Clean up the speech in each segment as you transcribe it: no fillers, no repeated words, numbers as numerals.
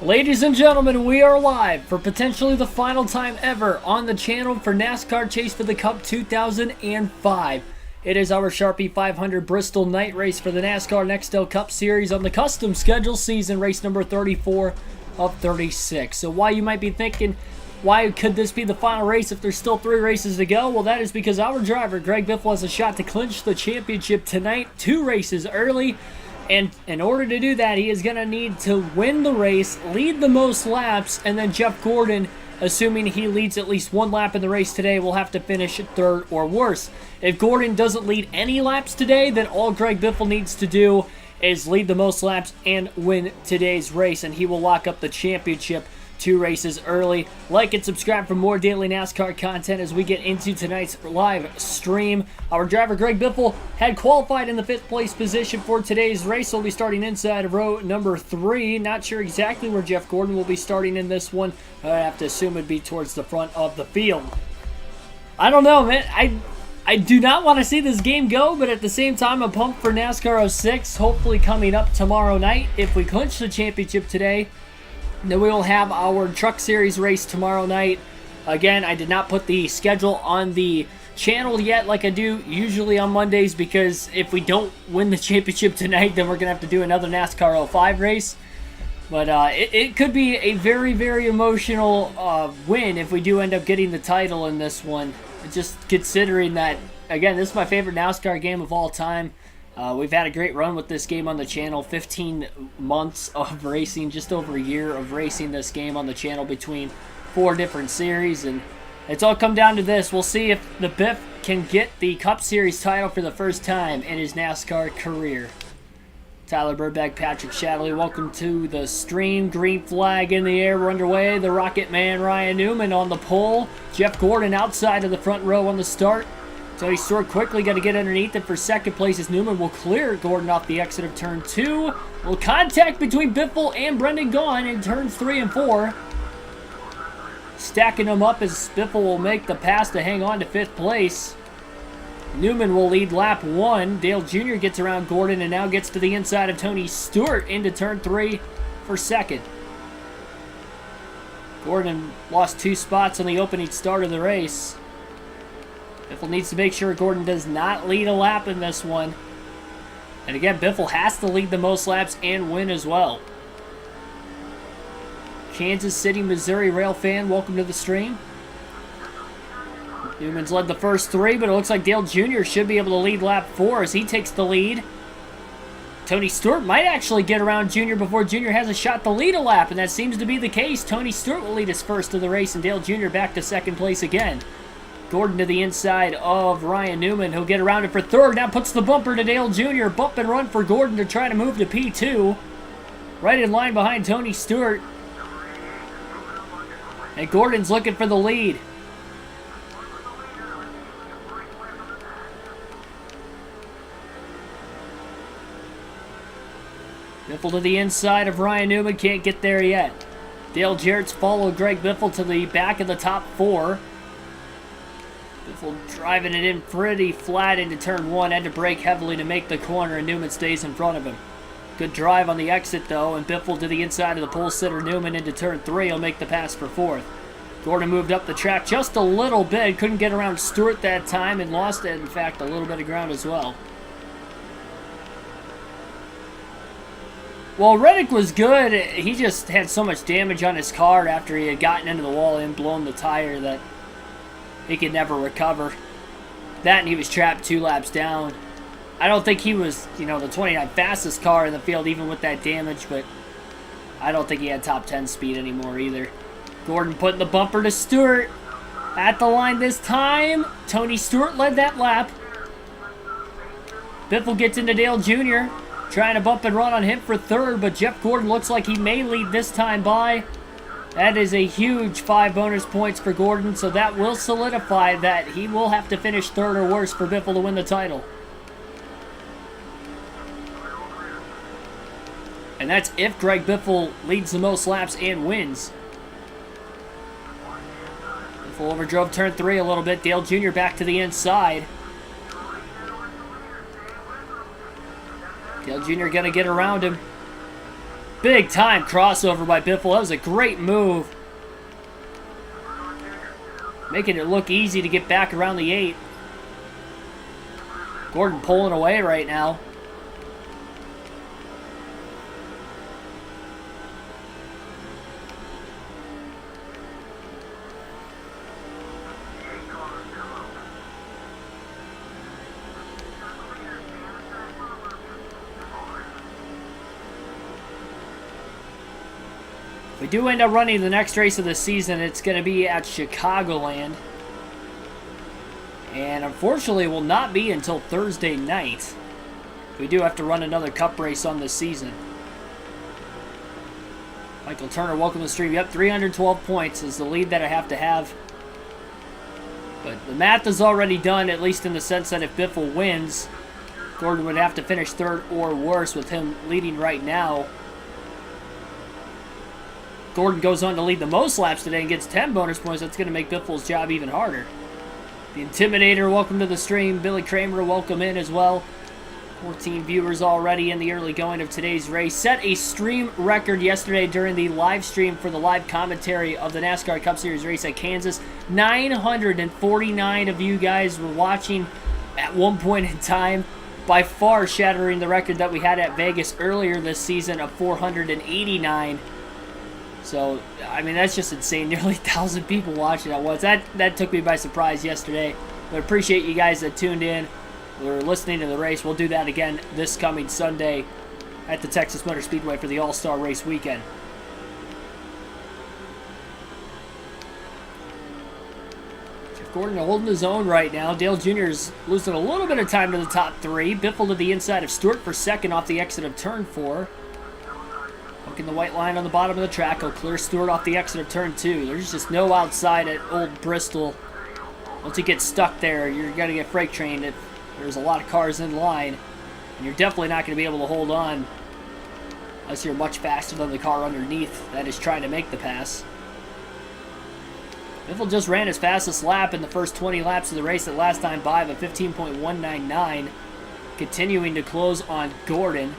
Ladies and gentlemen, we are live for potentially the final time ever on the channel for NASCAR Chase for the Cup 2005. It is our Sharpie 500 Bristol night race for the NASCAR Nextel Cup Series on the custom schedule season race number 34 of 36. So while you might be thinking, why could this be the final race if there's still 3 races to go? Well, that is because our driver, Greg Biffle, has a shot to clinch the championship tonight, 2 races early. And in order to do that, he is going to need to win the race, lead the most laps, and then Jeff Gordon, assuming he leads at least 1 lap in the race today, will have to finish 3rd or worse. If Gordon doesn't lead any laps today, then all Greg Biffle needs to do is lead the most laps and win today's race, and he will lock up the championship 2 races early. Like and subscribe for more daily NASCAR content as we get into tonight's live stream. Our driver Greg Biffle had qualified in the 5th place position for today's race. He'll be starting inside of row number 3. Not sure exactly where Jeff Gordon will be starting in this one. I have to assume it'd be towards the front of the field. I don't know, man. I do not want to see this game go, but at the same time, I'm pumped for NASCAR 06, hopefully coming up tomorrow night. If we clinch the championship today, then we will have our Truck Series race tomorrow night. Again, I did not put the schedule on the channel yet like I do usually on Mondays, because if we don't win the championship tonight, then we're going to have to do another NASCAR 05 race. But it could be a very, very emotional win if we do end up getting the title in this one. Just considering that, again, this is my favorite NASCAR game of all time. We've had a great run with this game on the channel. 15 months of racing, just over a year of racing this game on the channel between 4 different series. And it's all come down to this. We'll see if the Biff can get the Cup Series title for the first time in his NASCAR career. Tyler Burbeck, Patrick Shadley, welcome to the stream. Green flag in the air, we're underway. The Rocket Man, Ryan Newman on the pole. Jeff Gordon outside of the front row on the start. Tony Stewart quickly got to get underneath it for 2nd place as Newman will clear Gordon off the exit of turn 2. Little contact between Biffle and Brendan Gaughan in turns 3 and 4. Stacking them up as Biffle will make the pass to hang on to 5th place. Newman will lead lap 1. Dale Jr. gets around Gordon and now gets to the inside of Tony Stewart into turn 3 for 2nd. Gordon lost 2 spots on the opening start of the race. Biffle needs to make sure Gordon does not lead a lap in this one. And again, Biffle has to lead the most laps and win as well. Kansas City, Missouri rail fan, welcome to the stream. Newman's led the first 3, but it looks like Dale Jr. should be able to lead lap 4 as he takes the lead. Tony Stewart might actually get around Jr. before Jr. has a shot to lead a lap, and that seems to be the case. Tony Stewart will lead his first of the race, and Dale Jr. back to 2nd place again. Gordon to the inside of Ryan Newman. He'll get around it for 3rd. Now puts the bumper to Dale Jr. Bump and run for Gordon to try to move to P2. Right in line behind Tony Stewart. And Gordon's looking for the lead. Biffle to the inside of Ryan Newman. Can't get there yet. Dale Jarrett's followed Greg Biffle to the back of the top 4. Biffle driving it in pretty flat into turn 1. Had to brake heavily to make the corner, and Newman stays in front of him. Good drive on the exit, though, and Biffle to the inside of the pole sitter. Newman into turn 3. He'll make the pass for 4th. Gordon moved up the track just a little bit. Couldn't get around Stewart that time and lost, in fact, a little bit of ground as well. Well, Reddick was good. He just had so much damage on his car after he had gotten into the wall and blown the tire that he could never recover. That, and he was trapped 2 laps down. I don't think he was, the 29th fastest car in the field, even with that damage, but I don't think he had top 10 speed anymore either. Gordon putting the bumper to Stewart. At the line this time. Tony Stewart led that lap. Biffle gets into Dale Jr., trying to bump and run on him for 3rd, but Jeff Gordon looks like he may lead this time by. That is a huge 5 bonus points for Gordon, so that will solidify that he will have to finish 3rd or worse for Biffle to win the title. And that's if Greg Biffle leads the most laps and wins. Biffle overdrove turn 3 a little bit. Dale Jr. back to the inside. Dale Jr. going to get around him. Big time crossover by Biffle. That was a great move. Making it look easy to get back around the 8. Gordon pulling away right now. If we do end up running the next race of the season, it's going to be at Chicagoland. And unfortunately, it will not be until Thursday night. We do have to run another cup race on this season. Michael Turner, welcome to the stream. Yep, 312 points is the lead that I have to have. But the math is already done, at least in the sense that if Biffle wins, Gordon would have to finish third or worse with him leading right now. Gordon goes on to lead the most laps today and gets 10 bonus points. That's going to make Biffle's job even harder. The Intimidator, welcome to the stream. Billy Kramer, welcome in as well. 14 viewers already in the early going of today's race. Set a stream record yesterday during the live stream for the live commentary of the NASCAR Cup Series race at Kansas. 949 of you guys were watching at one point in time, by far shattering the record that we had at Vegas earlier this season of 489. So, I mean, that's just insane. Nearly 1,000 people watching at once. That took me by surprise yesterday. But appreciate you guys that tuned in. We're listening to the race. We'll do that again this coming Sunday at the Texas Motor Speedway for the All-Star Race weekend. Jeff Gordon holding his own right now. Dale Jr. is losing a little bit of time to the top 3. Biffle to the inside of Stewart for second off the exit of turn 4. Hooking the white line on the bottom of the track. He'll clear Stewart off the exit of turn 2. There's just no outside at Old Bristol. Once you get stuck there, you're going to get freight trained if there's a lot of cars in line. And you're definitely not going to be able to hold on unless you're much faster than the car underneath that is trying to make the pass. Biffle just ran his fastest lap in the first 20 laps of the race at last time by, but 15.199. Continuing to close on Gordon.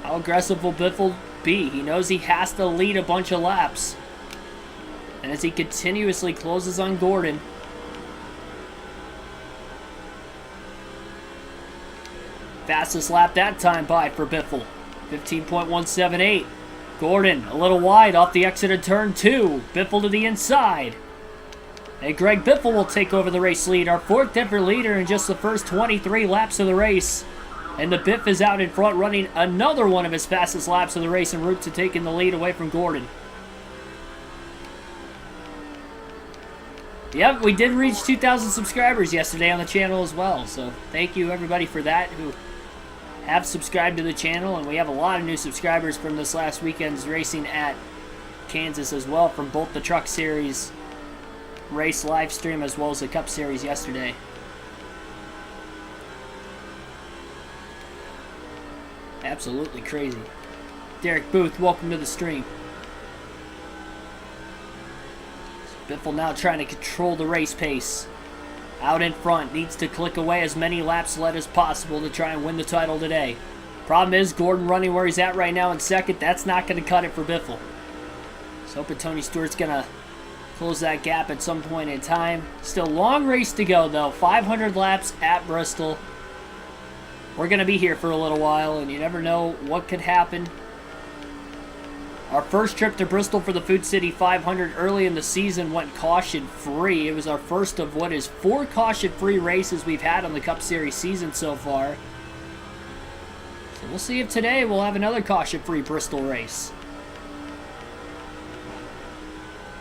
How aggressive will Biffle be? He knows he has to lead a bunch of laps. And as he continuously closes on Gordon, fastest lap that time by for Biffle, 15.178. Gordon a little wide off the exit of turn 2. Biffle to the inside. And Greg Biffle will take over the race lead. Our 4th ever leader in just the first 23 laps of the race. And the Biff is out in front running another one of his fastest laps of the race en route to taking the lead away from Gordon. Yep, we did reach 2,000 subscribers yesterday on the channel as well. So thank you everybody for that who have subscribed to the channel. And we have a lot of new subscribers from this last weekend's racing at Kansas as well, from both the Truck Series race live stream as well as the Cup Series yesterday. Absolutely crazy. Derek Booth, welcome to the stream. Biffle now trying to control the race pace. Out in front, needs to click away as many laps led as possible to try and win the title today. Problem is, Gordon running where he's at right now in second, that's not going to cut it for Biffle. So hoping Tony Stewart's going to close that gap at some point in time. Still long race to go though, 500 laps at Bristol. We're going to be here for a little while, and you never know what could happen. Our first trip to Bristol for the Food City 500 early in the season went caution-free. It was our first of what is 4 caution-free races we've had on the Cup Series season so far. So we'll see if today we'll have another caution-free Bristol race.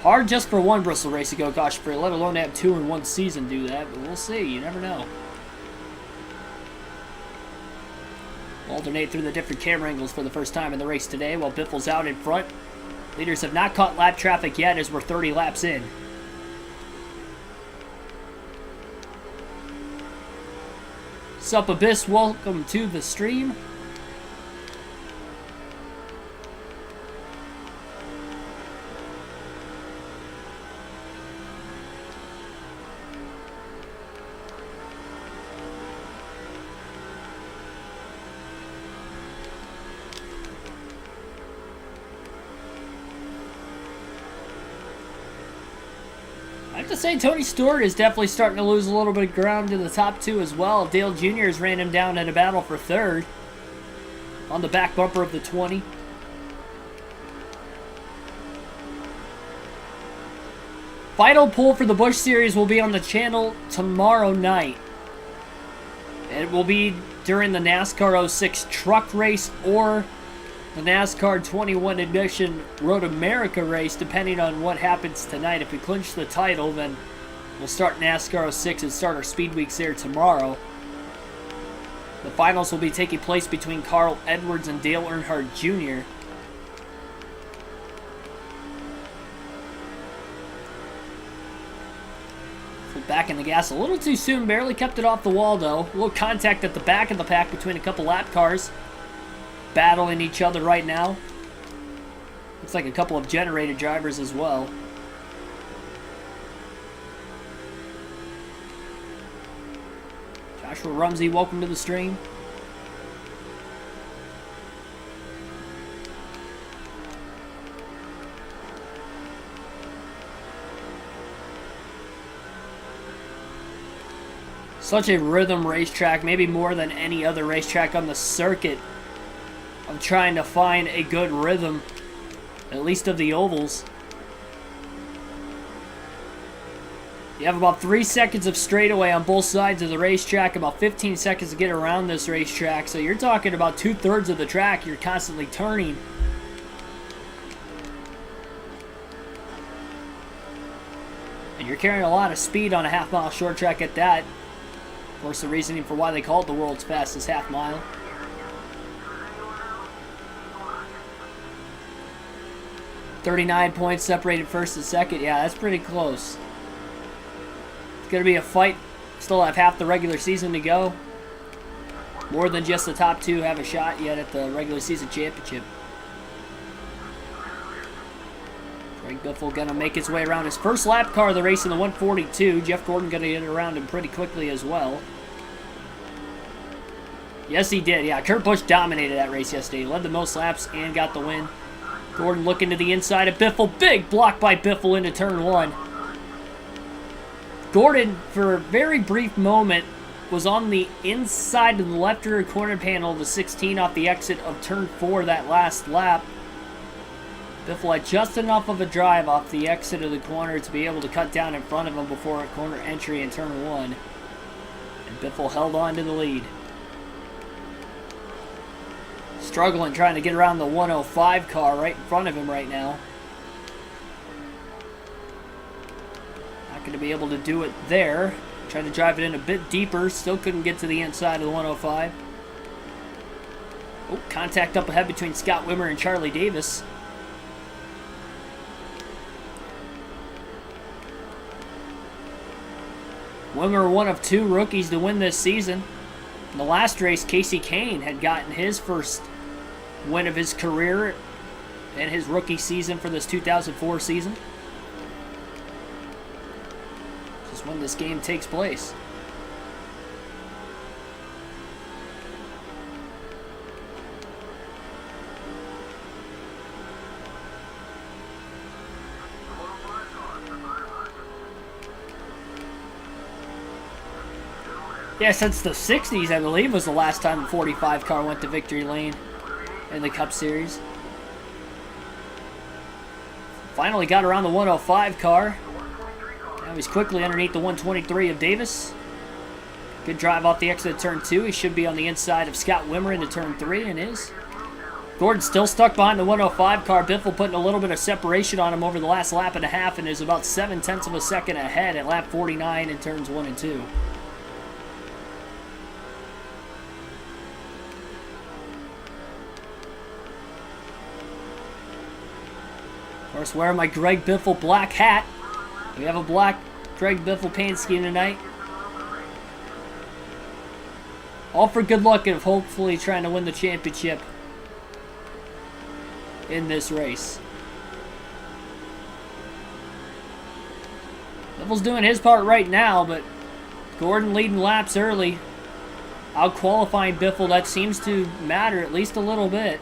Hard just for one Bristol race to go caution-free, let alone have 2 in one season do that, but we'll see. You never know. Alternate through the different camera angles for the first time in the race today while Biffle's out in front. Leaders have not caught lap traffic yet as we're 30 laps in. Sup Abyss, welcome to the stream. say Tony Stewart is definitely starting to lose a little bit of ground to the top two as well. Dale Jr. has ran him down in a battle for third on the back bumper of the 20. Final poll for the Busch Series will be on the channel tomorrow night. And it will be during the NASCAR 06 truck race or the NASCAR 21 Admission Road America race, depending on what happens tonight. If we clinch the title, then we'll start NASCAR 06 and start our speed weeks there tomorrow. The finals will be taking place between Carl Edwards and Dale Earnhardt Jr. Back in the gas a little too soon, barely kept it off the wall though. A little contact at the back of the pack between a couple lap cars. Battling each other right now. Looks like a couple of generated drivers as well. Joshua Rumsey, welcome to the stream. Such a rhythm racetrack, maybe more than any other racetrack on the circuit. I'm trying to find a good rhythm, at least of the ovals. You have about 3 seconds of straightaway on both sides of the racetrack, about 15 seconds to get around this racetrack. So you're talking about 2/3 of the track you're constantly turning. And you're carrying a lot of speed on a half-mile short track at that. Of course, the reasoning for why they call it the world's fastest half mile. "39 points separated first and second." Yeah, that's pretty close. It's going to be a fight. Still have half the regular season to go. More than just the top two have a shot yet at the regular season championship. Greg Biffle going to make his way around his first lap car of the race in the 142. Jeff Gordon going to get around him pretty quickly as well. Yes, he did. Yeah, Kurt Busch dominated that race yesterday. He led the most laps and got the win. Gordon looking to the inside of Biffle. Big block by Biffle into turn one. Gordon, for a very brief moment, was on the inside of the left rear corner panel of the 16 off the exit of turn 4 that last lap. Biffle had just enough of a drive off the exit of the corner to be able to cut down in front of him before a corner entry in turn 1. And Biffle held on to the lead. Struggling trying to get around the 105 car right in front of him right now. Not going to be able to do it there. Trying to drive it in a bit deeper. Still couldn't get to the inside of the 105. Oh, contact up ahead between Scott Wimmer and Charlie Davis. Wimmer, one of 2 rookies to win this season. In the last race, Casey Kane had gotten his first win of his career and his rookie season for this 2004 season. Just when this game takes place. Yeah, since the 60s, I believe, was the last time the 45 car went to victory lane in the Cup Series. Finally got around the 105 car. Now he's quickly underneath the 123 of Davis. Good drive off the exit of turn 2. He should be on the inside of Scott Wimmer into turn 3, and is. Gordon still stuck behind the 105 car. Biffle putting a little bit of separation on him over the last lap and a half, and is about 0.7 of a second ahead at lap 49 in turns 1 and 2. Of course, wearing my Greg Biffle black hat. We have a black Greg Biffle paint scheme tonight. All for good luck of hopefully trying to win the championship in this race. Biffle's doing his part right now, but Gordon leading laps early. Out qualifying Biffle, that seems to matter at least a little bit.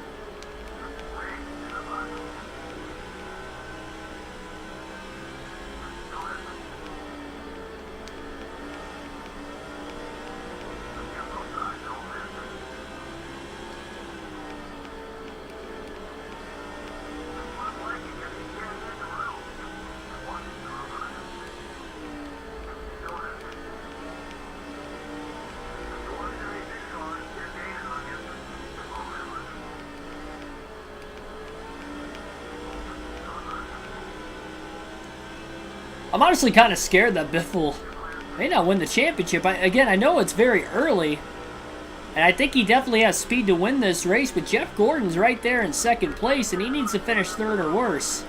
I'm honestly kind of scared that Biffle may not win the championship. Again, I know it's very early, and I think he definitely has speed to win this race, but Jeff Gordon's right there in second place, and he needs to finish third or worse.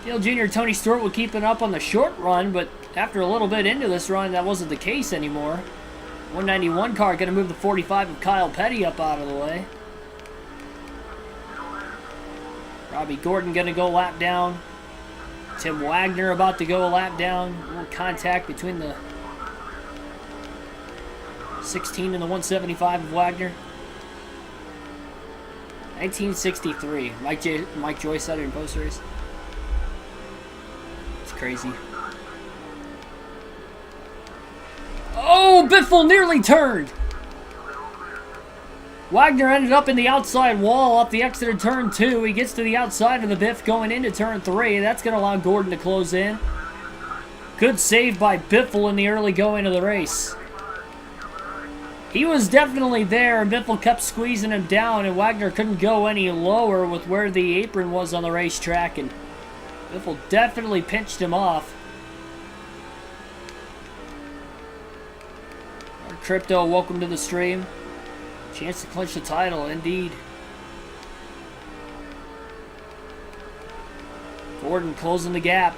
Dale Jr. Tony Stewart will keep it up on the short run, but after a little bit into this run, that wasn't the case anymore. 191 car going to move the 45 of Kyle Petty up out of the way. Robbie Gordon going to go lap down. Tim Wagner about to go a lap down. A little contact between the 16 and the 175 of Wagner. 1963. Mike Joyce said it in post race. It's crazy. Oh, Biffle nearly turned. Wagner ended up in the outside wall up the exit of turn 2. He gets to the outside of the Biff going into turn 3. That's going to allow Gordon to close in. Good save by Biffle in the early going of the race. He was definitely there, and Biffle kept squeezing him down, and Wagner couldn't go any lower with where the apron was on the racetrack, and Biffle definitely pinched him off. Our Crypto, welcome to the stream. Chance to clinch the title, indeed. Gordon closing the gap.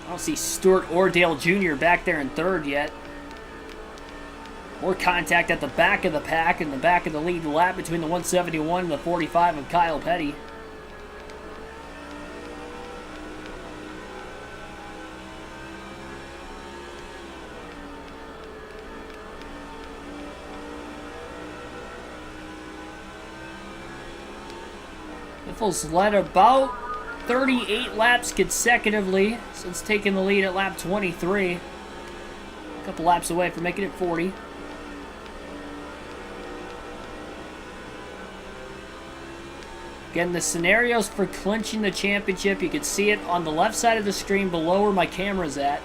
I don't see Stewart or Dale Jr. back there in third yet. More contact at the back of the pack and the back of the lead lap between the 171 and the 45 of Kyle Petty. Biffle's led about 38 laps consecutively since taking the lead at lap 23. A couple laps away from making it 40. Again, the scenarios for clinching the championship, you can see it on the left side of the screen below where my camera's at.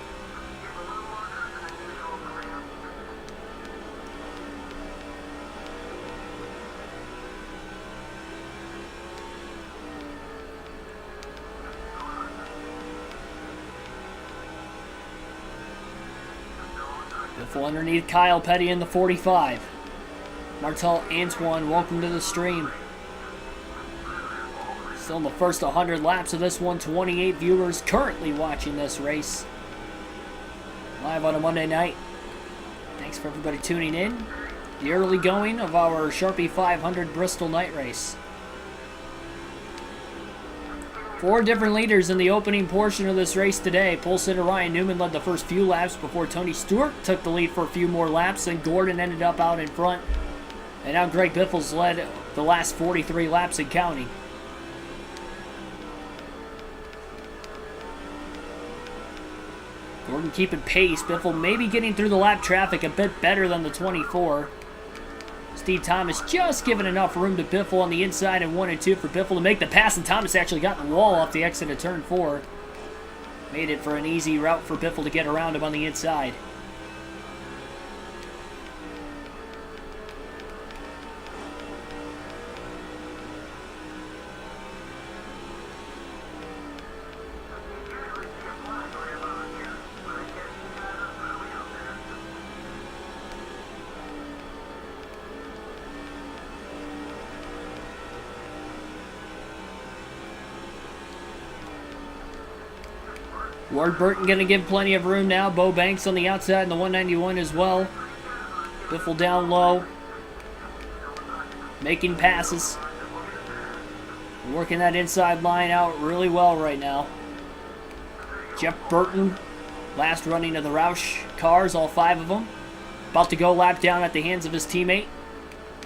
Biffle underneath Kyle Petty in the 45. Martel Antoine, welcome to the stream. Still in the first 100 laps of this one, 28 viewers currently watching this race. Live on a Monday night. Thanks for everybody tuning in. The early going of our Sharpie 500 Bristol night race. 4 different leaders in the opening portion of this race today. Pole sitter Ryan Newman led the first few laps before Tony Stewart took the lead for a few more laps, and Gordon ended up out in front. And now Greg Biffle's led the last 43 laps and counting. Gordon keeping pace. Biffle maybe getting through the lap traffic a bit better than the 24. Steve Thomas just giving enough room to Biffle on the inside in 1 and 2 for Biffle to make the pass, and Thomas actually got the wall off the exit of turn 4. Made it for an easy route for Biffle to get around him on the inside. Ward Burton going to give plenty of room now. Bo Banks on the outside in the 191 as well. Biffle down low. Making passes. Working that inside line out really well right now. Jeff Burton, last running of the Roush cars, all 5 of them. About to go lap down at the hands of his teammate.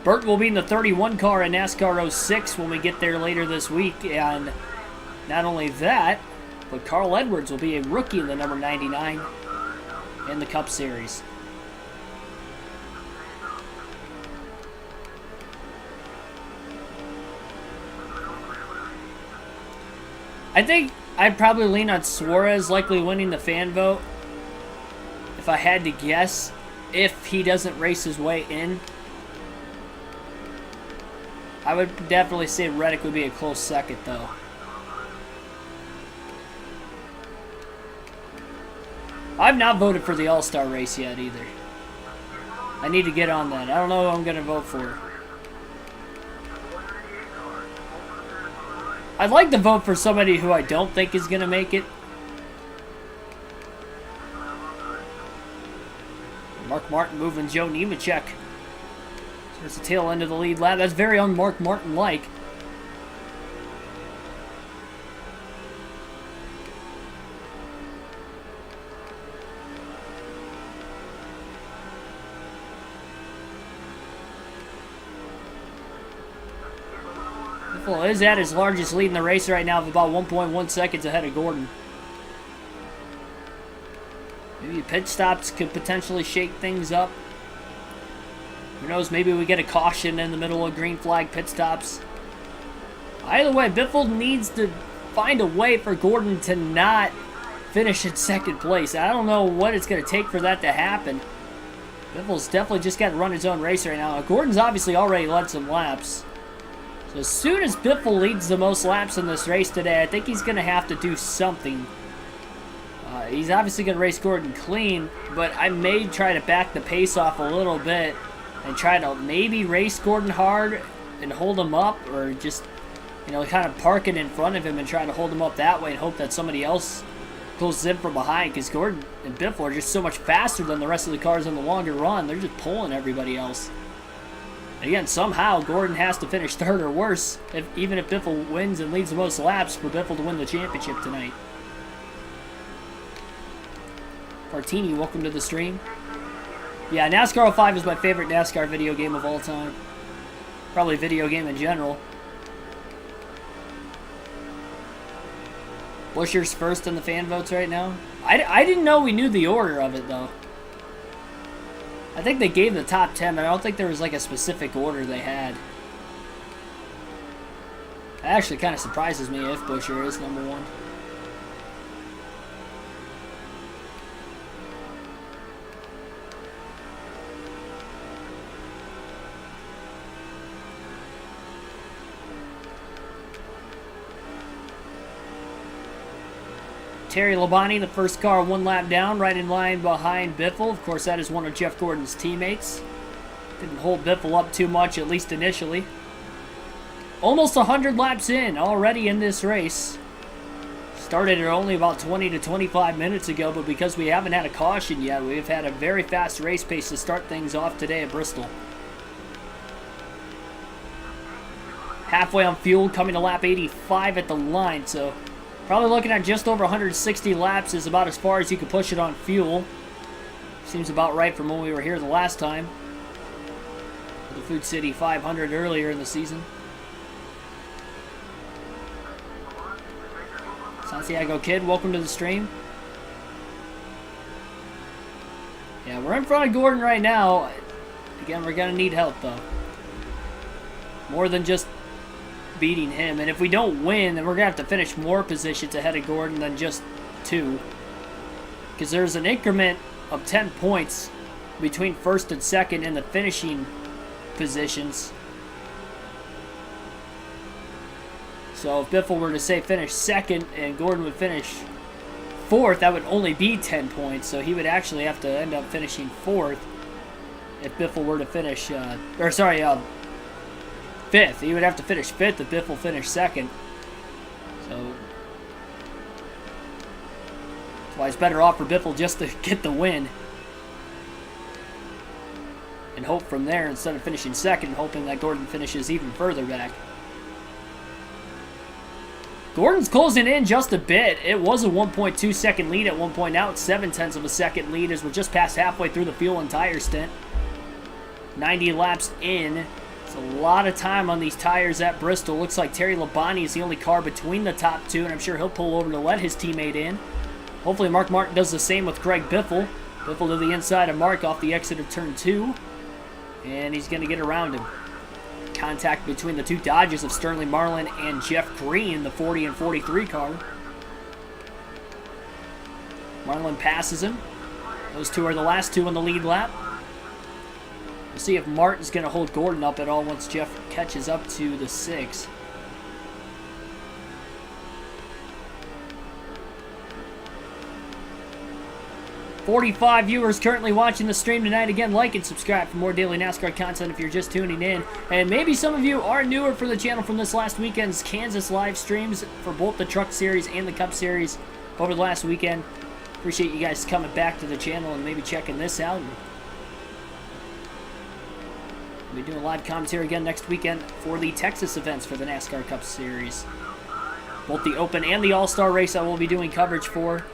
Burton will be in the 31 car in NASCAR 06 when we get there later this week. And not only that, but Carl Edwards will be a rookie in the number 99 in the Cup Series. I think I'd probably lean on Suarez likely winning the fan vote if I had to guess, if he doesn't race his way in. I would definitely say Reddick would be a close second, though. I've not voted for the All-Star race yet either. I need to get on that. I don't know who I'm going to vote for. I'd like to vote for somebody who I don't think is going to make it. Mark Martin moving Joe Nemechek. There's the tail end of the lead lap. That's very un-Mark Martin-like. Biffle is at his largest lead in the race right now of about 1.1 seconds ahead of Gordon. Maybe pit stops could potentially shake things up. Who knows, maybe we get a caution in the middle of green flag pit stops. Either way, Biffle needs to find a way for Gordon to not finish in second place. I don't know what it's going to take for that to happen. Biffle's definitely just got to run his own race right now. Gordon's obviously already led some laps. So as soon as Biffle leads the most laps in this race today, I think he's going to have to do something. He's obviously going to race Gordon clean, but I may try to back the pace off a little bit and try to maybe race Gordon hard and hold him up, or just, you know, kind of park it in front of him and try to hold him up that way and hope that somebody else closes in from behind, because Gordon and Biffle are just so much faster than the rest of the cars on the longer run. They're just pulling everybody else. And again, somehow Gordon has to finish third or worse, even if Biffle wins and leads the most laps, for Biffle to win the championship tonight. Martini, welcome to the stream. Yeah, NASCAR 05 is my favorite NASCAR video game of all time. Probably video game in general. Buscher's first in the fan votes right now. I didn't know we knew the order of it, though. I think they gave the top 10, but I don't think there was like a specific order they had. That actually kind of surprises me if Buscher is number one. Terry Labonte, the first car, one lap down, right in line behind Biffle. Of course, that is one of Jeff Gordon's teammates. Didn't hold Biffle up too much, at least initially. Almost 100 laps in already in this race. Started it only about 20 to 25 minutes ago, but because we haven't had a caution yet, we've had a very fast race pace to start things off today at Bristol. Halfway on fuel, coming to lap 85 at the line, so probably looking at just over 160 laps is about as far as you can push it on fuel. Seems about right from when we were here the last time. The Food City 500 earlier in the season. Santiago Kid, welcome to the stream. Yeah, we're in front of Gordon right now. Again, we're going to need help, though. More than just beating him, and if we don't win, then we're gonna have to finish more positions ahead of Gordon than just 2, because there's an increment of 10 points between first and second in the finishing positions. So if Biffle were to say finish second and Gordon would finish fourth, that would only be 10 points, so he would actually have to end up finishing fourth if Biffle were to finish fifth. He would have to finish fifth if Biffle finished second. So that's why it's better off for Biffle just to get the win and hope from there instead of finishing second, hoping that Gordon finishes even further back. Gordon's closing in just a bit. It was a 1.2 second lead at one point. Now it's 0.7 of a second lead as we're just past halfway through the fuel and tire stint. 90 laps in. It's a lot of time on these tires at Bristol. Looks like Terry Labonte is the only car between the top 2, and I'm sure he'll pull over to let his teammate in. Hopefully Mark Martin does the same with Greg Biffle. Biffle to the inside of Mark off the exit of turn 2. And he's going to get around him. Contact between the two Dodges of Sterling Marlin and Jeff Green, the 40 and 43 car. Marlin passes him. Those two are the last two on the lead lap. We'll see if Martin's going to hold Gordon up at all once Jeff catches up to the 6. 45 viewers currently watching the stream tonight. Again, like and subscribe for more daily NASCAR content if you're just tuning in. And maybe some of you are newer for the channel from this last weekend's Kansas live streams for both the Truck Series and the Cup Series over the last weekend. Appreciate you guys coming back to the channel and maybe checking this out. We'll be doing live commentary again next weekend for the Texas events for the NASCAR Cup Series. Both the Open and the All-Star race I will be doing coverage for.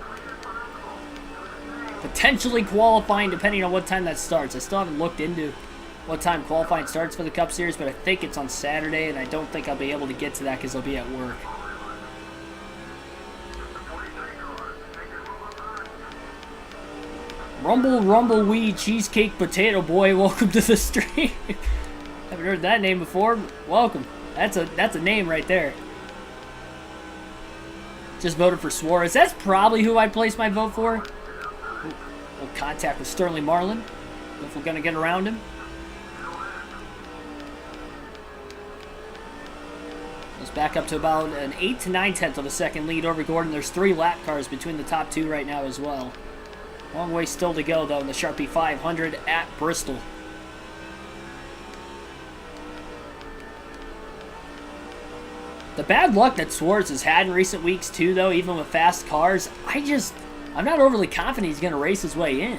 Potentially qualifying depending on what time that starts. I still haven't looked into what time qualifying starts for the Cup Series, but I think it's on Saturday, and I don't think I'll be able to get to that because I'll be at work. Rumble, rumble, wee, cheesecake, potato boy, welcome to the stream. Haven't heard that name before. Welcome. That's a name right there. Just voted for Suarez. That's probably who I'd place my vote for. Contact with Sterling Marlin. If we're going to get around him. Goes back up to about an 8 to 9/10 of a second lead over Gordon. There's 3 lap cars between the top 2 right now as well. Long way still to go, though, in the Sharpie 500 at Bristol. The bad luck that Suarez has had in recent weeks, too, though, even with fast cars, I'm not overly confident he's going to race his way in.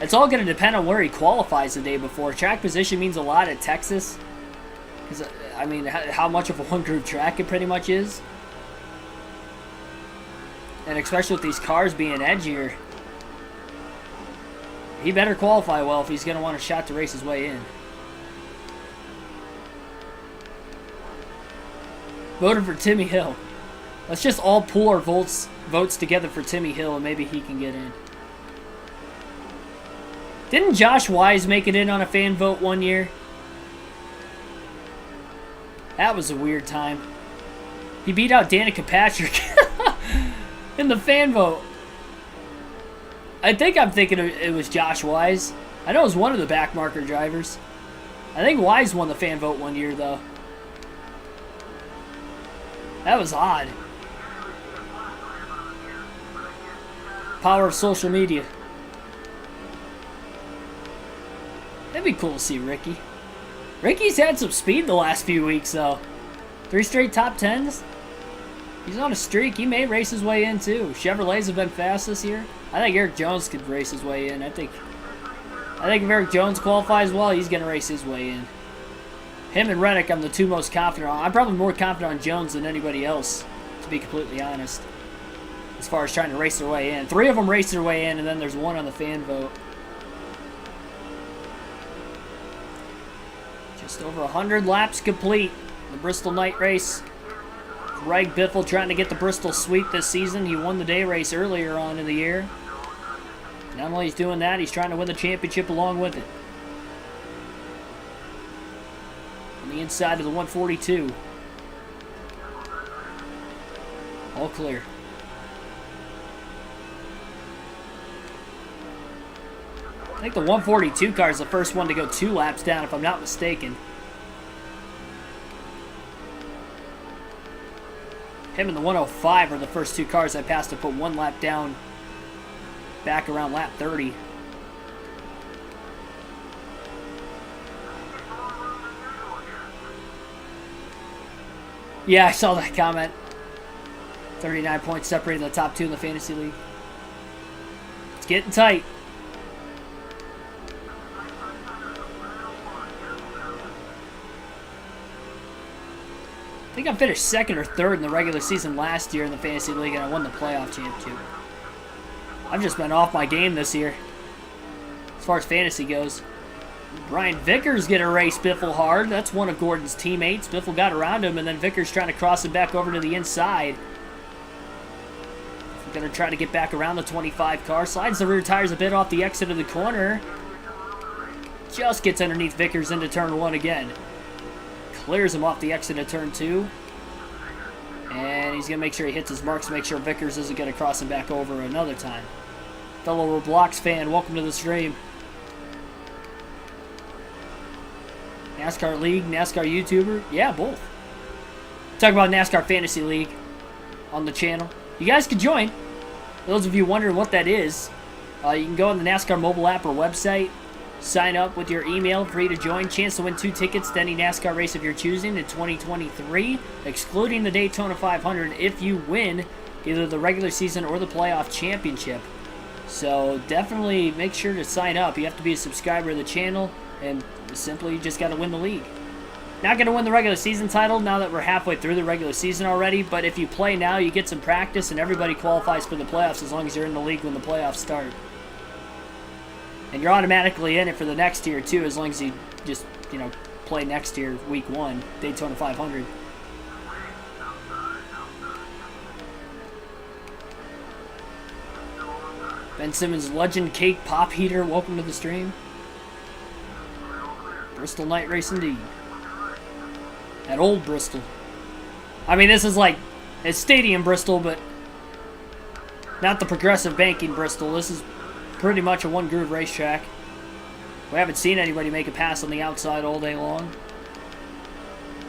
It's all going to depend on where he qualifies the day before. Track position means a lot at Texas. Because, I mean, how much of a one-group track it pretty much is. And especially with these cars being edgier. He better qualify well if he's going to want a shot to race his way in. Voted for Timmy Hill. Let's just all pool our votes together for Timmy Hill and maybe he can get in. Didn't Josh Wise make it in on a fan vote one year? That was a weird time. He beat out Danica Patrick in the fan vote. I think I'm thinking it was Josh Wise. I know it was one of the backmarker drivers. I think Wise won the fan vote one year, though. That was odd. Power of social media. That'd be cool to see Ricky. Ricky's had some speed the last few weeks, though. 3 straight top 10s. He's on a streak. He may race his way in, too. Chevrolets have been fast this year. I think Eric Jones could race his way in. I think if Eric Jones qualifies well, he's going to race his way in. Him and Reddick, I'm the 2 most confident on. I'm probably more confident on Jones than anybody else, to be completely honest. As far as trying to race their way in. 3 of them race their way in, and then there's 1 on the fan vote. Just over 100 laps complete. The Bristol night race. Greg Biffle trying to get the Bristol sweep this season. He won the day race earlier on in the year. Not only is he doing that, he's trying to win the championship along with it. On the inside of the 142. All clear. I think the 142 car is the first one to go 2 laps down, if I'm not mistaken. Him and the 105 are the first 2 cars I passed to put 1 lap down back around lap 30. Yeah, I saw that comment. 39 points separating the top 2 in the fantasy league. It's getting tight. I think I finished 2nd or 3rd in the regular season last year in the fantasy league, and I won the playoff championship. I've just been off my game this year, as far as fantasy goes. Brian Vickers get a race Biffle hard. That's one of Gordon's teammates. Biffle got around him, and then Vickers trying to cross him back over to the inside. We're going to try to get back around the 25 car. Slides the rear tires a bit off the exit of the corner. Just gets underneath Vickers into turn 1 again. Clears him off the exit of turn 2. And he's going to make sure he hits his marks to make sure Vickers isn't going to cross him back over another time. Fellow Roblox fan, welcome to the stream. NASCAR League, NASCAR YouTuber? Yeah, both. Talk about NASCAR Fantasy League on the channel. You guys can join. For those of you wondering what that is, You can go on the NASCAR mobile app or website, sign up with your email, free to join, chance to win 2 tickets to any NASCAR race of your choosing in 2023, excluding the Daytona 500 if you win either the regular season or the playoff championship. So definitely make sure to sign up. You have to be a subscriber of the channel, and simply you just got to win the league. Not going to win the regular season title now that we're halfway through the regular season already, but if you play now, you get some practice, and everybody qualifies for the playoffs as long as you're in the league when the playoffs start. And you're automatically in it for the next year, too, as long as you just, you know, play next year, week 1, Daytona 500. Ben Simmons, Legend Cake Pop Heater, welcome to the stream. Bristol night race indeed. At Old Bristol. I mean, this is like, it's Stadium Bristol, but not the Progressive Banking Bristol. This is pretty much a one-groove racetrack. We haven't seen anybody make a pass on the outside all day long.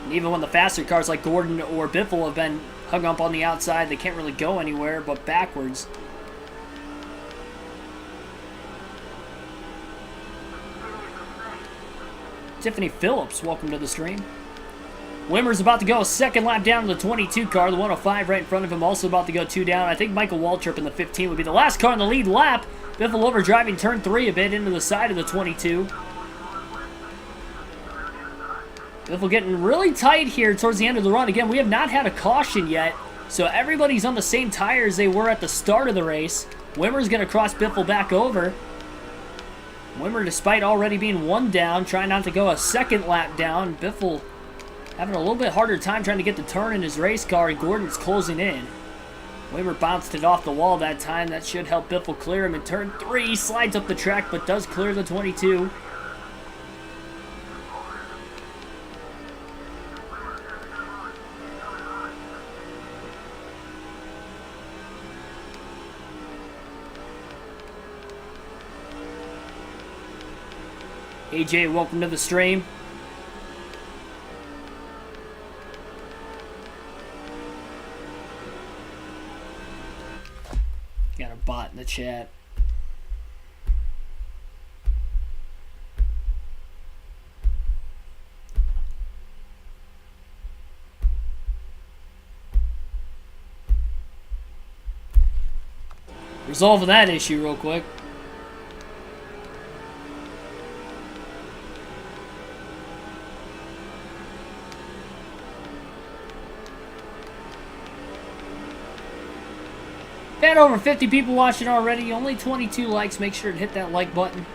And even when the faster cars like Gordon or Biffle have been hung up on the outside, they can't really go anywhere but backwards. Tiffany Phillips, welcome to the stream. Wimmer's about to go a second lap down to the 22 car. The 105 right in front of him also about to go 2 down. I think Michael Waltrip in the 15 would be the last car in the lead lap. Biffle overdriving turn 3 a bit into the side of the 22. Biffle getting really tight here towards the end of the run. Again, we have not had a caution yet, so everybody's on the same tires they were at the start of the race. Wimmer's going to cross Biffle back over. Wimmer, despite already being 1 down, trying not to go a second lap down. Biffle having a little bit harder time trying to get the turn in his race car, and Gordon's closing in. Wimmer bounced it off the wall that time. That should help Biffle clear him in turn 3. Slides up the track, but does clear the 22. AJ, welcome to the stream. Got a bot in the chat. Resolving that issue real quick. Got over 50 people watching already, only 22 likes. Make sure to hit that like button.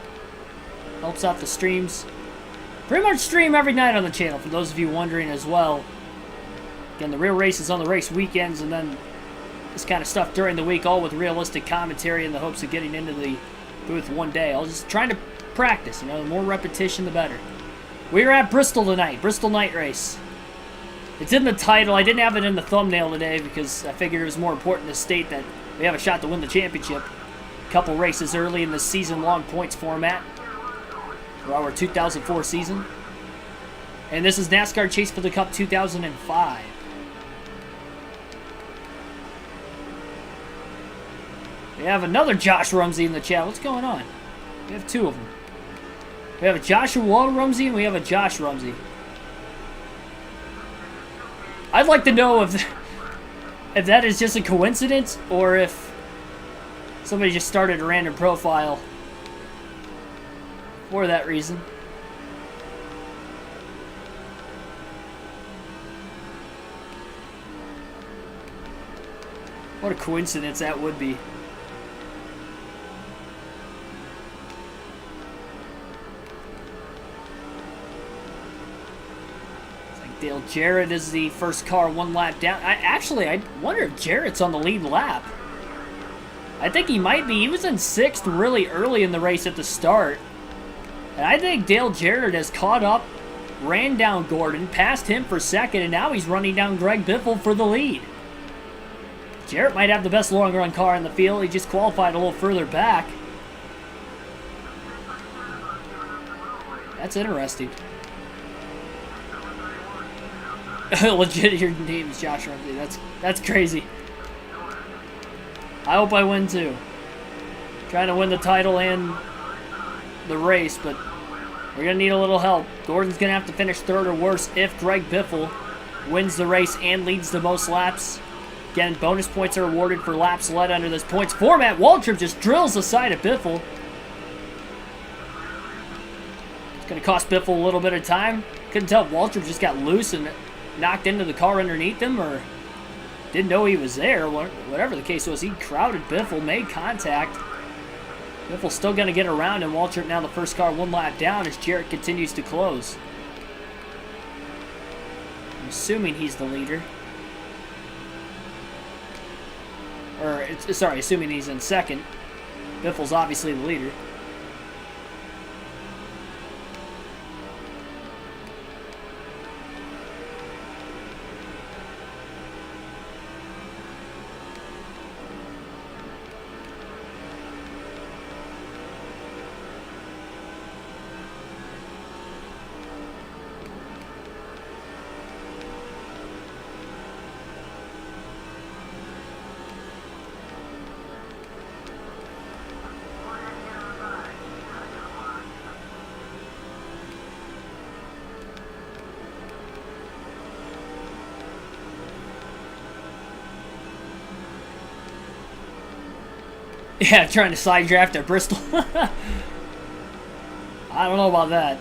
Helps out the streams. Pretty much stream every night on the channel, for those of you wondering as well. Again, the real race is on the race weekends, and then this kind of stuff during the week, all with realistic commentary in the hopes of getting into the booth one day. I was just trying to practice, you know, the more repetition, the better. We are at Bristol tonight, Bristol night race. It's in the title. I didn't have it in the thumbnail today because I figured it was more important to state that we have a shot to win the championship. A couple races early in the season-long points format for our 2004 season. And this is NASCAR Chase for the Cup 2005. We have another Josh Rumsey in the chat. What's going on? We have 2 of them. We have a Joshua Rumsey and we have a Josh Rumsey. I'd like to know if that is just a coincidence or if somebody just started a random profile for that reason. What a coincidence that would be. Dale Jarrett is the first car 1 lap down. I wonder if Jarrett's on the lead lap. I think he might be. He was in 6th really early in the race at the start. And I think Dale Jarrett has caught up, ran down Gordon, passed him for 2nd, and now he's running down Greg Biffle for the lead. Jarrett might have the best long run car in the field. He just qualified a little further back. That's interesting. Legit, your name is Josh Rumsey. That's crazy. I hope I win too. Trying to win the title and the race, but we're going to need a little help. Gordon's going to have to finish third or worse if Greg Biffle wins the race and leads the most laps. Again, bonus points are awarded for laps led under this points format. Waltrip just drills the side of Biffle. It's going to cost Biffle a little bit of time. Couldn't tell if Waltrip just got loose and knocked into the car underneath him or didn't know he was there. Whatever the case was, he crowded Biffle, made contact. Biffle's still going to get around him. Waltrip now the first car one lap down as Jarrett continues to close. I'm assuming he's the leader. Or, sorry, assuming he's in second. Biffle's obviously the leader. Yeah, trying to side draft at Bristol. I don't know about that.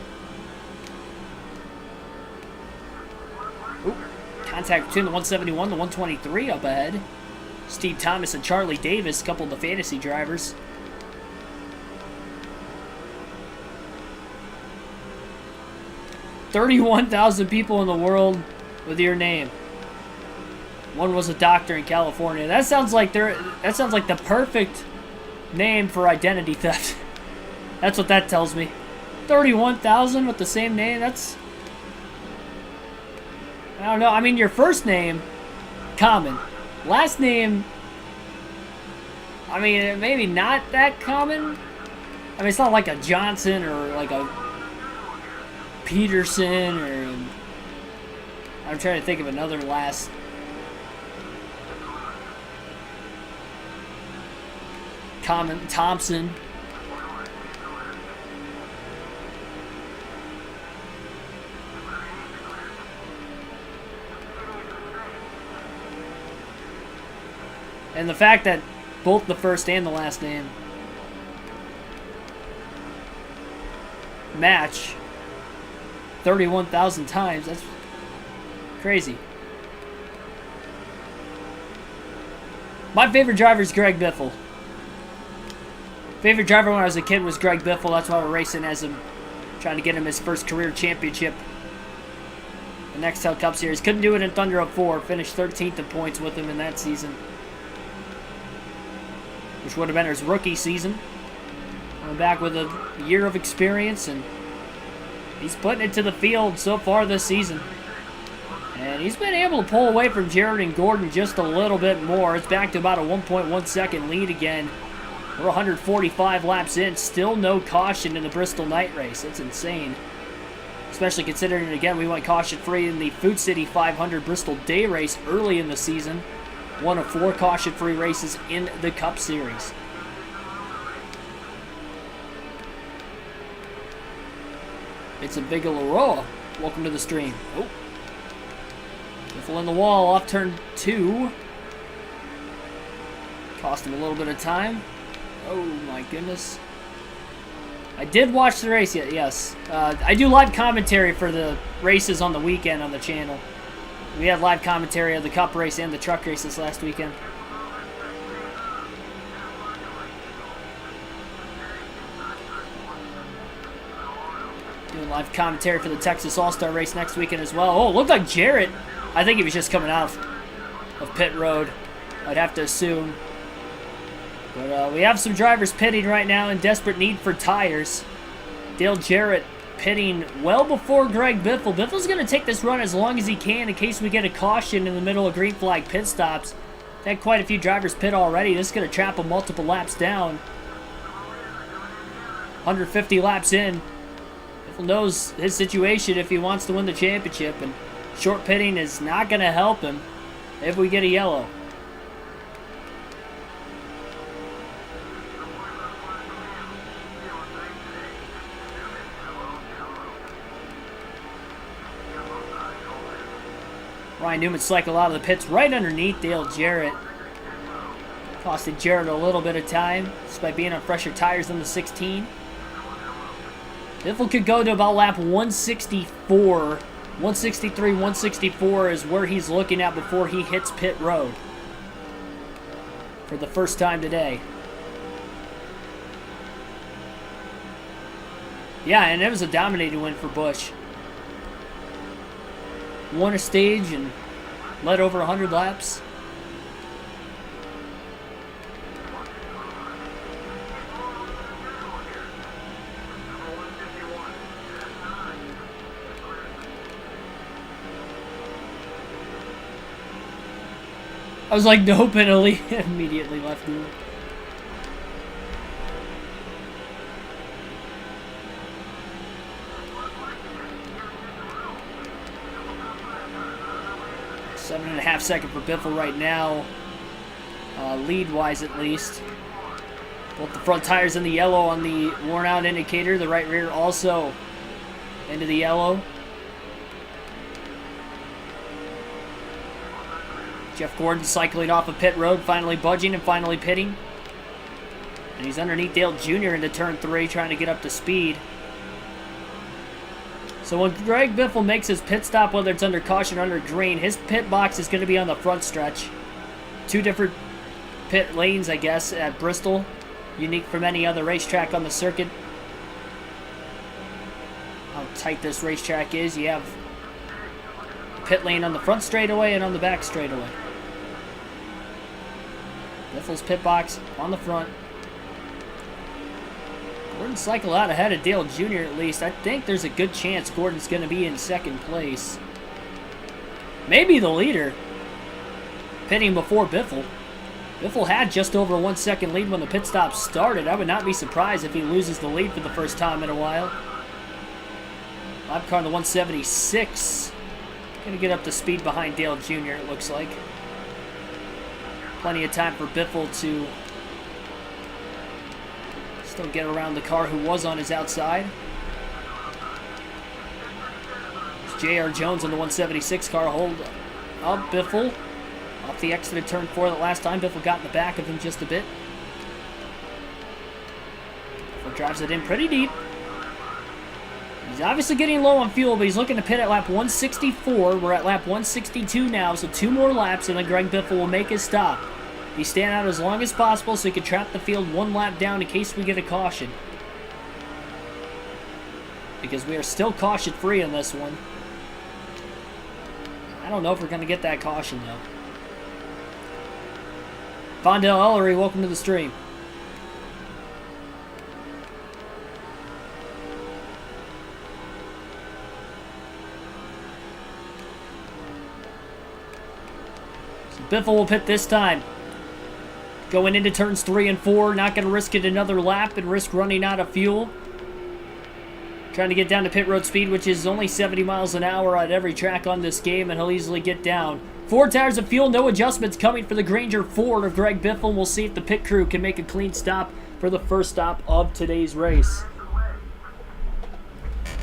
Ooh, contact between the 171 and the 123 up ahead. Steve Thomas and Charlie Davis, a couple of the fantasy drivers. $31,000 people in the world with your name. One was a doctor in California. That sounds like the perfect name for identity theft. That's what that tells me. 31,000 with the same name. That's, I don't know. I mean, your first name, common. Last name, I mean, maybe not that common. I mean, it's not like a Johnson or like a Peterson or I'm trying to think of another last. Common Thompson. And the fact that both the first and the last name match 31,000 times, that's crazy. My favorite driver is Greg Biffle. Favorite driver when I was a kid was Greg Biffle. That's why we're racing as him, trying to get him his first career championship. The Nextel Cup Series. Couldn't do it in Thunder 04. Finished 13th in points with him in that season, which would have been his rookie season. Coming back with a year of experience, and he's putting it to the field so far this season. And he's been able to pull away from Jarrett and Gordon just a little bit more. It's back to about a 1.1 second lead again. We're 145 laps in. Still no caution in the Bristol night race. It's insane. Especially considering, again, we went caution-free in the Food City 500 Bristol day race early in the season. One of 4 caution-free races in the Cup Series. It's a big Laroa. Welcome to the stream. Oh. Biffle in the wall off turn 2. Cost him a little bit of time. Oh my goodness. I did watch the race yet, yes. I do live commentary for the races on the weekend on the channel. We had live commentary of the Cup race and the truck races last weekend. Doing live commentary for the Texas All-Star race next weekend as well. Oh, it looked like Jarrett. I think he was just coming out of pit road, I'd have to assume. But we have some drivers pitting right now in desperate need for tires. Dale Jarrett pitting well before Greg Biffle. Biffle's going to take this run as long as he can in case we get a caution in the middle of green flag pit stops. Had quite a few drivers pit already. This is going to trap him multiple laps down. 150 laps in. Biffle knows his situation if he wants to win the championship, and short pitting is not going to help him if we get a yellow. Ryan Newman cycled out of the pits right underneath Dale Jarrett. Costed Jarrett a little bit of time, despite being on fresher tires than the 16. Biffle could go to about lap 164. 163, 164 is where he's looking at before he hits pit road. For the first time today. Yeah, and it was a dominating win for Busch. Won a stage and led over 100 laps. I was like, no penalty. Immediately left me. Seven and a half second for Biffle right now. Lead-wise, at least. Both the front tires in the yellow on the worn-out indicator. The right rear also into the yellow. Jeff Gordon cycling off of pit road, finally budging and finally pitting. And he's underneath Dale Jr. into turn 3, trying to get up to speed. So when Greg Biffle makes his pit stop, whether it's under caution or under green, his pit box is going to be on the front stretch. 2 different pit lanes, I guess, at Bristol. Unique from any other racetrack on the circuit. How tight this racetrack is. You have pit lane on the front straightaway and on the back straightaway. Biffle's pit box on the front. Gordon cycle out ahead of Dale Jr. at least. I think there's a good chance Gordon's going to be in second place. Maybe the leader. Pitting before Biffle. Biffle had just over a 1 second lead when the pit stop started. I would not be surprised if he loses the lead for the first time in a while. Lap car in the 176. Going to get up to speed behind Dale Jr., it looks like. Plenty of time for Biffle to still get around the car who was on his outside. It's J.R. Jones on the 176 car. Hold up Biffle. Off the exit of turn 4 that last time. Biffle got in the back of him just a bit. Biffle drives it in pretty deep. He's obviously getting low on fuel, but he's looking to pit at lap 164. We're at lap 162 now, so 2 more laps, and then Greg Biffle will make his stop. He's staying out as long as possible so he can trap the field 1 lap down in case we get a caution. Because we are still caution-free on this one. I don't know if we're going to get that caution, though. Fondell Ellery, welcome to the stream. Biffle will pit this time. Going into turns 3 and 4. Not going to risk it another lap and risk running out of fuel. Trying to get down to pit road speed, which is only 70 miles an hour at every track on this game, and he'll easily get down. 4 tires of fuel, no adjustments coming for the Granger Ford of Greg Biffle. We'll see if the pit crew can make a clean stop for the first stop of today's race.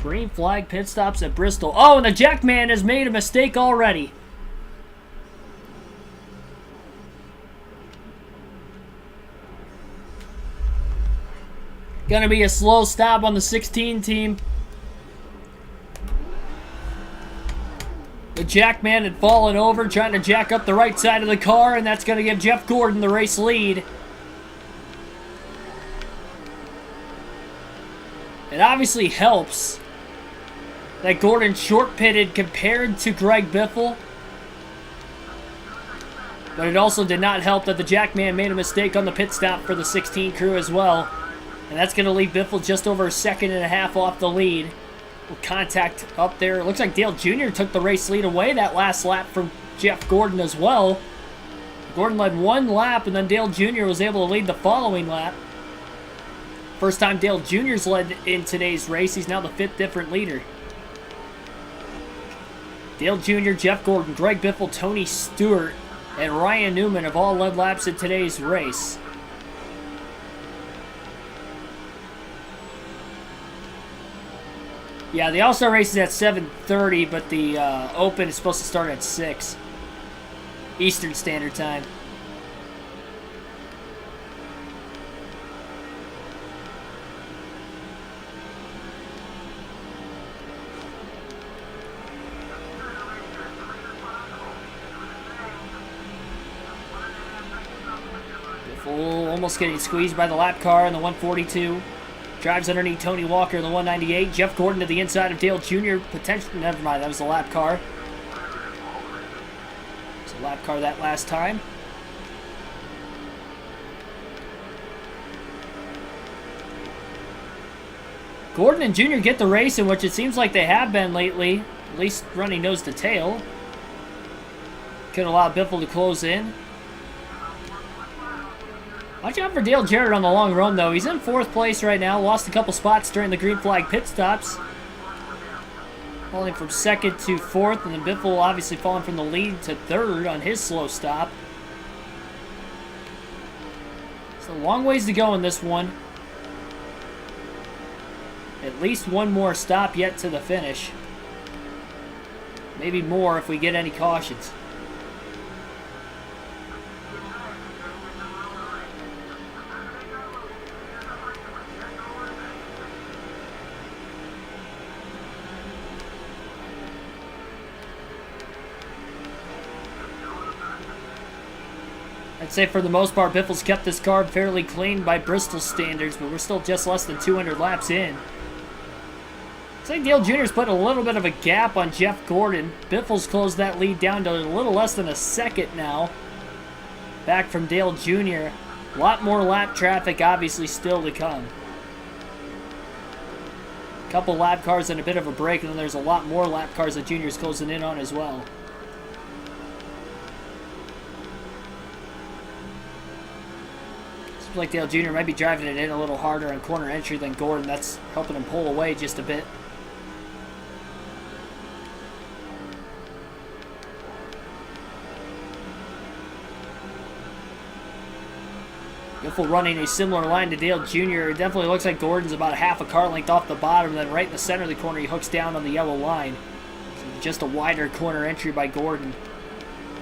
Green flag pit stops at Bristol. Oh, and the Jackman has made a mistake already. Gonna be a slow stop on the 16 team. The Jackman had fallen over, trying to jack up the right side of the car, and that's gonna give Jeff Gordon the race lead. It obviously helps that Gordon short pitted compared to Greg Biffle. But it also did not help that the Jackman made a mistake on the pit stop for the 16 crew as well. And that's going to leave Biffle just over a second and a half off the lead. With contact up there. It looks like Dale Jr. took the race lead away that last lap from Jeff Gordon as well. Gordon led 1 lap, and then Dale Jr. was able to lead the following lap. First time Dale Jr.'s led in today's race. He's now the 5th different leader. Dale Jr., Jeff Gordon, Greg Biffle, Tony Stewart, and Ryan Newman have all led laps in today's race. Yeah, the All-Star race is at 7:30, but the Open is supposed to start at 6 Eastern Standard Time. Biffle almost getting squeezed by the lap car in the 142. Drives underneath Tony Walker in the 198. Jeff Gordon to the inside of Dale Jr. Potentially, never mind, that was the lap car. It's a lap car that last time. Gordon and Jr. get the race in, which it seems like they have been lately. At least running nose to tail. Could allow Biffle to close in. Watch out for Dale Jarrett on the long run, though. He's in 4th place right now. Lost a couple spots during the green flag pit stops. Falling from 2nd to 4th, and then Biffle obviously falling from the lead to 3rd on his slow stop. So a long ways to go in this one. At least one more stop yet to the finish. Maybe more if we get any cautions. I'd say for the most part, Biffle's kept this car fairly clean by Bristol standards, but we're still just less than 200 laps in. Looks like Dale Jr.'s put a little bit of a gap on Jeff Gordon. Biffle's closed that lead down to a little less than a second now. Back from Dale Jr. A lot more lap traffic obviously still to come. A couple lap cars and a bit of a break, and then there's a lot more lap cars that Jr.'s closing in on as well. Seems like Dale Jr. might be driving it in a little harder on corner entry than Gordon. That's helping him pull away just a bit. Biffle running a similar line to Dale Jr. It definitely looks like Gordon's about a half a car length off the bottom, and then right in the center of the corner he hooks down on the yellow line. So just a wider corner entry by Gordon.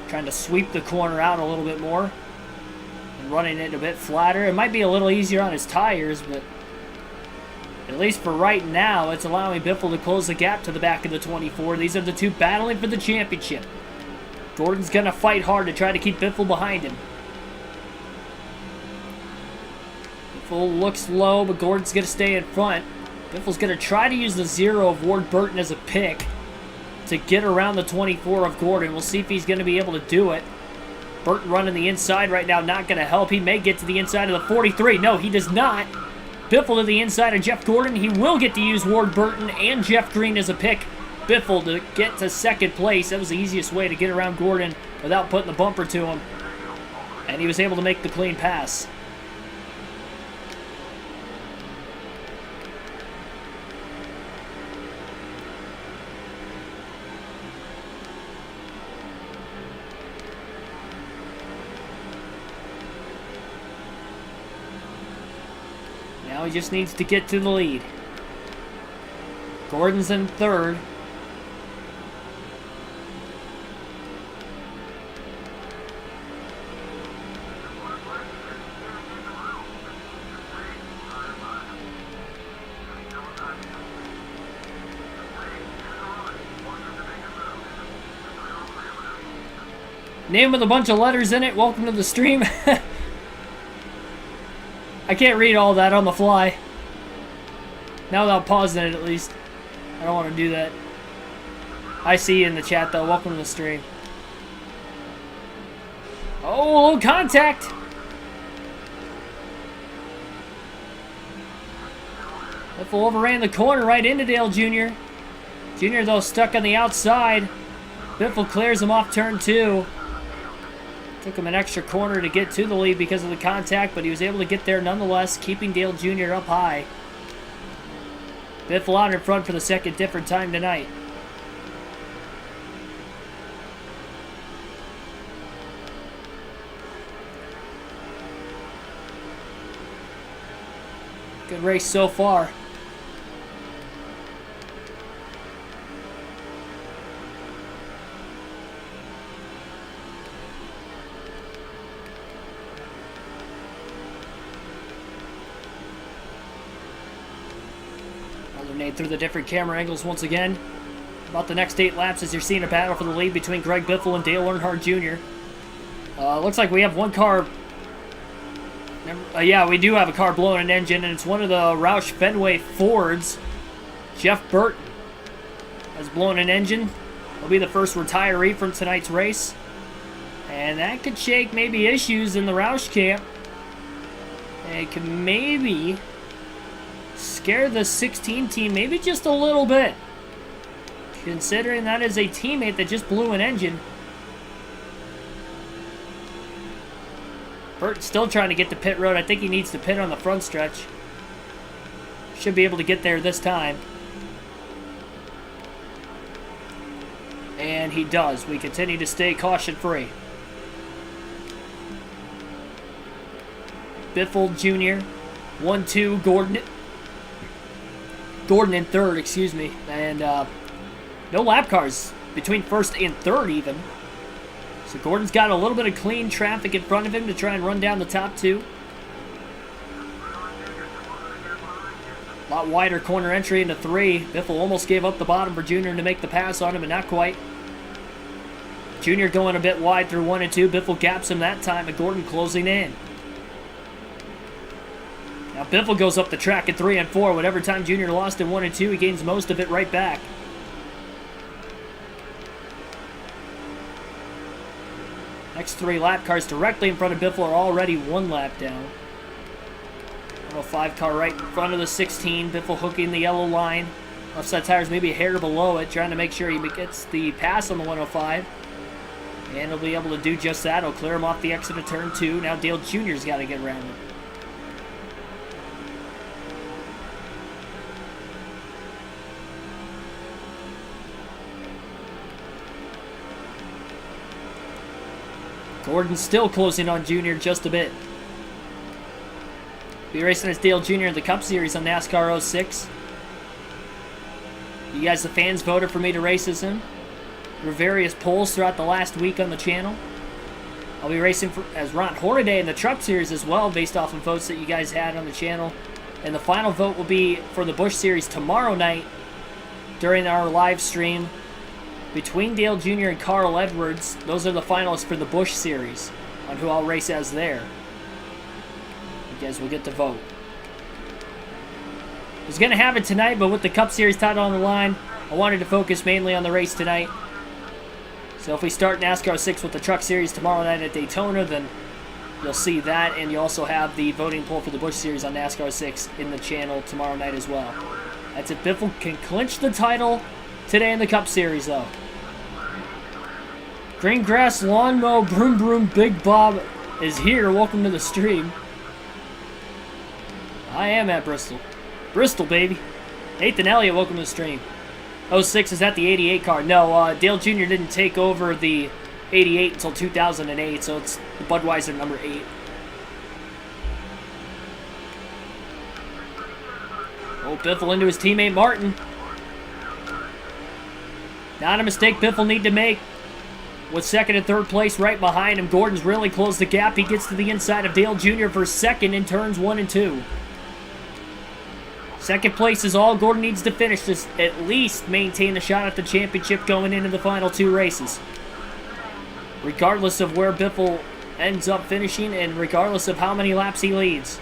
Trying to sweep the corner out a little bit more. And running it a bit flatter. It might be a little easier on his tires, but at least for right now, it's allowing Biffle to close the gap to the back of the 24. These are the two battling for the championship. Gordon's going to fight hard to try to keep Biffle behind him. Biffle looks low, but Gordon's going to stay in front. Biffle's going to try to use the 0 of Ward Burton as a pick to get around the 24 of Gordon. We'll see if he's going to be able to do it. Burton running the inside right now, not going to help. He may get to the inside of the 43. No, he does not. Biffle to the inside of Jeff Gordon. He will get to use Ward Burton and Jeff Green as a pick. Biffle to get to 2nd place. That was the easiest way to get around Gordon without putting the bumper to him. And he was able to make the clean pass. Now he just needs to get to the lead. Gordon's in 3rd. Name with a bunch of letters in it. Welcome to the stream. I can't read all that on the fly. Not without pausing it, at least. I don't want to do that. I see you in the chat, though. Welcome to the stream. Oh, a little contact. Biffle overran the corner right into Dale Jr. Jr., though, stuck on the outside. Biffle clears him off turn 2. Took him an extra corner to get to the lead because of the contact, but he was able to get there nonetheless, keeping Dale Jr. up high. Biffle out in front for the second different time tonight. Good race so far. Alternate through the different camera angles once again. About the next 8 laps as you're seeing a battle for the lead between Greg Biffle and Dale Earnhardt Jr. Looks like we have one car. Yeah, we do have a car blowing an engine, and it's one of the Roush Fenway Fords. Jeff Burton has blown an engine. He'll be the first retiree from tonight's race. And that could shake maybe issues in the Roush camp. And it could maybe scare the 16 team maybe just a little bit. Considering that is a teammate that just blew an engine. Burton's still trying to get to pit road. I think he needs to pit on the front stretch. Should be able to get there this time. And he does. We continue to stay caution-free. Biffle Jr. 1-2. Gordon in third, excuse me. And no lap cars between first and third even. So Gordon's got a little bit of clean traffic in front of him to try and run down the top 2. A lot wider corner entry into 3. Biffle almost gave up the bottom for Junior to make the pass on him, but not quite. Junior going a bit wide through 1 and 2. Biffle gaps him that time, and Gordon closing in. Now Biffle goes up the track at 3 and 4. Whatever time Junior lost in 1 and 2, he gains most of it right back. Next 3 lap cars directly in front of Biffle are already 1 lap down. 105 car right in front of the 16. Biffle hooking the yellow line. Left side tires maybe a hair below it, trying to make sure he gets the pass on the 105. And he'll be able to do just that. He'll clear him off the exit of turn 2. Now Dale Jr.'s got to get around him. Gordon's still closing on Junior just a bit. Be racing as Dale Jr. in the Cup Series on NASCAR 06. You guys, the fans, voted for me to race as him through various polls throughout the last week on the channel. I'll be racing as Ron Hornaday in the Truck Series as well, based off of votes that you guys had on the channel. And the final vote will be for the Busch Series tomorrow night during our live stream between Dale Jr. and Carl Edwards. Those are the finalists for the Busch Series on who I'll race as there. You guys will get to vote. I was going to have it tonight, but with the Cup Series title on the line, I wanted to focus mainly on the race tonight. So if we start NASCAR 6 with the Truck Series tomorrow night at Daytona, then you'll see that, and you also have the voting poll for the Busch Series on NASCAR 6 in the channel tomorrow night as well. That's it. Biffle can clinch the title today in the Cup Series, though. Green Grass Lawn Mow Broom Broom Big Bob is here. Welcome to the stream. I am at Bristol. Bristol, baby. Nathan Elliott, welcome to the stream. 06 is at the 88 car. No, Dale Jr. didn't take over the 88 until 2008, so it's the Budweiser number 8. Oh, Biffle into his teammate Martin. Not a mistake Biffle need to make. With second and third place right behind him, Gordon's really closed the gap. He gets to the inside of Dale Jr. for second in turns 1 and 2. Second place is all Gordon needs to finish to at least maintain a shot at the championship going into the final 2 races. Regardless of where Biffle ends up finishing and regardless of how many laps he leads.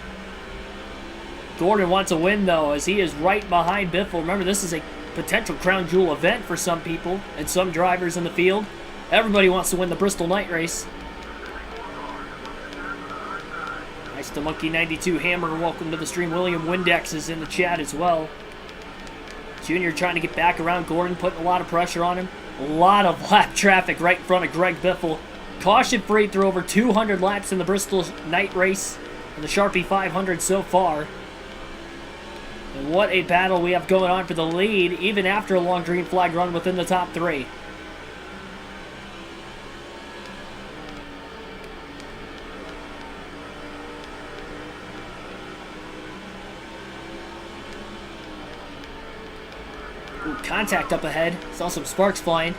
Gordon wants a win, though, as he is right behind Biffle. Remember, this is a potential crown jewel event for some people and some drivers in the field. Everybody wants to win the Bristol night race. Nice to Monkey 92 Hammer. Welcome to the stream. William Windex is in the chat as well. Junior trying to get back around Gordon, putting a lot of pressure on him. A lot of lap traffic right in front of Greg Biffle. Caution free through over 200 laps in the Bristol night race and the Sharpie 500 so far. And what a battle we have going on for the lead, even after a long green flag run within the top 3. Ooh, contact up ahead. Saw some sparks flying.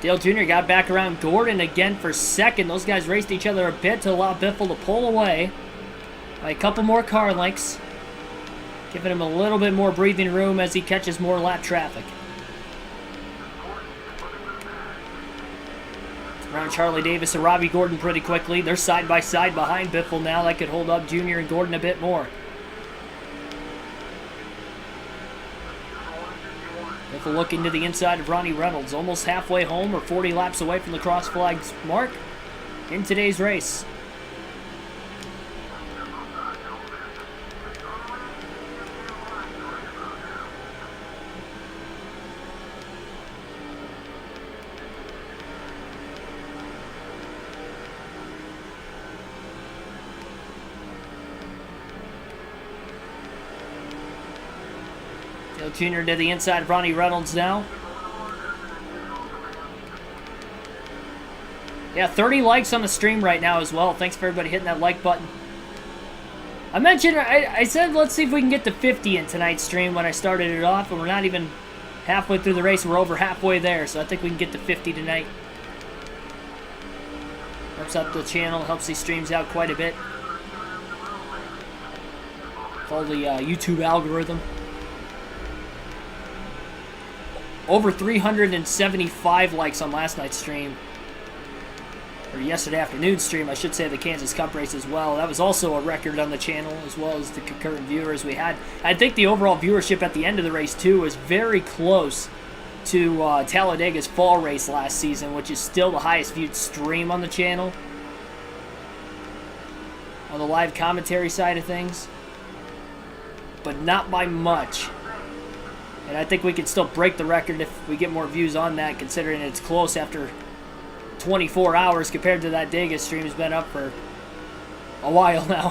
Dale Jr. got back around Gordon again for second. Those guys raced each other a bit to allow Biffle to pull away by a couple more car lengths, giving him a little bit more breathing room as he catches more lap traffic. Around Charlie Davis and Robbie Gordon pretty quickly. They're side by side behind Biffle now. That could hold up Jr. and Gordon a bit more. Biffle looking to the inside of Ronnie Reynolds. Almost halfway home or 40 laps away from the cross flags mark in today's race. Jr. to the inside of Ronnie Reynolds now. Yeah, 30 likes on the stream right now as well. Thanks for everybody hitting that like button. I mentioned, I said let's see if we can get to 50 in tonight's stream when I started it off, and we're not even halfway through the race. We're over halfway there, so I think we can get to 50 tonight. Helps out the channel, helps these streams out quite a bit. Follow the YouTube algorithm. Over 375 likes on last night's stream. Or yesterday afternoon's stream, I should say, the Kansas Cup race as well. That was also a record on the channel, as well as the concurrent viewers we had. I think the overall viewership at the end of the race, too, was very close to Talladega's fall race last season, which is still the highest viewed stream on the channel. On the live commentary side of things. But not by much. And I think we can still break the record if we get more views on that, considering it's close after 24 hours compared to that Dega stream has been up for a while now.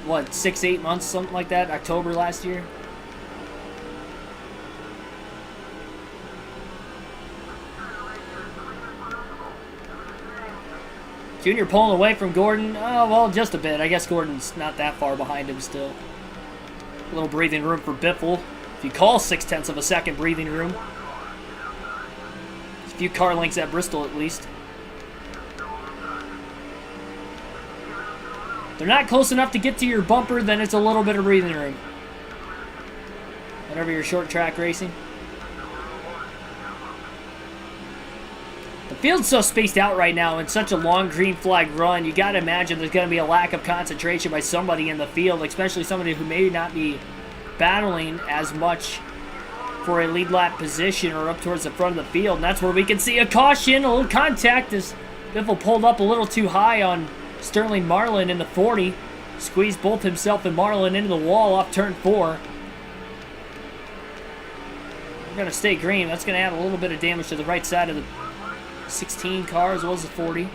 What, 6-8 months, something like that? October last year? Junior pulling away from Gordon. Oh, well, just a bit. I guess Gordon's not that far behind him still. A little breathing room for Biffle. If you call 0.6 of a second breathing room. A few car lengths at Bristol at least. If they're not close enough to get to your bumper, then it's a little bit of breathing room. Whenever you're short track racing. The field's so spaced out right now in such a long green flag run, you gotta imagine there's gonna be a lack of concentration by somebody in the field, especially somebody who may not be battling as much for a lead lap position or up towards the front of the field. And that's where we can see a caution, a little contact as Biffle pulled up a little too high on Sterling Marlin in the 40. Squeezed both himself and Marlin into the wall off turn 4. We're going to stay green. That's going to add a little bit of damage to the right side of the 16 car as well as the 40.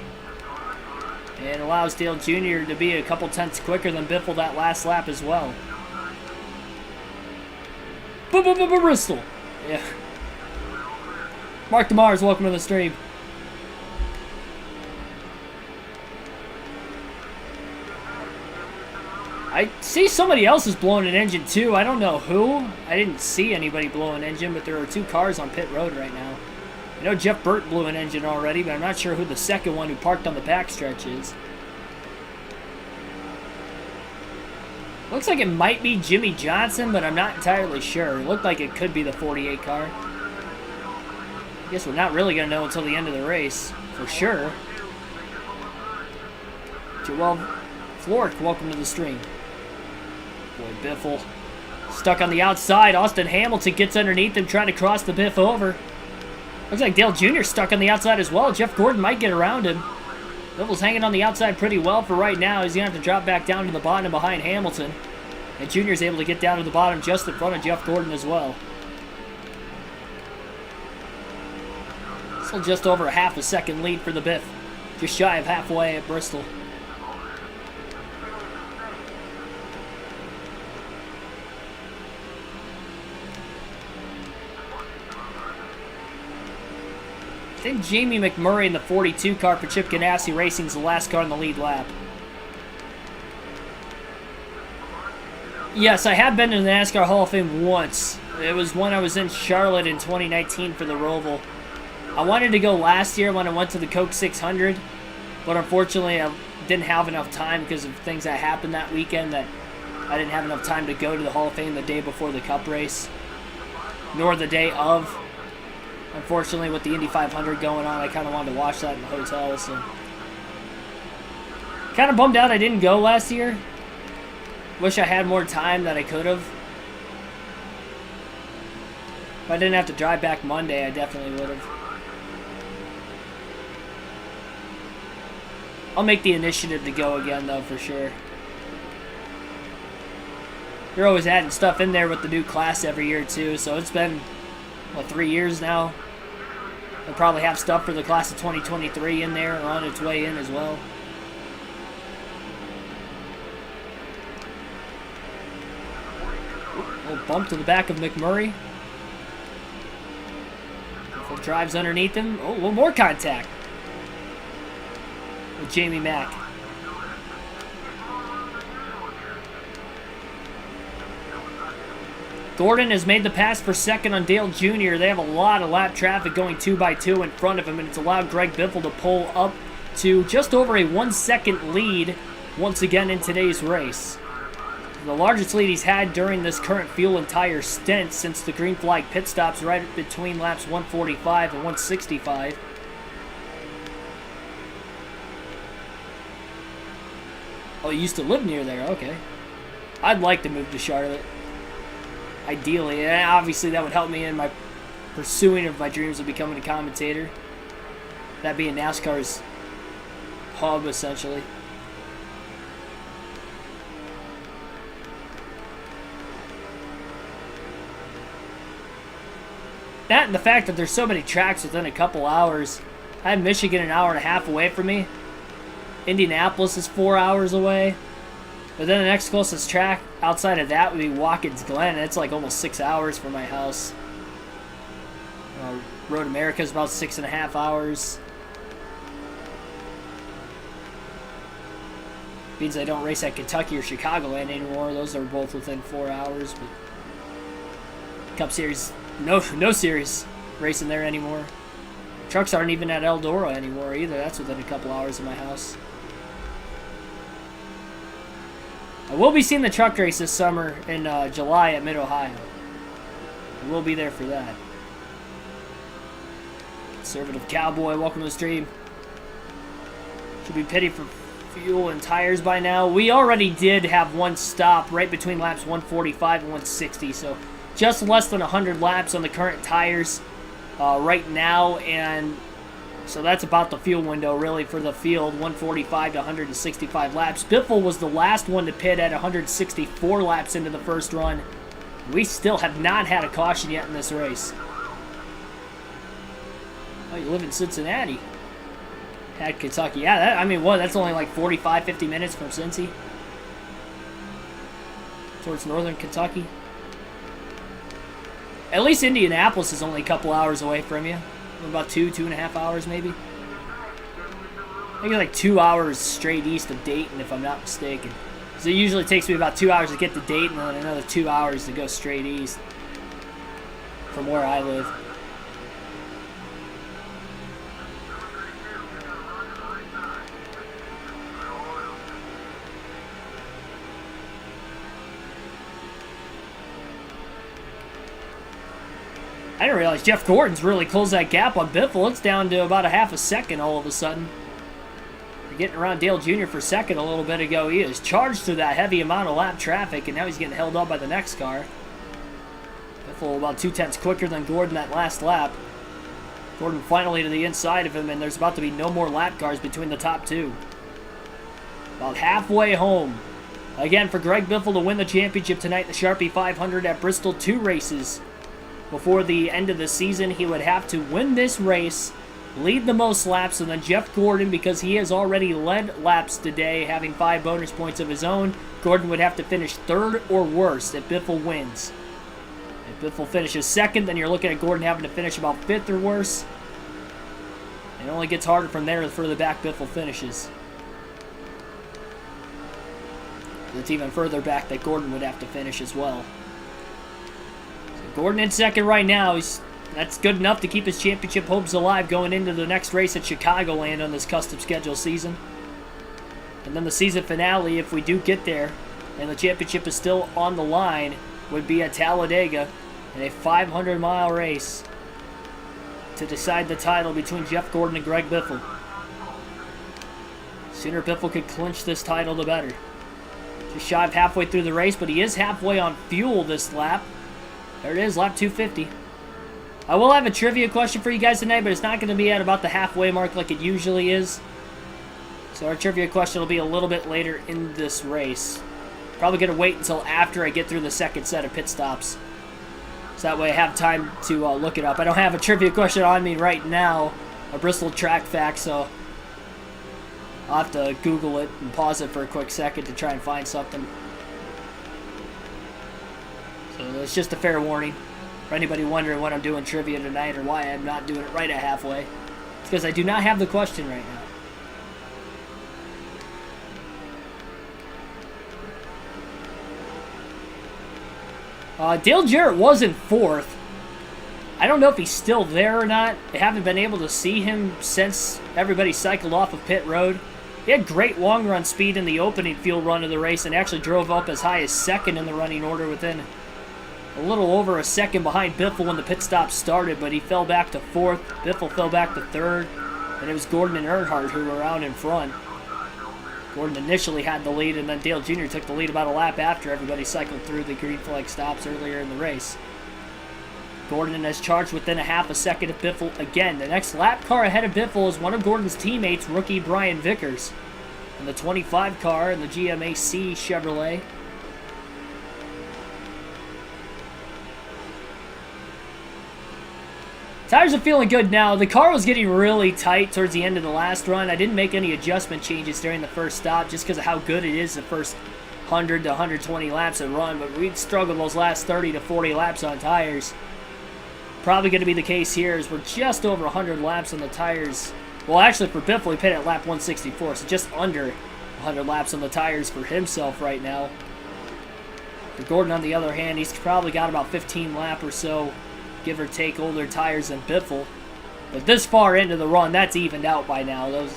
And allows Dale Jr. to be a couple tenths quicker than Biffle that last lap as well. Bristol. Yeah. Mark DeMars, welcome to the stream. I see somebody else is blowing an engine too. I don't know who. I didn't see anybody blow an engine, but there are 2 cars on pit road right now. I know Jeff Burt blew an engine already, but I'm not sure who the second one who parked on the backstretch is. Looks like it might be Jimmy Johnson, but I'm not entirely sure. It looked like it could be the 48 car. I guess we're not really going to know until the end of the race, for sure. Joel Flork, welcome to the stream. Boy, Biffle stuck on the outside. Austin Hamilton gets underneath him, trying to cross the Biff over. Looks like Dale Jr. stuck on the outside as well. Jeff Gordon might get around him. Biffle's hanging on the outside pretty well for right now. He's going to have to drop back down to the bottom behind Hamilton. And Junior's able to get down to the bottom just in front of Jeff Gordon as well. Still just over a half a second lead for the Biff. Just shy of halfway at Bristol. I think Jamie McMurray in the 42 car for Chip Ganassi Racing is the last car in the lead lap. Yes, I have been to the NASCAR Hall of Fame once. It was when I was in Charlotte in 2019 for the Roval. I wanted to go last year when I went to the Coke 600, but unfortunately I didn't have enough time because of things that happened that weekend that I didn't have enough time to go to the Hall of Fame the day before the Cup race, nor the day of. Unfortunately, with the Indy 500 going on, I kind of wanted to watch that in the hotel, so kind of bummed out I didn't go last year. Wish I had more time that I could have. If I didn't have to drive back Monday, I definitely would have. I'll make the initiative to go again, though, for sure. They're always adding stuff in there with the new class every year, too, so it's been, what, 3 years now? They'll probably have stuff for the class of 2023 in there or on its way in as well. Little bump to the back of McMurray. Biffle drives underneath him. Oh, a little more contact with Jamie Mack. Gordon has made the pass for second on Dale Jr. They have a lot of lap traffic going 2x2 in front of him, and it's allowed Greg Biffle to pull up to just over a 1 second lead once again in today's race. The largest lead he's had during this current fuel and tire stint since the green flag pit stops right between laps 145 and 165. Oh, he used to live near there, okay. I'd like to move to Charlotte. Ideally, and obviously that would help me in my pursuing of my dreams of becoming a commentator. That being NASCAR's hub, essentially. That and the fact that there's so many tracks within a couple hours. I have Michigan an hour and a half away from me. Indianapolis is 4 hours away. But then the next closest track outside of that would be Watkins Glen. It's like almost 6 hours from my house. Road America is about 6.5 hours. Means I don't race at Kentucky or Chicagoland anymore. Those are both within 4 hours. But Cup Series, no series racing there anymore. Trucks aren't even at Eldora anymore either. That's within a couple hours of my house. I will be seeing the truck race this summer in July at Mid-Ohio. I will be there for that. Conservative Cowboy, welcome to the stream. Should be pity for fuel and tires by now. We already did have one stop right between laps 145 and 160, so just less than 100 laps on the current tires right now, and so that's about the fuel window, really, for the field, 145 to 165 laps. Biffle was the last one to pit at 164 laps into the first run. We still have not had a caution yet in this race. Oh, you live in Cincinnati. At Kentucky. Yeah, I mean, what? That's only like 45, 50 minutes from Cincy. Towards northern Kentucky. At least Indianapolis is only a couple hours away from you. About 2.5 hours maybe. I think it's like 2 hours straight east of Dayton, if I'm not mistaken. So it usually takes me about 2 hours to get to Dayton and then another 2 hours to go straight east from where I live. I didn't realize Jeff Gordon's really closed that gap on Biffle. It's down to about a half a second all of a sudden. We're getting around Dale Jr. for second a little bit ago. He is charged through that heavy amount of lap traffic, and now he's getting held up by the next car. Biffle about 2/10 quicker than Gordon that last lap. Gordon finally to the inside of him, and there's about to be no more lap cars between the top two. About halfway home. Again, for Greg Biffle to win the championship tonight, the Sharpie 500 at Bristol, 2 races. Before the end of the season, he would have to win this race, lead the most laps, and then Jeff Gordon, because he has already led laps today, having 5 bonus points of his own, Gordon would have to finish 3rd or worse if Biffle wins. If Biffle finishes 2nd, then you're looking at Gordon having to finish about 5th or worse. It only gets harder from there the further back Biffle finishes. It's even further back that Gordon would have to finish as well. Gordon in 2nd right now. He's That's good enough to keep his championship hopes alive going into the next race at Chicagoland on this custom schedule season. And then the season finale, if we do get there, and the championship is still on the line, would be at Talladega in a 500-mile race to decide the title between Jeff Gordon and Greg Biffle. Sooner Biffle could clinch this title, the better. Just shy of halfway through the race, but he is halfway on fuel this lap. There it is, lap 250. I will have a trivia question for you guys tonight, but it's not going to be at about the halfway mark like it usually is. So our trivia question will be a little bit later in this race. Probably going to wait until after I get through the second set of pit stops. So that way I have time to look it up. I don't have a trivia question on me right now, a Bristol track fact, so I'll have to Google it and pause it for a quick second to try and find something. So it's just a fair warning. For anybody wondering what I'm doing trivia tonight or why I'm not doing it right at halfway, it's because I do not have the question right now. Dale Jarrett was in fourth. I don't know if he's still there or not. I haven't been able to see him since everybody cycled off of pit road. He had great long run speed in the opening field run of the race and actually drove up as high as second in the running order within a little over a second behind Biffle when the pit stop started, but he fell back to fourth. Biffle fell back to third, and it was Gordon and Earnhardt who were out in front. Gordon initially had the lead, and then Dale Jr. took the lead about a lap after everybody cycled through the green flag stops earlier in the race. Gordon has charged within a half a second of Biffle again. The next lap car ahead of Biffle is one of Gordon's teammates, rookie Brian Vickers, in the 25 car in the GMAC Chevrolet. Tires are feeling good now. The car was getting really tight towards the end of the last run. I didn't make any adjustment changes during the first stop just because of how good it is the first 100 to 120 laps of run, but we'd struggled those last 30 to 40 laps on tires. Probably going to be the case here as we're just over 100 laps on the tires. Well, actually for Biffle, he pit at lap 164, so just under 100 laps on the tires for himself right now. For Gordon, on the other hand, he's probably got about 15 lap or so, give or take, older tires than Biffle. But this far into the run, that's evened out by now. Those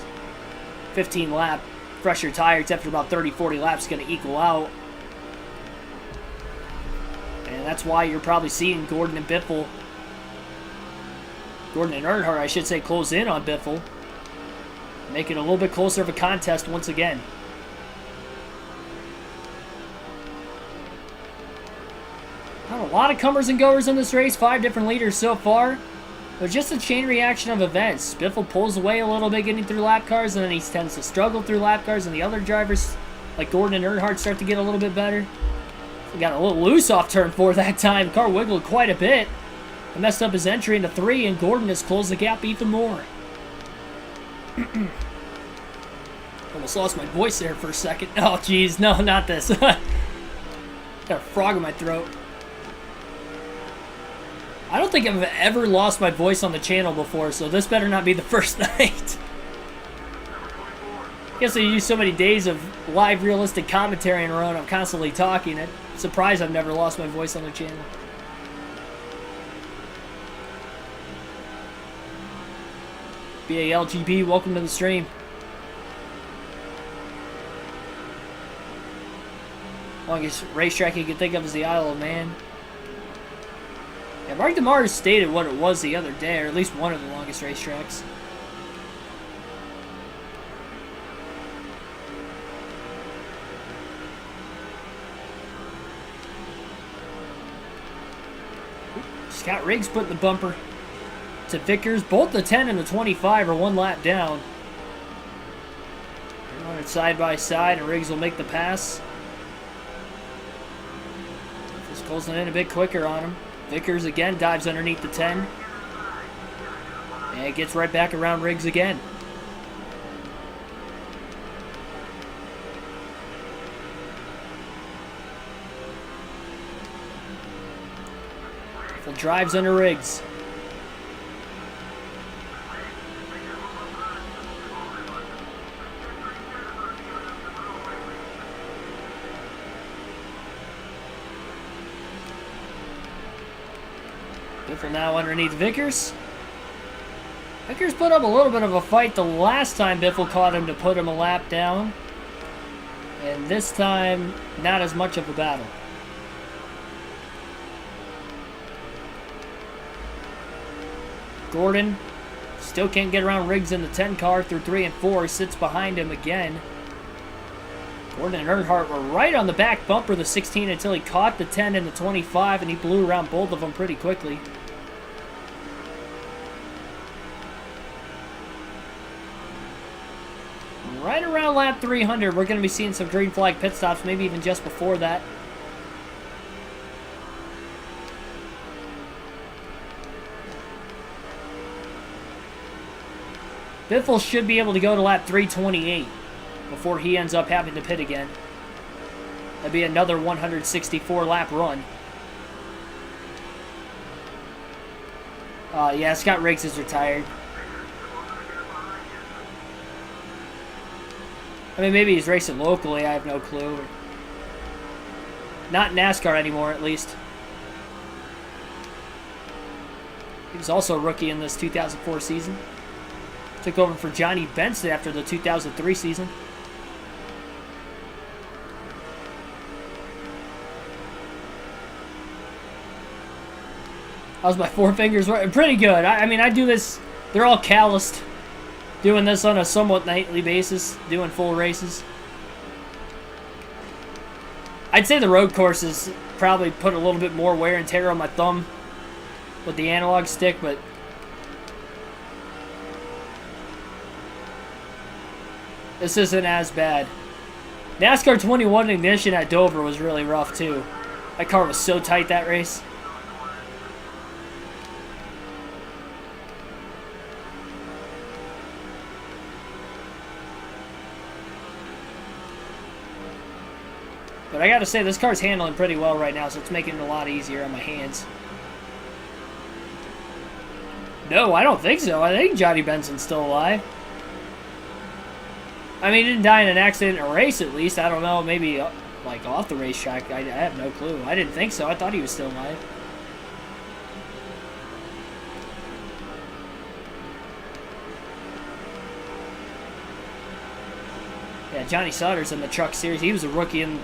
15 lap fresher tires after about 30-40 laps is going to equal out. And that's why you're probably seeing Gordon and Biffle, Gordon and Earnhardt, I should say, close in on Biffle. Make it a little bit closer of a contest once again. Not a lot of comers and goers in this race. 5 different leaders so far. But just a chain reaction of events. Biffle pulls away a little bit getting through lap cars, and then he tends to struggle through lap cars, and the other drivers, like Gordon and Earnhardt, start to get a little bit better. We got a little loose off turn 4 that time. Car wiggled quite a bit. It messed up his entry into 3, and Gordon has closed the gap even more. Almost lost my voice there for a second. Oh, jeez. No, not this. Got a frog in my throat. I don't think I've ever lost my voice on the channel before, so this better not be the first night. I guess I use so many days of live realistic commentary in a row and I'm constantly talking. I'm surprised I've never lost my voice on the channel. BALGB, welcome to the stream. Longest racetrack you can think of is the Isle of Man. Yeah, Mark DeMar stated what it was the other day, or at least one of the longest racetracks. Scott Riggs put the bumper to Vickers. Both the 10 and the 25 are one lap down. They're running side by side, and Riggs will make the pass. Just closing in a bit quicker on him. Vickers again dives underneath the 10. And gets right back around Riggs again. Biffle drives under Riggs. Biffle now underneath Vickers. Vickers put up a little bit of a fight the last time Biffle caught him to put him a lap down. And this time, not as much of a battle. Gordon still can't get around Riggs in the 10 car through 3 and 4. Sits behind him again. Gordon and Earnhardt were right on the back bumper of the 16 until he caught the 10 and the 25, and he blew around both of them pretty quickly. Right around lap 300, we're going to be seeing some green flag pit stops, maybe even just before that. Biffle should be able to go to lap 328 before he ends up having to pit again. That'd be another 164 lap run. Yeah, Scott Riggs is retired. I mean, maybe he's racing locally, I have no clue. Not NASCAR anymore, at least. He was also a rookie in this 2004 season. Took over for Johnny Benson after the 2003 season. How's my forefingers working? Pretty good. I mean, I do this. They're all calloused. Doing this on a somewhat nightly basis. Doing full races. I'd say the road courses probably put a little bit more wear and tear on my thumb with the analog stick, but this isn't as bad. NASCAR 21 ignition at Dover was really rough too. That car was so tight that race. But I gotta say, this car's handling pretty well right now, so it's making it a lot easier on my hands. No, I don't think so. I think Johnny Benson's still alive. I mean, he didn't die in an accident in a race, at least. I don't know, maybe like off the racetrack. I have no clue. I didn't think so. I thought he was still alive. Yeah, Johnny Sauter's in the Truck Series. He was a rookie in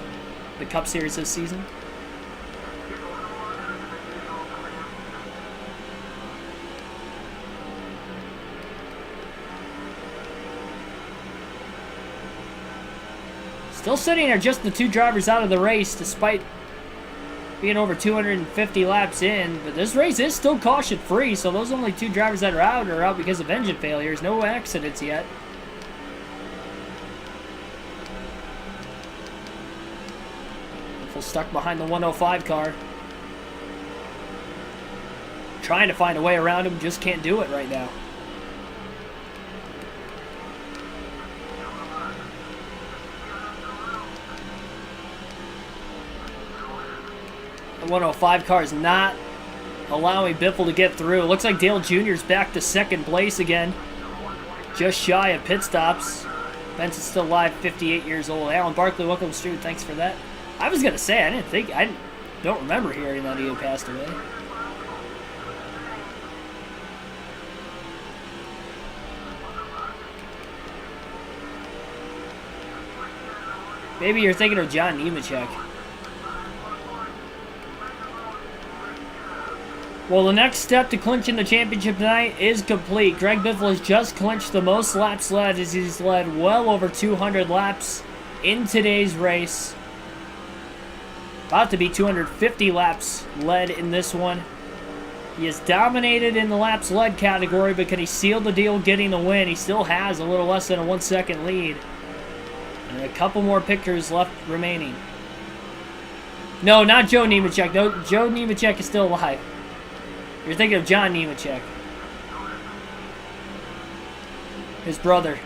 the Cup Series this season. Still sitting there, just the two drivers out of the race, despite being over 250 laps in. But this race is still caution-free, so those only two drivers that are out because of engine failures. No accidents yet. Biffle stuck behind the 105 car. Trying to find a way around him, just can't do it right now. The 105 car is not allowing Biffle to get through. It looks like Dale Jr.'s back to second place again. Just shy of pit stops. Benson's still alive, 58 years old. Alan Barkley, welcome to the stream. Thanks for that. I was going to say, I don't remember hearing that he had passed away. Maybe you're thinking of John Nemechek. Well, the next step to clinching the championship tonight is complete. Greg Biffle has just clinched the most laps led, as he's led well over 200 laps in today's race. About to be 250 laps led in this one. He has dominated in the laps led category, but can he seal the deal getting the win? He still has a little less than a 1 second lead. And a couple more pictures left remaining. No, not Joe Nemechek. No, Joe Nemechek is still alive. You're thinking of John Nemechek. His brother.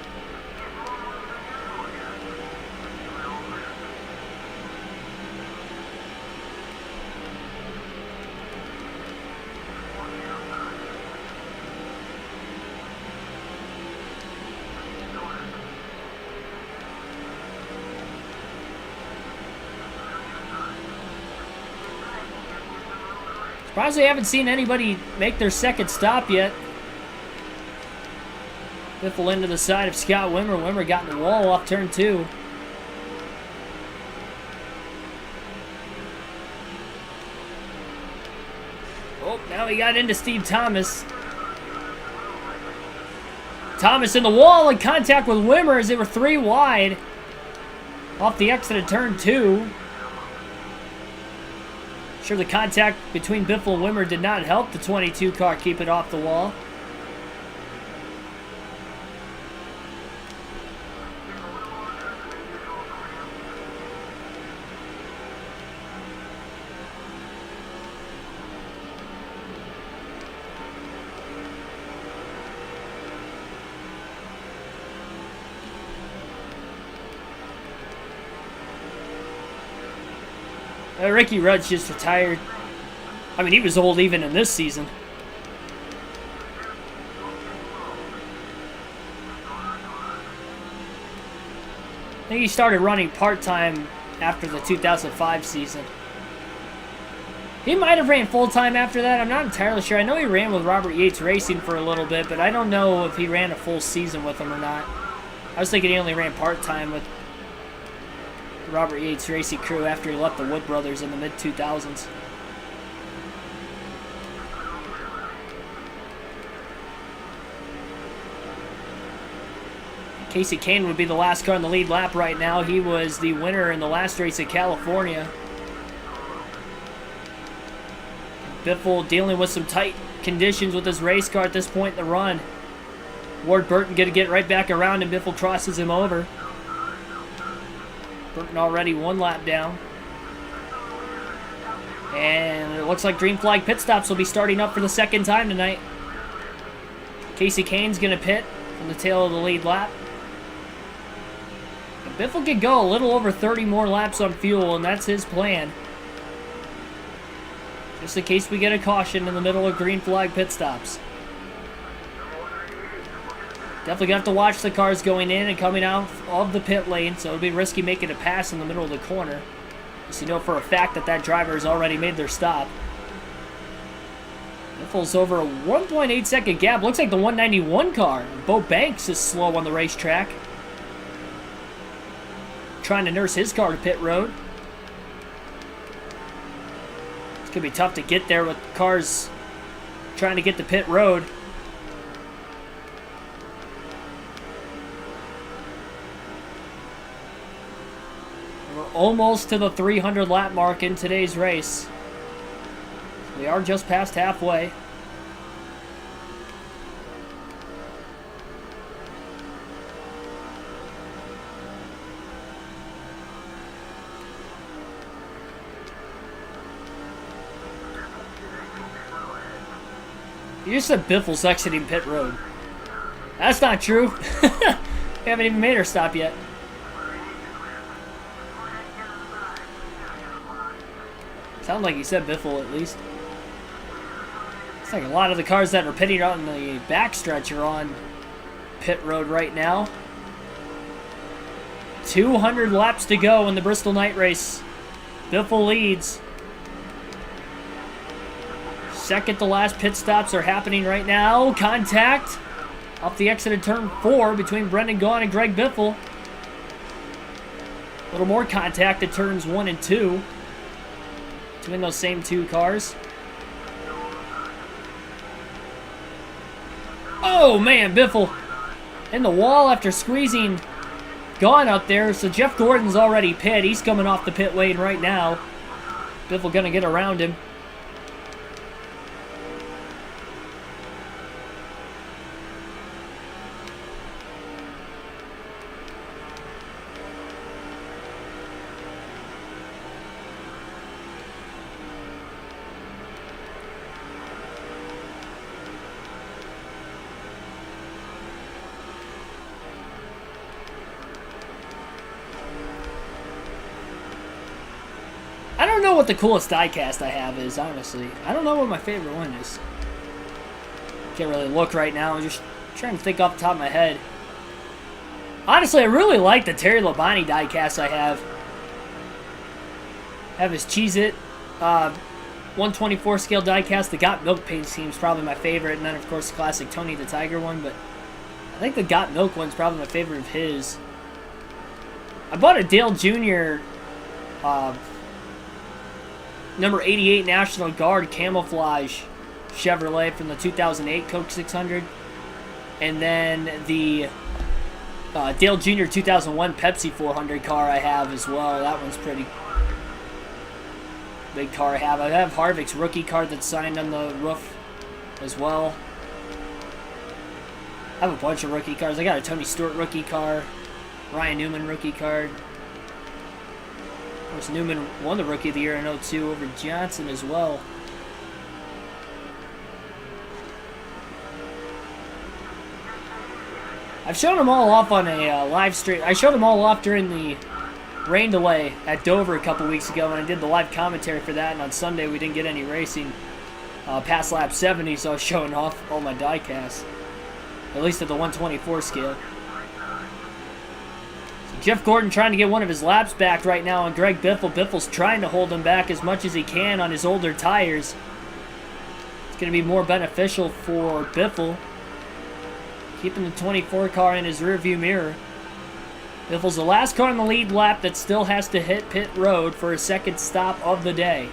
Surprised we haven't seen anybody make their second stop yet. Biffle into the side of Scott Wimmer. Wimmer got in the wall off turn 2. Oh, now he got into Steve Thomas. Thomas in the wall in contact with Wimmer as they were 3 wide. Off the exit of turn 2. Sure, the contact between Biffle and Wimmer did not help the 22 car keep it off the wall. Ricky Rudd's just retired. I mean, he was old even in this season. I think he started running part-time after the 2005 season. He might have ran full-time after that. I'm not entirely sure. I know he ran with Robert Yates Racing for a little bit, but I don't know if he ran a full season with him or not. I was thinking he only ran part-time with Robert Yates Racing crew after he left the Wood Brothers in the mid-2000s. Casey Kane would be the last car in the lead lap right now. He was the winner in the last race at California. Biffle dealing with some tight conditions with his race car at this point in the run. Ward Burton going to get right back around and Biffle crosses him over. Burton already 1 lap down. And it looks like green flag pit stops will be starting up for the second time tonight. Casey Kane's going to pit from the tail of the lead lap. And Biffle could go a little over 30 more laps on fuel, and that's his plan. Just in case we get a caution in the middle of green flag pit stops. Definitely got to watch the cars going in and coming out of the pit lane, so it'll be risky making a pass in the middle of the corner. Just you know for a fact that that driver has already made their stop. Biffle's over a 1.8 second gap. Looks like the 191 car. Bo Banks is slow on the racetrack. Trying to nurse his car to pit road. It's going to be tough to get there with cars trying to get to pit road. Almost to the 300 lap mark in today's race. We are just past halfway. You just said Biffle's exiting pit road. That's not true. We haven't even made our stop yet. Sounds like he said Biffle at least. It's like a lot of the cars that are pitting on the backstretch are on pit road right now. 200 laps to go in the Bristol night race. Biffle leads. Second to last pit stops are happening right now. Contact off the exit of turn 4 between Brendan Gaughan and Greg Biffle. A little more contact at turns 1 and 2. Between those same 2 cars. Oh man, Biffle in the wall after squeezing Gaughan up there. So Jeff Gordon's already pit. He's coming off the pit lane right now. Biffle gonna get around him. I don't know what the coolest diecast I have is, honestly. I don't know what my favorite one is. Can't really look right now. I'm just trying to think off the top of my head. Honestly, I really like the Terry Labonte diecast I have. I have his Cheez-It 124 scale diecast. The Got Milk paint scheme is probably my favorite, and then of course the classic Tony the Tiger one, but I think the Got Milk one's probably my favorite of his. I bought a Dale Jr. Number 88 National Guard camouflage Chevrolet from the 2008 Coke 600. And then the Dale Jr. 2001 Pepsi 400 car I have as well. That one's pretty big car I have. I have Harvick's rookie card that's signed on the roof as well. I have a bunch of rookie cars. I got a Tony Stewart rookie car, Ryan Newman rookie card. Of course, Newman won the Rookie of the Year in 02 over Johnson as well. I've shown them all off on a live stream. I showed them all off during the rain delay at Dover a couple weeks ago when I did the live commentary for that, and on Sunday we didn't get any racing past lap 70, so I was showing off all my diecasts, at least at the 124 scale. Jeff Gordon trying to get one of his laps back right now on Greg Biffle. Biffle's trying to hold him back as much as he can on his older tires. It's going to be more beneficial for Biffle, keeping the 24 car in his rearview mirror. Biffle's the last car in the lead lap that still has to hit pit road for a second stop of the day.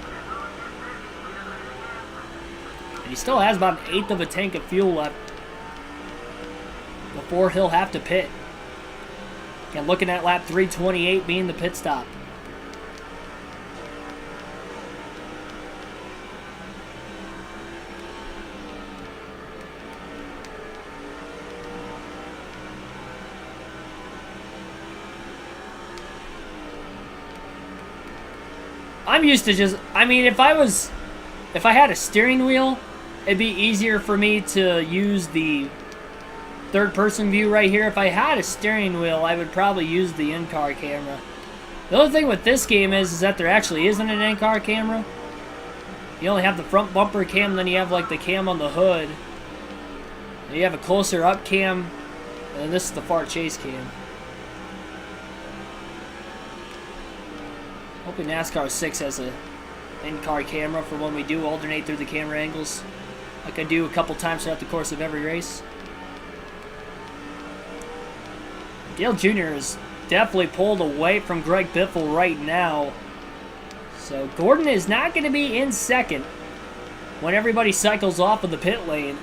And he still has about an eighth of a tank of fuel left before he'll have to pit. And looking at lap 328 being the pit stop. I'm used to just, I mean, if I had a steering wheel, it'd be easier for me to use the third-person view right here. If I had a steering wheel, I would probably use the in-car camera. The other thing with this game is that there actually isn't an in-car camera. You only have the front bumper cam, then you have like the cam on the hood. And you have a closer up cam, and then this is the far chase cam. Hoping NASCAR 6 has a in-car camera for when we do alternate through the camera angles, like I do a couple times throughout the course of every race. Dale Jr. is definitely pulled away from Greg Biffle right now. So Gordon is not going to be in second when everybody cycles off of the pit lane,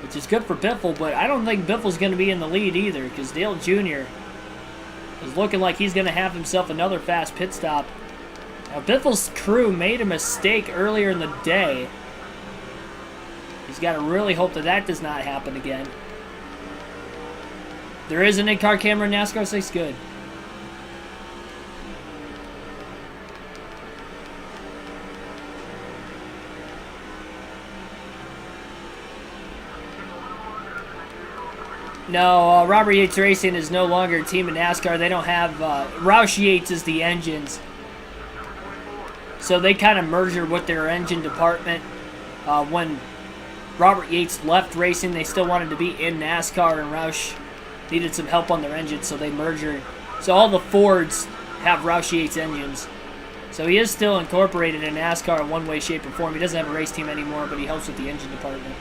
which is good for Biffle, but I don't think Biffle's going to be in the lead either, because Dale Jr. is looking like he's going to have himself another fast pit stop. Now, Biffle's crew made a mistake earlier in the day. He's got to really hope that that does not happen again. There is an in-car camera in NASCAR 6. Good. No, Robert Yates Racing is no longer a team in NASCAR. They don't have... Roush Yates is the engines. So they kind of merged with their engine department. When Robert Yates left racing, they still wanted to be in NASCAR, and Roush needed some help on their engines, so they merged. So all the Fords have Roush Yates engines. So he is still incorporated in NASCAR in one way, shape, or form. He doesn't have a race team anymore, but he helps with the engine department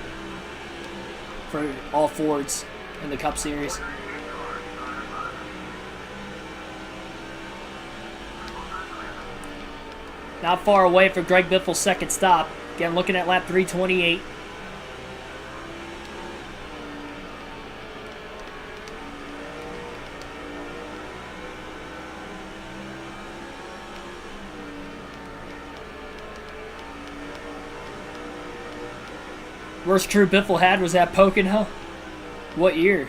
for all Fords in the Cup Series. Not far away from Greg Biffle's second stop. Again, looking at lap 328. Worst crew Biffle had was at Pocono. What year?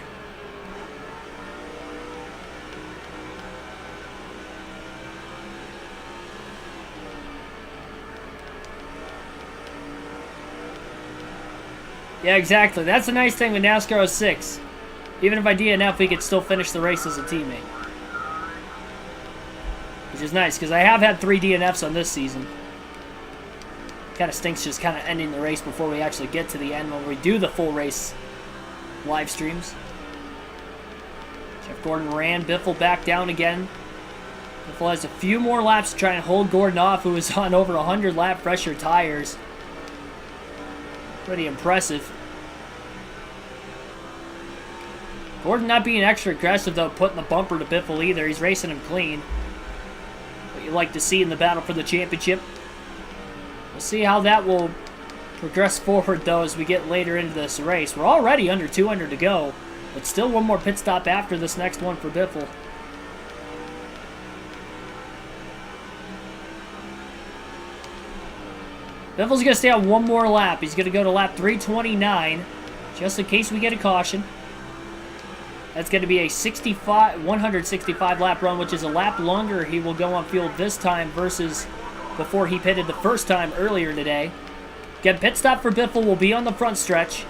Yeah, exactly. That's the nice thing with NASCAR 06. Even if I DNF, we could still finish the race as a teammate. Which is nice, because I have had 3 DNFs on this season. Kind of stinks just kind of ending the race before we actually get to the end when we do the full race live streams. Jeff Gordon ran Biffle back down again. Biffle has a few more laps to try and hold Gordon off, who is on over 100 lap pressure tires. Pretty impressive. Gordon not being extra aggressive, though, putting the bumper to Biffle either. He's racing him clean. What you like to see in the battle for the championship. We'll see how that will progress forward, though, as we get later into this race. We're already under 200 to go, but still one more pit stop after this next one for Biffle. Biffle's going to stay on one more lap. He's going to go to lap 329, just in case we get a caution. That's going to be a 165 lap run, which is a lap longer he will go on field this time versus before he pitted the first time earlier today. Again, pit stop for Biffle will be on the front stretch.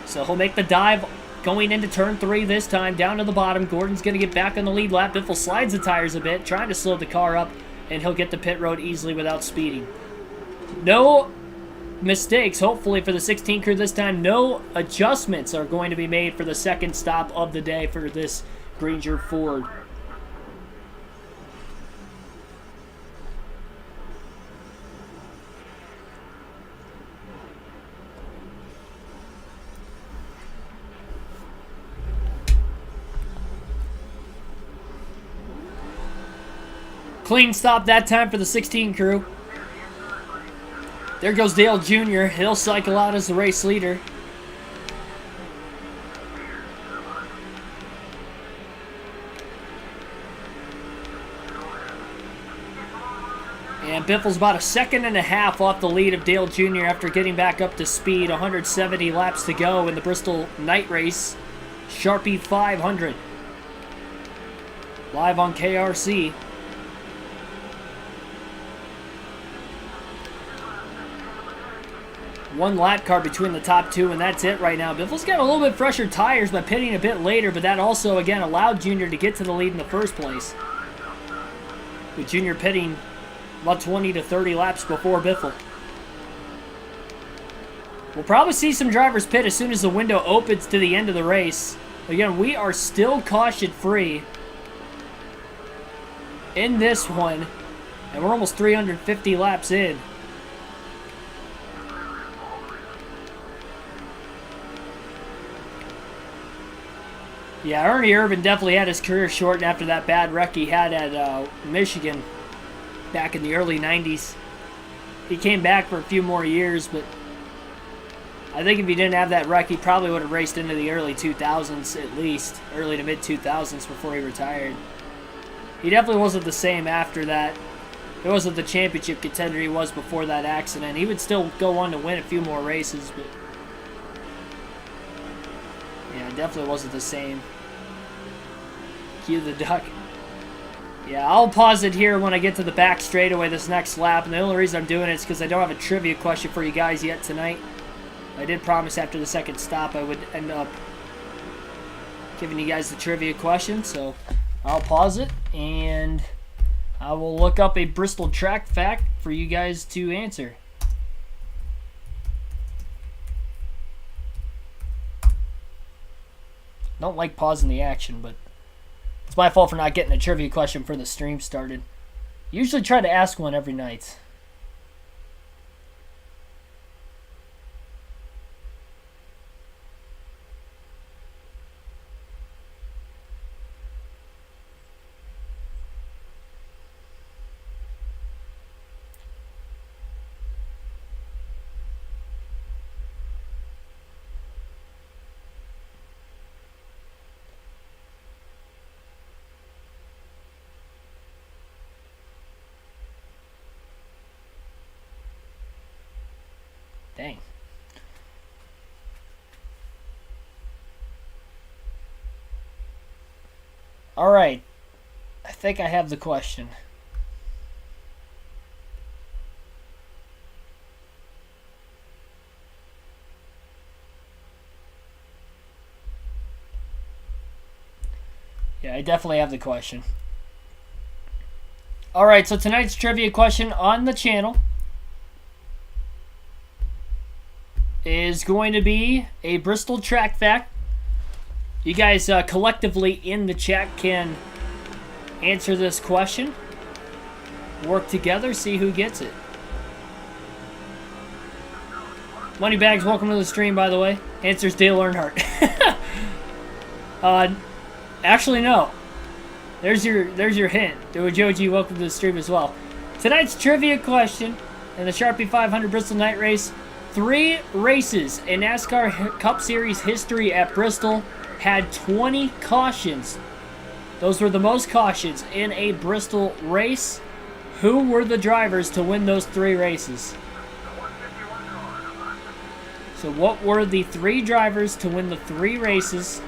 So he'll make the dive going into turn 3 this time, down to the bottom. Gordon's going to get back on the lead lap. Biffle slides the tires a bit, trying to slow the car up, and he'll get the pit road easily without speeding. No mistakes, hopefully, for the 16 crew this time. No adjustments are going to be made for the second stop of the day for this Granger Ford. Clean stop that time for the 16 crew. There goes Dale Jr. He'll cycle out as the race leader. And Biffle's about 1.5 seconds off the lead of Dale Jr. after getting back up to speed. 170 laps to go in the Bristol night race. Sharpie 500. Live on KRC. One lap car between the top two, and that's it right now. Biffle's got a little bit fresher tires by pitting a bit later, but that also, again, allowed Junior to get to the lead in the first place. With Junior pitting about 20 to 30 laps before Biffle. We'll probably see some drivers pit as soon as the window opens to the end of the race. Again, we are still caution-free in this one, and we're almost 350 laps in. Yeah, Ernie Irvin definitely had his career shortened after that bad wreck he had at Michigan back in the early 90s. He came back for a few more years, but I think if he didn't have that wreck, he probably would have raced into the early 2000s at least, early to mid-2000s before he retired. He definitely wasn't the same after that. He wasn't the championship contender he was before that accident. He would still go on to win a few more races, but yeah, it definitely wasn't the same. Cue the duck. Yeah, I'll pause it here when I get to the back straightaway this next lap, and the only reason I'm doing it is because I don't have a trivia question for you guys yet tonight. I did promise after the second stop I would end up giving you guys the trivia question, so I'll pause it, and I will look up a Bristol track fact for you guys to answer. Don't like pausing the action, but it's my fault for not getting a trivia question for the stream started. Usually try to ask one every night. Dang. All right. I think I have the question. Yeah, I definitely have the question. All right, so tonight's trivia question on the channel is going to be a Bristol track fact. You guys collectively in the chat can answer this question. Work together, see who gets it. Moneybags, welcome to the stream, by the way. Answer's Dale Earnhardt. Actually, no. There's your hint. Joji, welcome to the stream as well. Tonight's trivia question in the Sharpie 500 Bristol Night Race. 3 races in NASCAR Cup Series history at Bristol had 20 cautions. Those were the most cautions in a Bristol race. Who were the drivers to win those 3 races? So what were the 3 drivers to win the 3 races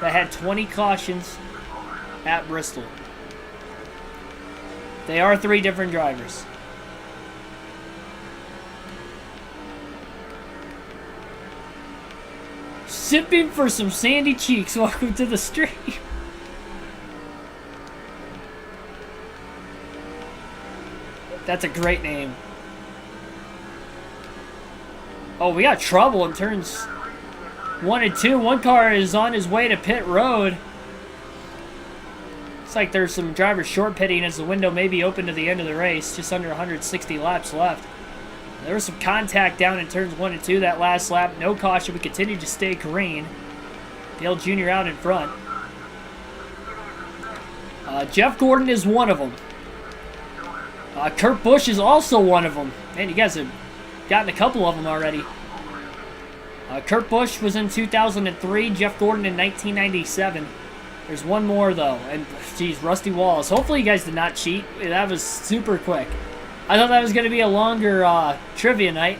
that had 20 cautions at Bristol? They are 3 different drivers. Sipping for some sandy cheeks. Welcome to the stream. That's a great name. Oh, we got trouble in turns 1 and 2. One car is on his way to pit road. Looks like there's some drivers short pitting as the window may be open to the end of the race. Just under 160 laps left. There was some contact down in turns 1 and 2 that last lap. No caution. We continue to stay green. Dale Jr. out in front. Jeff Gordon is one of them. Kurt Busch is also one of them. Man, you guys have gotten a couple of them already. Kurt Busch was in 2003. Jeff Gordon in 1997. There's one more, though. And, geez, Rusty Wallace. Hopefully you guys did not cheat. That was super quick. I thought that was going to be a longer trivia night.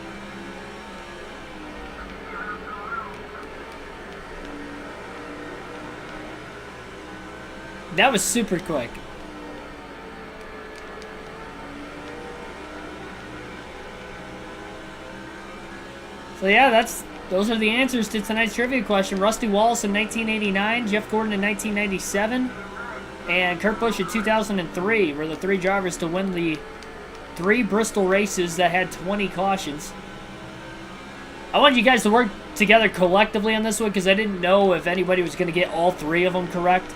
That was super quick. So yeah, those are the answers to tonight's trivia question. Rusty Wallace in 1989, Jeff Gordon in 1997, and Kurt Busch in 2003 were the 3 drivers to win the 3 Bristol races that had 20 cautions. I wanted you guys to work together collectively on this one because I didn't know if anybody was going to get all 3 of them correct.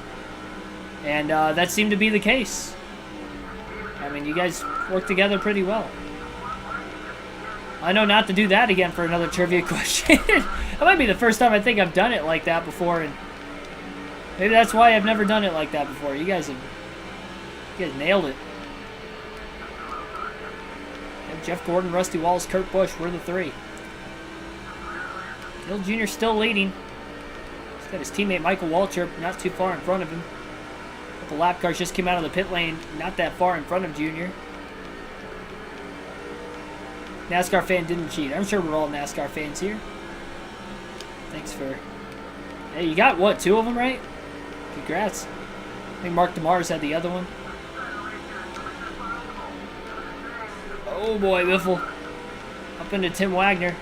And that seemed to be the case. I mean, you guys worked together pretty well. I know not to do that again for another trivia question. That might be the first time I think I've done it like that before, and maybe that's why I've never done it like that before. You guys nailed it. And Jeff Gordon, Rusty Wallace, Kurt Busch were the 3. Dale Jr. still leading. He's got his teammate Michael Waltrip not too far in front of him. But the lap cars just came out of the pit lane, not that far in front of Jr. NASCAR fan didn't cheat. I'm sure we're all NASCAR fans here. Thanks for... Hey, you got, what, 2 of them right? Congrats. I think Mark DeMars had the other one. Oh boy, Biffle. Up into Tim Wagner.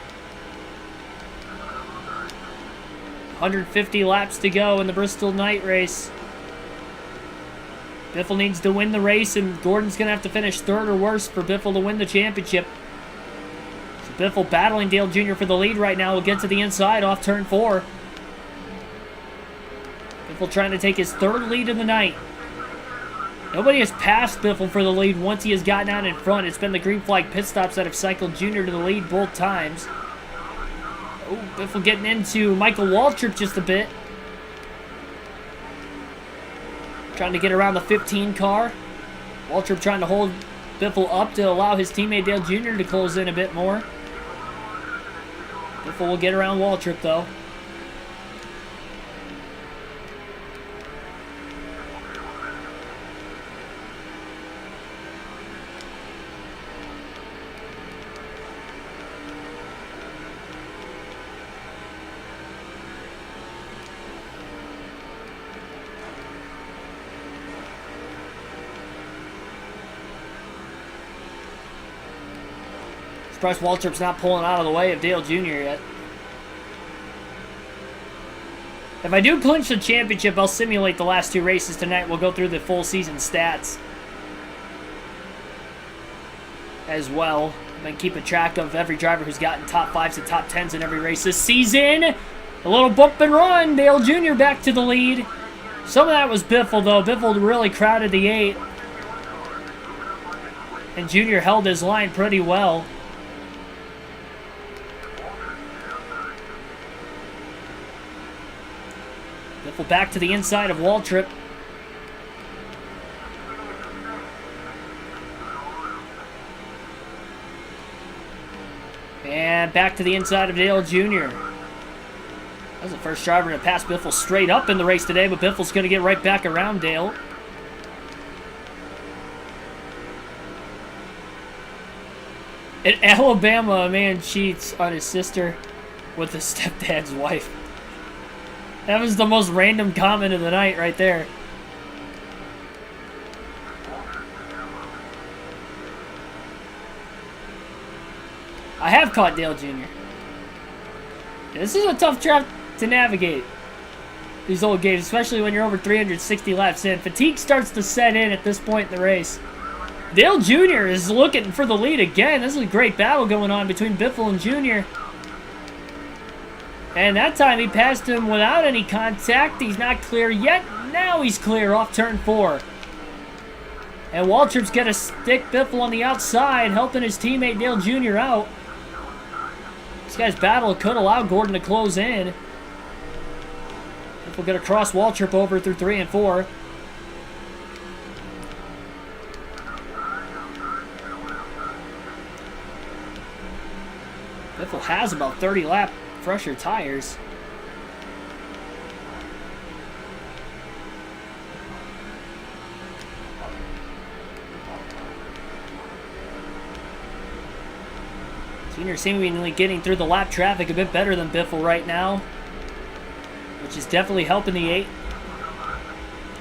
150 laps to go in the Bristol night race. Biffle needs to win the race, and Gordon's going to have to finish 3rd or worse for Biffle to win the championship. Biffle battling Dale Jr. for the lead right now. Will get to the inside off turn 4. Biffle trying to take his 3rd lead of the night. Nobody has passed Biffle for the lead once he has gotten out in front. It's been the green flag pit stops that have cycled Jr. to the lead both times. Oh, Biffle getting into Michael Waltrip just a bit. Trying to get around the 15 car. Waltrip trying to hold Biffle up to allow his teammate Dale Jr. to close in a bit more. Biffle will get around Waltrip, though. Surprised Waltrip's not pulling out of the way of Dale Jr. yet. If I do clinch the championship, I'll simulate the last 2 races tonight. We'll go through the full season stats as well. I've been keeping track of every driver who's gotten top 5s and top 10s in every race this season. A little bump and run. Dale Jr. back to the lead. Some of that was Biffle, though. Biffle really crowded the 8. And Junior held his line pretty well. Biffle back to the inside of Waltrip. And back to the inside of Dale Jr. That was the first driver to pass Biffle straight up in the race today, but Biffle's going to get right back around Dale. In Alabama, a man cheats on his sister with his stepdad's wife. That was the most random comment of the night right there. I have caught Dale Jr. This is a tough track to navigate. These old games, especially when you're over 360 laps in. Fatigue starts to set in at this point in the race. Dale Jr. is looking for the lead again. This is a great battle going on between Biffle and Jr. And that time he passed him without any contact. He's not clear yet. Now he's clear off turn 4. And Waltrip's going to stick Biffle on the outside, helping his teammate Dale Jr. out. This guy's battle could allow Gordon to close in. Biffle going to cross Waltrip over through 3 and 4. Biffle has about 30 lap fresher tires. Junior seemingly getting through the lap traffic a bit better than Biffle right now, which is definitely helping the 8.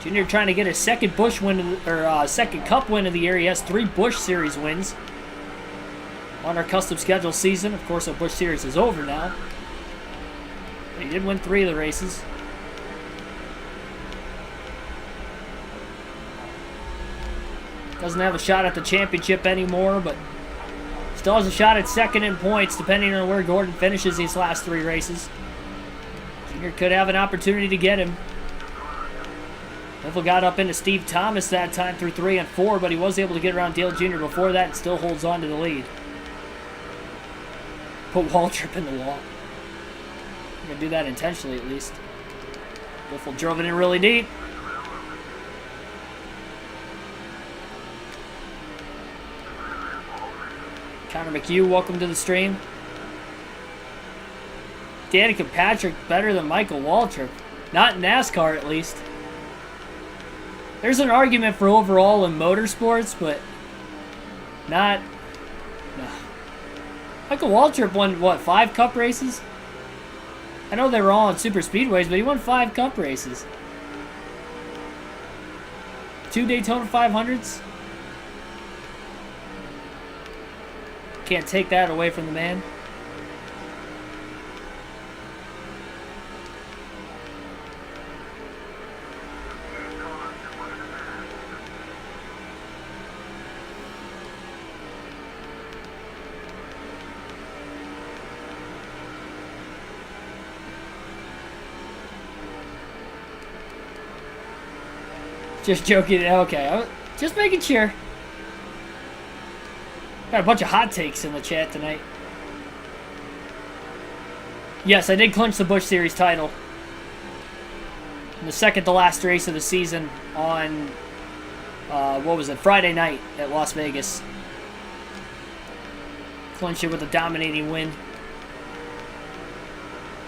Junior trying to get a second Busch win, or second Cup win of the year. He has 3 Busch Series wins on our custom schedule season. Of course, our Busch Series is over now. But he did win 3 of the races. Doesn't have a shot at the championship anymore, but still has a shot at second in points, depending on where Gordon finishes these last 3 races. Junior could have an opportunity to get him. Biffle got up into Steve Thomas that time through 3 and 4, but he was able to get around Dale Jr. before that and still holds on to the lead. Put Waltrip in the wall. I'm going to do that intentionally, at least. Biffle drove it in really deep. Connor McHugh, welcome to the stream. Danica Patrick better than Michael Waltrip. Not in NASCAR, at least. There's an argument for overall in motorsports, but not... No. Michael Waltrip won, what, 5 Cup races? I know they were all on super speedways, but he won 5 Cup races. 2 Daytona 500s? Can't take that away from the man. Just joking. Okay, just making sure. Got a bunch of hot takes in the chat tonight. Yes, I did clinch the Busch Series title in the second to last race of the season on, what was it, Friday night at Las Vegas. Clinched it with a dominating win.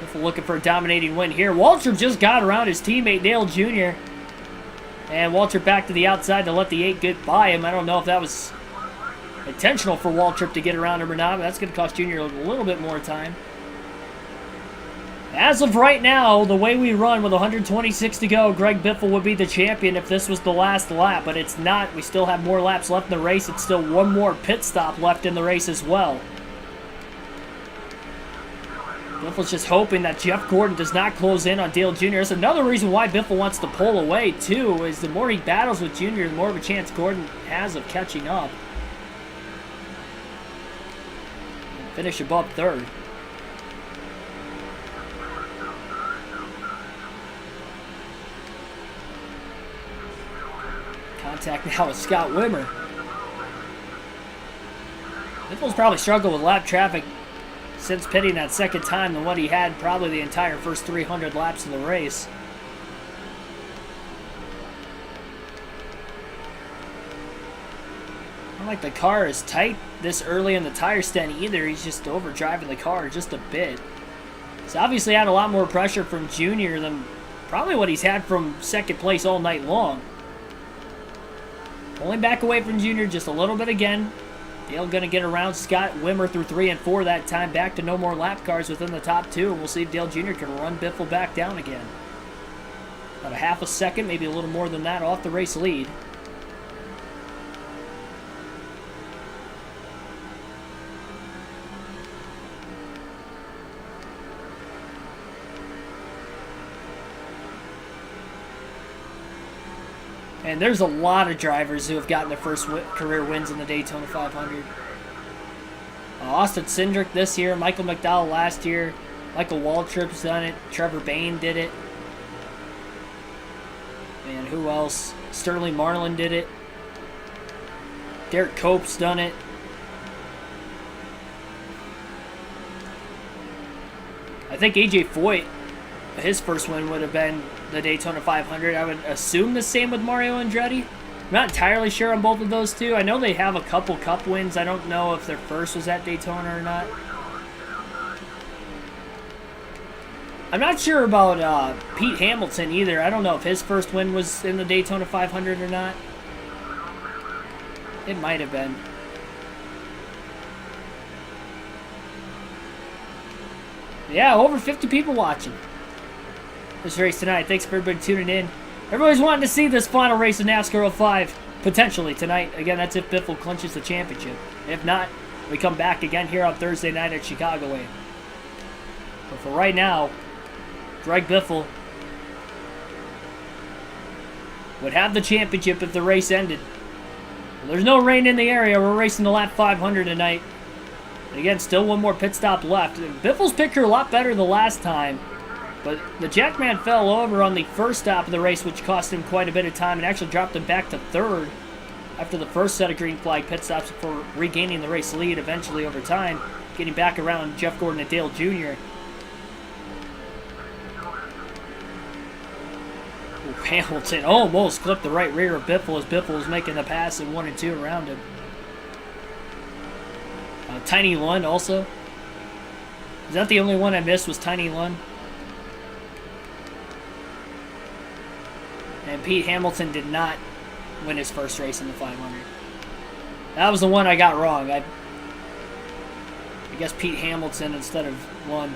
If we're looking for a dominating win here, Waltrip just got around his teammate Dale Jr. And Waltrip back to the outside to let the 8 get by him. I don't know if that was intentional for Waltrip to get around him or not, but that's going to cost Junior a little bit more time. As of right now, the way we run with 126 to go, Greg Biffle would be the champion if this was the last lap, but it's not. We still have more laps left in the race. It's still one more pit stop left in the race as well. Biffle's just hoping that Jeff Gordon does not close in on Dale Jr. That's another reason why Biffle wants to pull away, too, is the more he battles with Jr., the more of a chance Gordon has of catching up. Finish above 3rd. Contact now with Scott Wimmer. Biffle's probably struggled with lap traffic since pitting that second time than what he had probably the entire first 300 laps of the race. Not like the car is tight this early in the tire stint either. He's just overdriving the car just a bit. He's obviously had a lot more pressure from Junior than probably what he's had from second place all night long. Pulling back away from Junior just a little bit again. Dale going to get around Scott Wimmer through 3 and 4 that time. Back to no more lap cars within the top 2. And we'll see if Dale Jr. can run Biffle back down again. About a half a second, maybe a little more than that, off the race lead. And there's a lot of drivers who have gotten their first career wins in the Daytona 500. Austin Cindric this year, Michael McDowell last year, Michael Waltrip's done it, Trevor Bayne did it. And who else? Sterling Marlin did it. Derek Cope's done it. I think AJ Foyt, his first win would have been the Daytona 500. I would assume the same with Mario Andretti. I'm not entirely sure on both of those two. I know they have a couple cup wins. I don't know if their first was at Daytona or not. I'm not sure about Pete Hamilton either. I don't know if his first win was in the Daytona 500 or not. It might have been. Yeah, over 50 people watching this race tonight. Thanks for everybody tuning in. Everybody's wanting to see this final race of NASCAR 05 potentially tonight. Again, that's if Biffle clinches the championship. If not, we come back again here on Thursday night at Chicagoland. But for right now, Greg Biffle would have the championship if the race ended. Well, there's no rain in the area. We're racing the lap 500 tonight. And again, still one more pit stop left. Biffle's picture a lot better the last time. But the Jackman fell over on the first stop of the race, which cost him quite a bit of time and actually dropped him back to third after the first set of green flag pit stops before regaining the race lead eventually over time, getting back around Jeff Gordon and Dale Jr. Ooh, Hamilton almost clipped the right rear of Biffle as Biffle was making the pass in 1 and 2 around him. Tiny Lund also. Is that the only one I missed was Tiny Lund? And Pete Hamilton did not win his first race in the 500. That was the one I got wrong. I guess Pete Hamilton instead of Lund.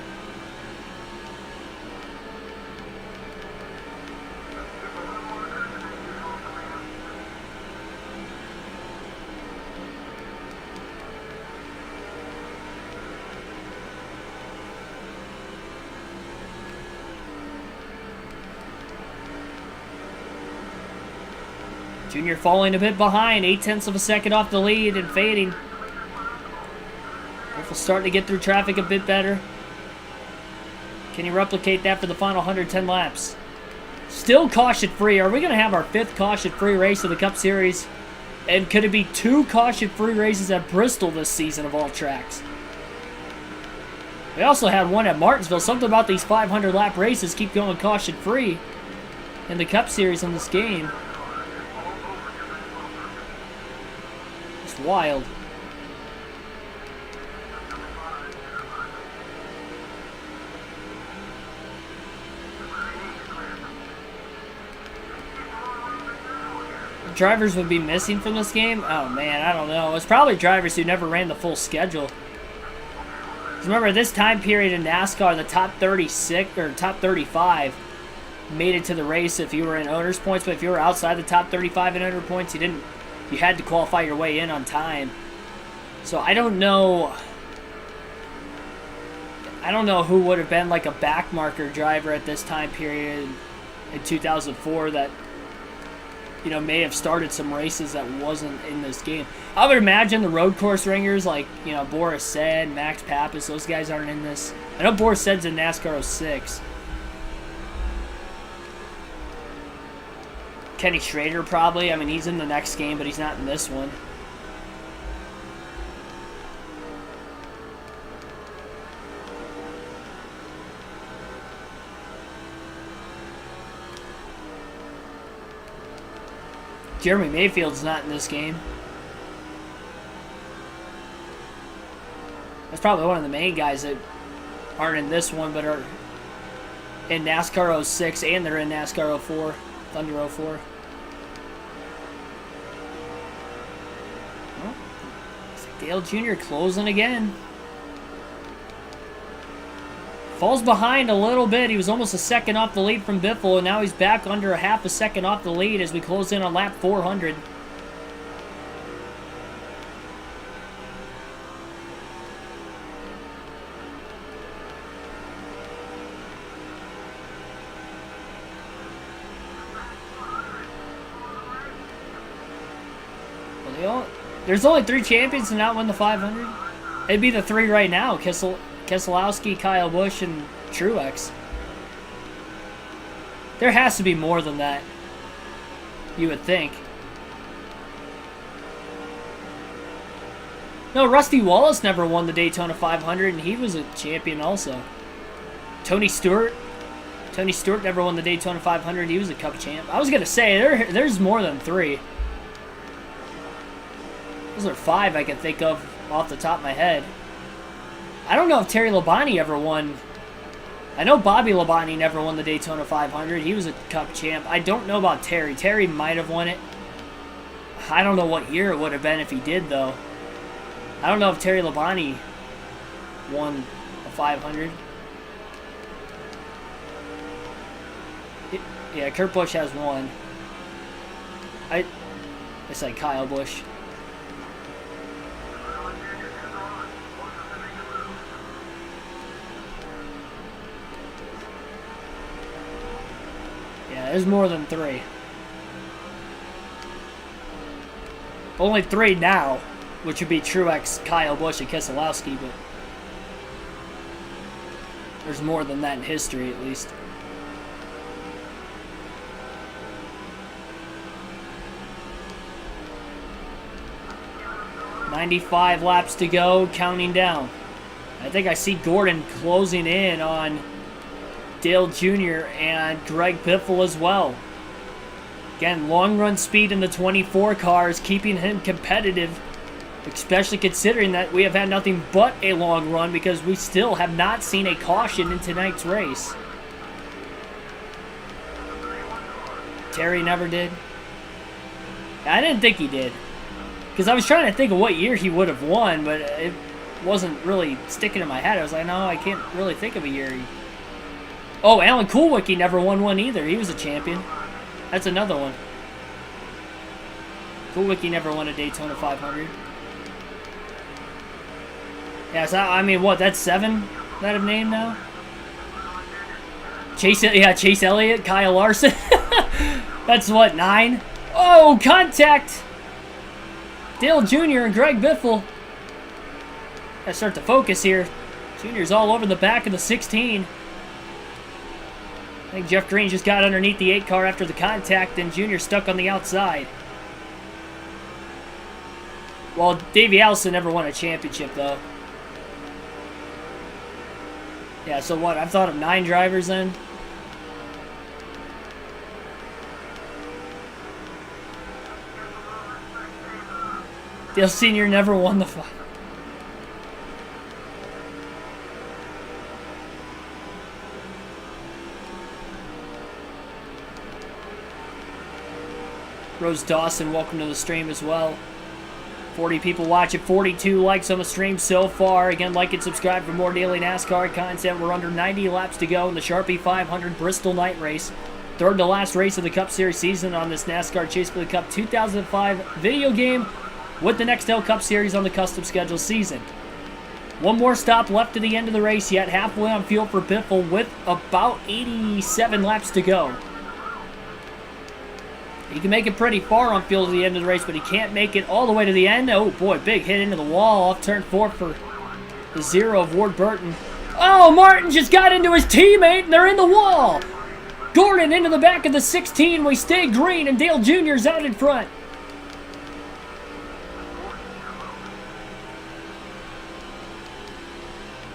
Junior falling a bit behind, 0.8 of a second off the lead and fading. Biffle starting to get through traffic a bit better. Can you replicate that for the final 110 laps? Still caution-free. Are we going to have our 5th caution-free race of the Cup Series? And could it be 2 caution-free races at Bristol this season of all tracks? We also had one at Martinsville. Something about these 500-lap races keep going caution-free in the Cup Series in this game. Wild. Drivers would be missing from this game? Oh man, I don't know. It's probably drivers who never ran the full schedule. Remember, this time period in NASCAR, the top 36 or top 35 made it to the race if you were in owner's points, but if you were outside the top 35 in owner points, you had to qualify your way in on time. So I don't know who would have been like a backmarker driver at this time period in 2004 that, you know, may have started some races that wasn't in this game. I would imagine the road course ringers like, you know, Boris Said, Max Pappas, those guys aren't in this. I know Boris Said's in NASCAR 06. Kenny Schrader probably. I mean, he's in the next game, but he's not in this one. Jeremy Mayfield's not in this game. That's probably one of the main guys that aren't in this one, but are in NASCAR 06, and they're in NASCAR 04, Thunder 04. Oh, Dale Jr. closing again. Falls behind a little bit. He was almost a second off the lead from Biffle, and now he's back under a half a second off the lead as we close in on lap 400. Well, there's only 3 champions to not win the 500. It'd be the 3 right now. Keselowski, Kyle Busch, and Truex. There has to be more than that, you would think. No, Rusty Wallace never won the Daytona 500, and he was a champion also. Tony Stewart never won the Daytona 500. He was a Cup champ. I was going to say, there's more than 3. Those are 5 I can think of off the top of my head. I don't know if Terry Labonte ever won. I know Bobby Labonte never won the Daytona 500. He was a Cup champ. I don't know about Terry. Terry might have won it. I don't know what year it would have been if he did, though. I don't know if Terry Labonte won a 500. Yeah, Kurt Busch has 1. It's like Kyle Busch. Yeah, there's more than 3. Only 3 now, which would be Truex, Kyle Busch, and Keselowski, but there's more than that in history, at least. $95 laps to go, counting down. I think I see Gordon closing in on Dale Jr. and Greg Biffle as well. Again, long run speed in the 24 car is keeping him competitive, especially considering that we have had nothing but a long run because we still have not seen a caution in tonight's race. Terry never did. I didn't think he did, because I was trying to think of what year he would have won, but it wasn't really sticking in my head. I was like, no, I can't really think of a year. Oh, Alan Kulwicki never won one either. He was a champion. That's another one. Kulwicki never won a Daytona 500. Yeah, so, I mean, what, that's 7 that I've named now? Chase Elliott, Kyle Larson. That's what, 9? Oh, contact! Dale Jr. and Greg Biffle. Gotta start to focus here. Junior's all over the back of the 16. I think Jeff Green just got underneath the 8 car after the contact, and Junior stuck on the outside. Well, Davey Allison never won a championship, though. Yeah, so what? I've thought of 9 drivers then. Dale Sr. never won the fight. Rose Dawson, welcome to the stream as well. 40 people watching, 42 likes on the stream so far. Again, like and subscribe for more daily NASCAR content. We're under 90 laps to go in the Sharpie 500 Bristol night race. Third to last race of the Cup Series season on this NASCAR Chase for the Cup 2005 video game with the Nextel Cup Series on the custom schedule season. One more stop left to the end of the race, yet halfway on field for Biffle with about 87 laps to go. He can make it pretty far on field at the end of the race, but he can't make it all the way to the end. Oh boy, big hit into the wall off turn 4 for the 0 of Ward Burton. Oh, Martin just got into his teammate and they're in the wall. Gordon into the back of the 16. We stay green, and Dale Jr.'s out in front.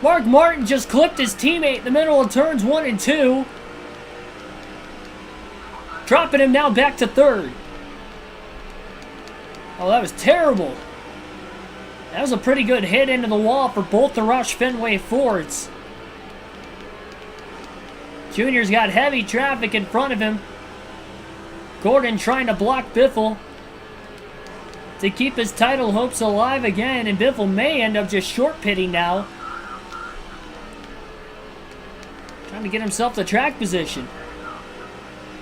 Mark Martin just clipped his teammate in the middle of turns 1 and 2. Dropping him now back to third. Oh, that was terrible. That was a pretty good hit into the wall for both the Roush Fenway Fords. Junior's got heavy traffic in front of him. Gordon trying to block Biffle to keep his title hopes alive again, and Biffle may end up just short pitting now. Trying to get himself to track position.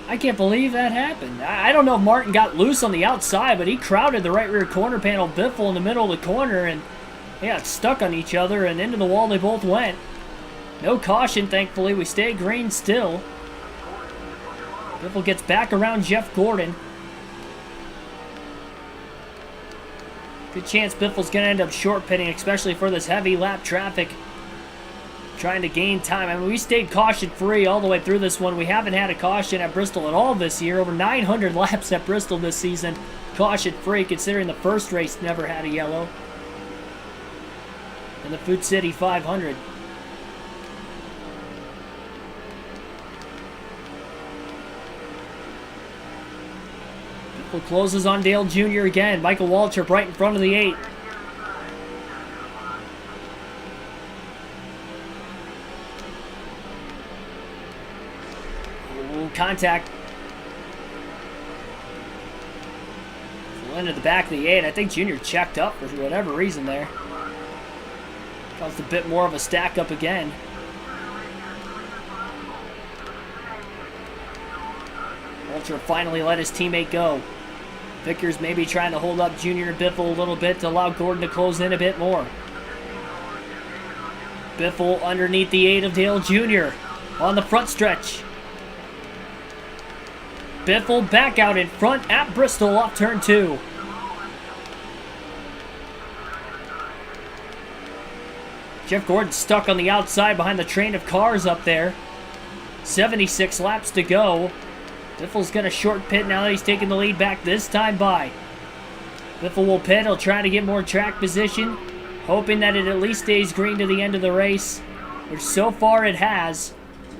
I can't believe that happened. I don't know if Martin got loose on the outside, but he crowded the right rear corner panel Biffle in the middle of the corner, and they got stuck on each other, and into the wall they both went. No caution, thankfully. We stay green still. Biffle gets back around Jeff Gordon. Good chance Biffle's going to end up short pitting, especially for this heavy lap traffic. Trying to gain time. I mean, we stayed caution-free all the way through this one. We haven't had a caution at Bristol at all this year. Over 900 laps at Bristol this season. Caution-free, considering the first race never had a yellow. And the Food City 500. Biffle closes on Dale Jr. again. Michael Waltrip right in front of the 8. Contact. Into the back of the 8. I think Junior checked up for whatever reason there. Caused a bit more of a stack up again. Walter finally let his teammate go. Vickers maybe trying to hold up Junior and Biffle a little bit to allow Gordon to close in a bit more. Biffle underneath the 8 of Dale Jr. on the front stretch. Biffle back out in front at Bristol off turn 2. Jeff Gordon stuck on the outside behind the train of cars up there. 76 laps to go. Biffle's going to short pit now that he's taking the lead back this time by. Biffle will pit. He'll try to get more track position, hoping that it at least stays green to the end of the race, which so far it has.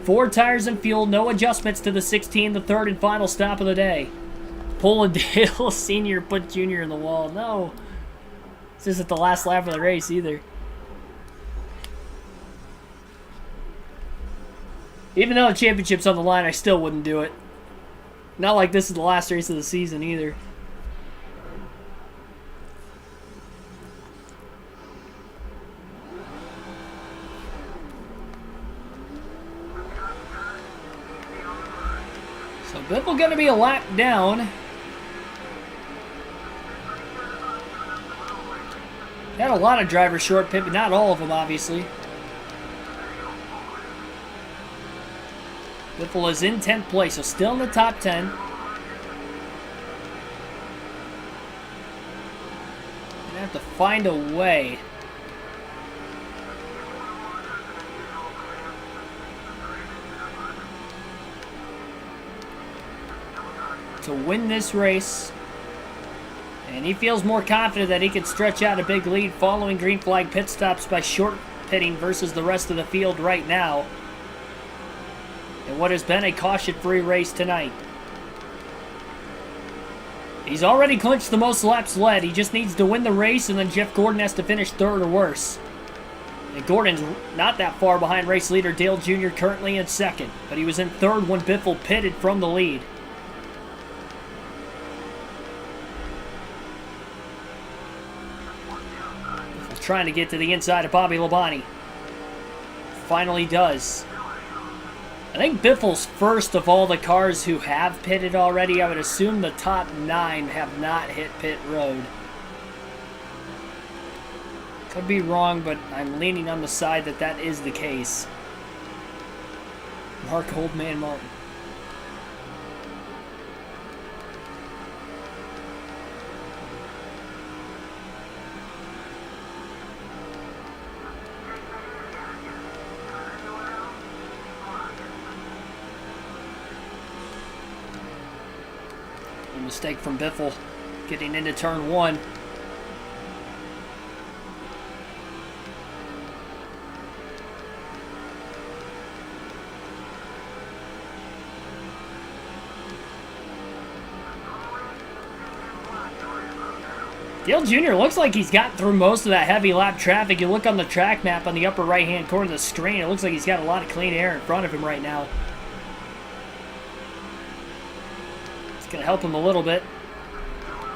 4 tires and fuel, no adjustments to the 16, the third and final stop of the day. Pulling Dale Sr. put Junior in the wall. No. This isn't the last lap of the race either. Even though the championship's on the line, I still wouldn't do it. Not like this is the last race of the season either. So Biffle going to be a lap down. Had a lot of drivers short pit, but not all of them, obviously. Biffle is in 10th place, so still in the top 10. Gonna have to find a way to win this race. And he feels more confident that he can stretch out a big lead following green flag pit stops by short pitting versus the rest of the field right now. In what has been a caution-free race tonight. He's already clinched the most laps led. He just needs to win the race, and then Jeff Gordon has to finish third or worse. And Gordon's not that far behind race leader Dale Jr. currently in second, but he was in third when Biffle pitted from the lead. Biffle's trying to get to the inside of Bobby Labonte. Finally does. I think Biffle's first of all the cars who have pitted already. I would assume the top 9 have not hit pit road. Could be wrong, but I'm leaning on the side that that is the case. Mark Oldman Martin. mistake from Biffle getting into turn 1. Dale Jr. looks like he's gotten through most of that heavy lap traffic. You look on the track map on the upper right-hand corner of the screen, it looks like he's got a lot of clean air in front of him right now. It's going to help him a little bit.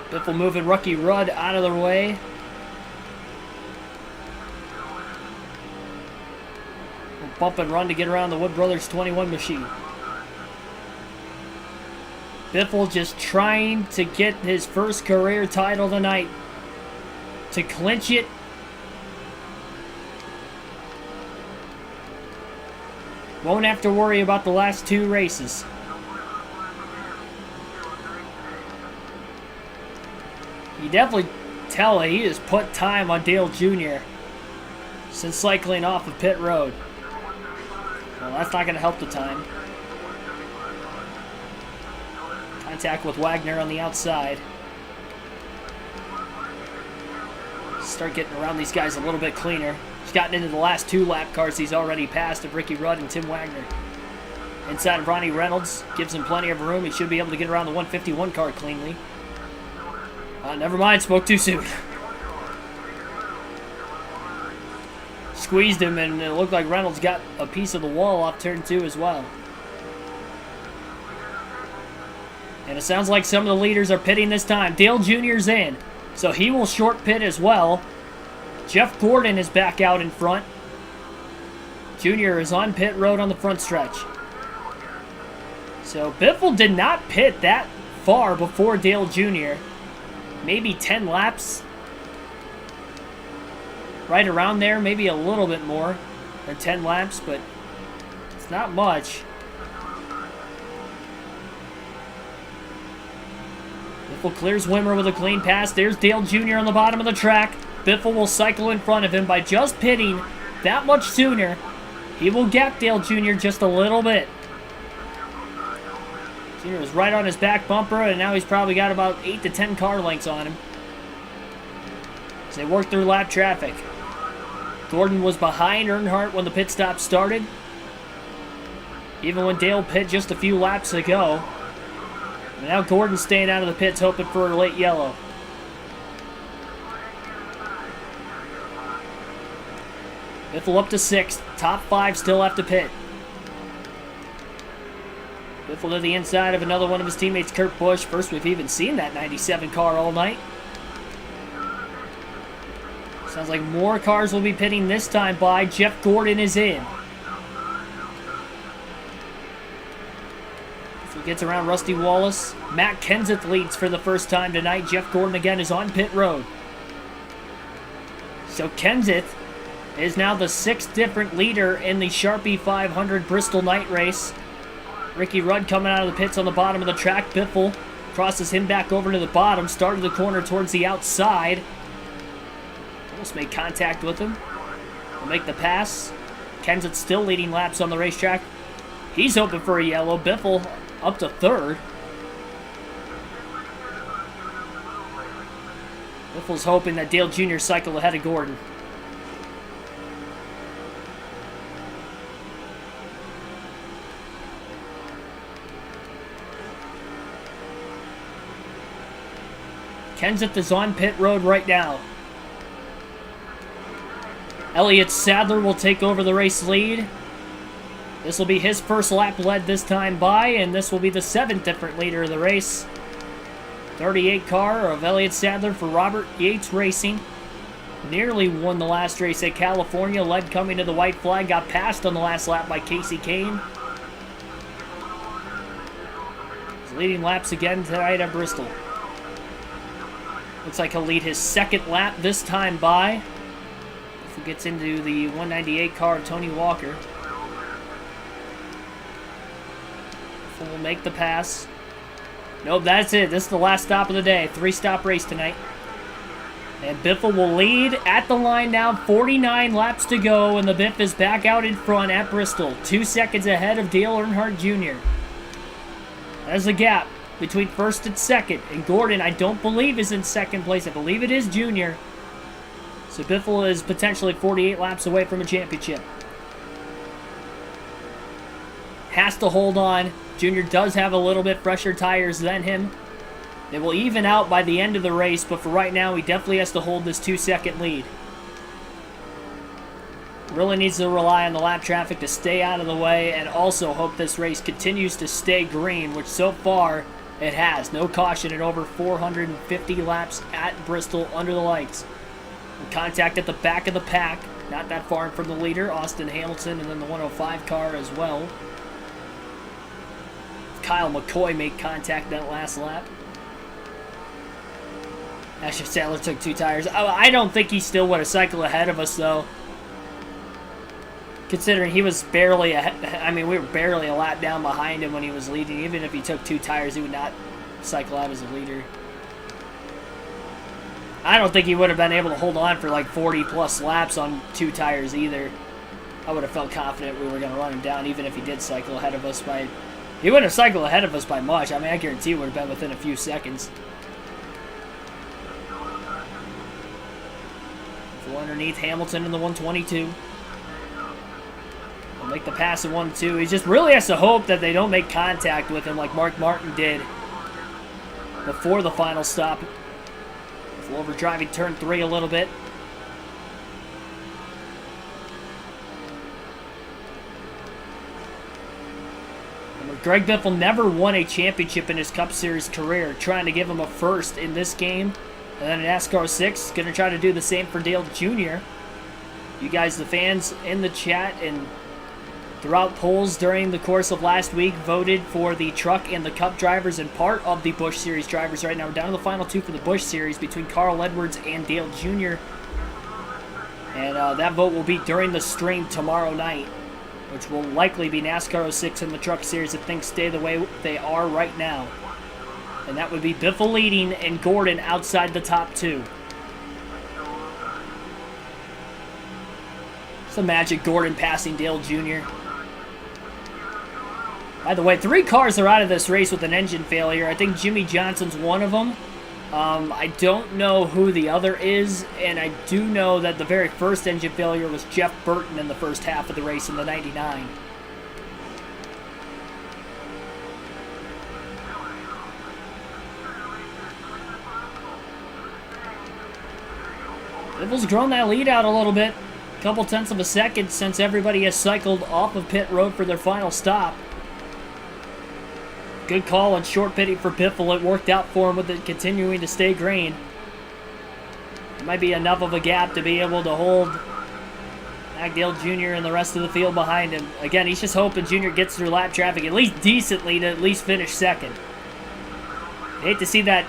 Biffle moving Rookie Rudd out of the way. We'll bump and run to get around the Wood Brothers 21 machine. Biffle just trying to get his first career title tonight. To clinch it. Won't have to worry about the last 2 races. You definitely tell that he has put time on Dale Jr. since cycling off of pit road. Well, that's not going to help the time. Contact with Wagner on the outside. Start getting around these guys a little bit cleaner. He's gotten into the last 2 lap cars he's already passed of Ricky Rudd and Tim Wagner. Inside of Ronnie Reynolds, gives him plenty of room. He should be able to get around the 151 car cleanly. Never mind, spoke too soon. Squeezed him, and it looked like Reynolds got a piece of the wall off turn 2 as well. And it sounds like some of the leaders are pitting this time. Dale Jr.'s in, so he will short pit as well. Jeff Gordon is back out in front. Jr. is on pit road on the front stretch. So Biffle did not pit that far before Dale Jr. Maybe 10 laps. Right around there, maybe a little bit more than 10 laps, but it's not much. Biffle clears Wimmer with a clean pass. There's Dale Jr. on the bottom of the track. Biffle will cycle in front of him by just pitting that much sooner. He will gap Dale Jr. just a little bit. Jr. was right on his back bumper, and now he's probably got about 8 to 10 car lengths on him as they work through lap traffic. Gordon was behind Earnhardt when the pit stop started, even when Dale pit just a few laps ago. And now Gordon's staying out of the pits, hoping for a late yellow. Biffle up to 6th. Top 5 still have to pit. Biffle to the inside of another one of his teammates, Kurt Busch. First we've even seen that 97 car all night. Sounds like more cars will be pitting this time by. Jeff Gordon is in. Biffle gets around Rusty Wallace. Matt Kenseth leads for the first time tonight. Jeff Gordon again is on pit road. So Kenseth is now the 6th different leader in the Sharpie 500 Bristol night race. Ricky Rudd coming out of the pits on the bottom of the track. Biffle crosses him back over to the bottom. Started the corner towards the outside. Almost made contact with him. Will make the pass. Kenseth still leading laps on the racetrack. He's hoping for a yellow. Biffle up to 3rd. Biffle's hoping that Dale Jr. cycle ahead of Gordon. Kenseth is on pit road right now. Elliott Sadler will take over the race lead. This will be his first lap led this time by, and this will be the 7th different leader of the race. 38 car of Elliott Sadler for Robert Yates Racing. Nearly won the last race at California, led coming to the white flag, got passed on the last lap by Casey Kane. He's leading laps again tonight at Bristol. Looks like he'll lead his 2nd lap this time by. If he gets into the 198 car of Tony Walker. Biffle will make the pass. Nope, that's it. This is the last stop of the day. 3-stop race tonight. And Biffle will lead at the line now. 49 laps to go, and the Biff is back out in front at Bristol. 2 seconds ahead of Dale Earnhardt Jr. There's the gap between first and second. And Gordon, I don't believe, is in second place. I believe it is Junior. So Biffle is potentially 48 laps away from a championship. Has to hold on. Junior does have a little bit fresher tires than him. They will even out by the end of the race, but for right now, he definitely has to hold this 2-second lead. Really needs to rely on the lap traffic to stay out of the way, and also hope this race continues to stay green, which so far it has. No caution in over 450 laps at Bristol under the lights. Contact at the back of the pack, not that far from the leader, Austin Hamilton, and then the 105 car as well. Kyle McCoy made contact that last lap. Asher Sadler took 2 tires. I don't think he still would have cycled ahead of us, though. Considering he was barely ahead. I mean, we were barely a lap down behind him when he was leading. Even if he took 2 tires, he would not cycle out as a leader. I don't think he would have been able to hold on for like 40-plus laps on 2 tires either. I would have felt confident we were going to run him down, even if he did cycle ahead of us by... He wouldn't have cycled ahead of us by much. I mean, I guarantee he would have been within a few seconds. Full underneath Hamilton in the 122. He'll make the pass at 1-2. He just really has to hope that they don't make contact with him like Mark Martin did before the final stop. Full overdriving turn 3 a little bit. Greg Biffle never won a championship in his Cup Series career, trying to give him a first in this game. And then in NASCAR 6, going to try to do the same for Dale Jr. You guys, the fans in the chat and throughout polls during the course of last week, voted for the Truck and the Cup drivers and part of the Busch Series drivers right now. We're down to the final 2 for the Busch Series between Carl Edwards and Dale Jr. And that vote will be during the stream tomorrow night, which will likely be NASCAR 06 and the Truck Series if things stay the way they are right now. And that would be Biffle leading and Gordon outside the top 2. It's the magic Gordon passing Dale Jr. By the way, 3 cars are out of this race with an engine failure. I think Jimmy Johnson's one of them. I don't know who the other is, and I do know that the very first engine failure was Jeff Burton in the first half of the race in the 99. Biffle's grown that lead out a little bit. A couple tenths of a second since everybody has cycled off of pit road for their final stop. Good call on short pitting for Biffle. It worked out for him with it continuing to stay green. It might be enough of a gap to be able to hold Dale Jr. and the rest of the field behind him. Again, he's just hoping Jr. gets through lap traffic at least decently to at least finish second. I hate to see that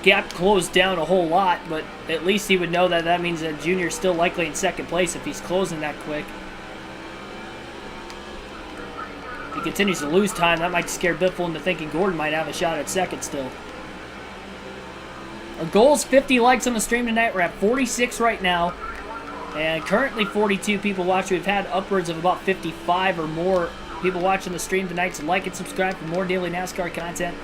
gap closed down a whole lot, but at least he would know that that means that Jr. is still likely in second place if he's closing that quick. If he continues to lose time, that might scare Biffle into thinking Gordon might have a shot at second still. Our goal is 50 likes on the stream tonight. We're at 46 right now, and currently 42 people watching. We've had upwards of about 55 or more people watching the stream tonight, so like and subscribe for more daily NASCAR content.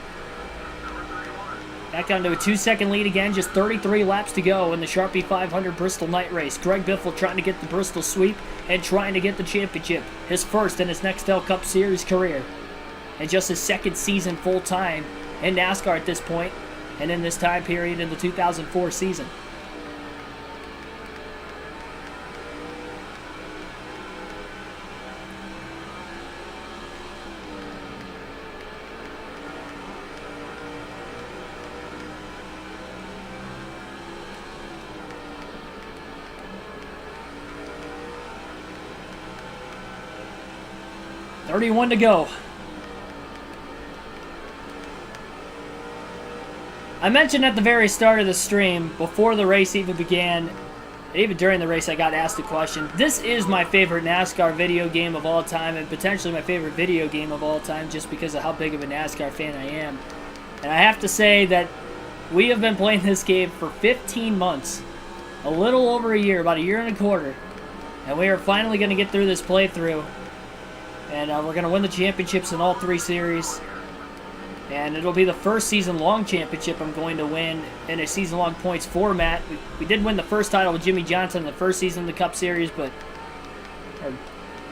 Back down to a 2-second lead again, just 33 laps to go in the Sharpie 500 Bristol night race. Greg Biffle trying to get the Bristol sweep and trying to get the championship. His first in his Nextel Cup Series career. And just his second season full-time in NASCAR at this point, and in this time period in the 2004 season. $31 to go. I mentioned at the very start of the stream, before the race even began, even during the race I got asked a question. This is my favorite NASCAR video game of all time, and potentially my favorite video game of all time, just because of how big of a NASCAR fan I am. And I have to say that we have been playing this game for 15 months. A little over a year, about a year and a quarter. And we are finally going to get through this playthrough. And we're going to win the championships in all 3 series. And it'll be the first season-long championship I'm going to win in a season-long points format. We did win the first title with Jimmy Johnson in the first season of the Cup Series, but our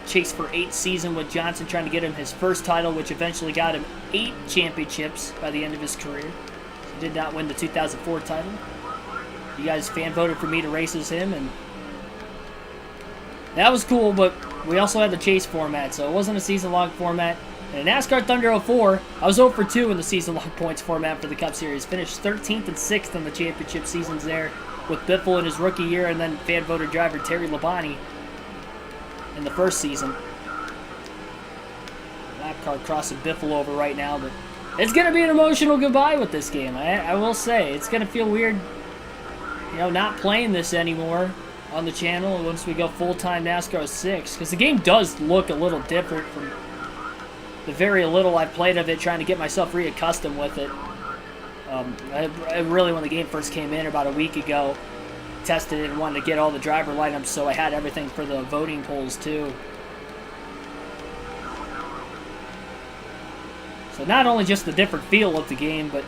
chase for 8th season with Johnson trying to get him his first title, which eventually got him 8 championships by the end of his career. He did not win the 2004 title. You guys fan voted for me to race as him, and that was cool, but we also had the chase format, so it wasn't a season-long format. And in NASCAR Thunder 04, I was 0 for 2 in the season-long points format for the Cup Series. Finished 13th and 6th in the championship seasons there with Biffle in his rookie year, and then fan-voted driver Terry Labonte in the first season. Lap car crossing Biffle over right now, but it's going to be an emotional goodbye with this game. I will say, it's going to feel weird, you know, not playing this anymore on the channel once we go full-time NASCAR 6, because the game does look a little different from the very little I've played of it, trying to get myself reaccustomed with it. I really, when the game first came in about a week ago, tested it and wanted to get all the driver lineups, so I had everything for the voting polls too. So not only just the different feel of the game, but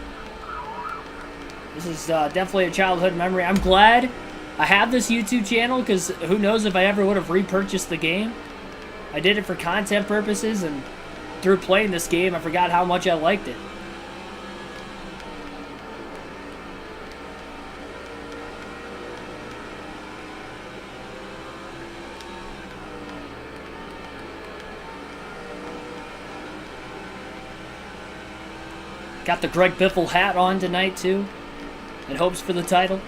this is definitely a childhood memory. I'm glad I have this YouTube channel, because who knows if I ever would have repurchased the game. I did it for content purposes, and through playing this game, I forgot how much I liked it. Got the Greg Biffle hat on tonight, too, in hopes for the title.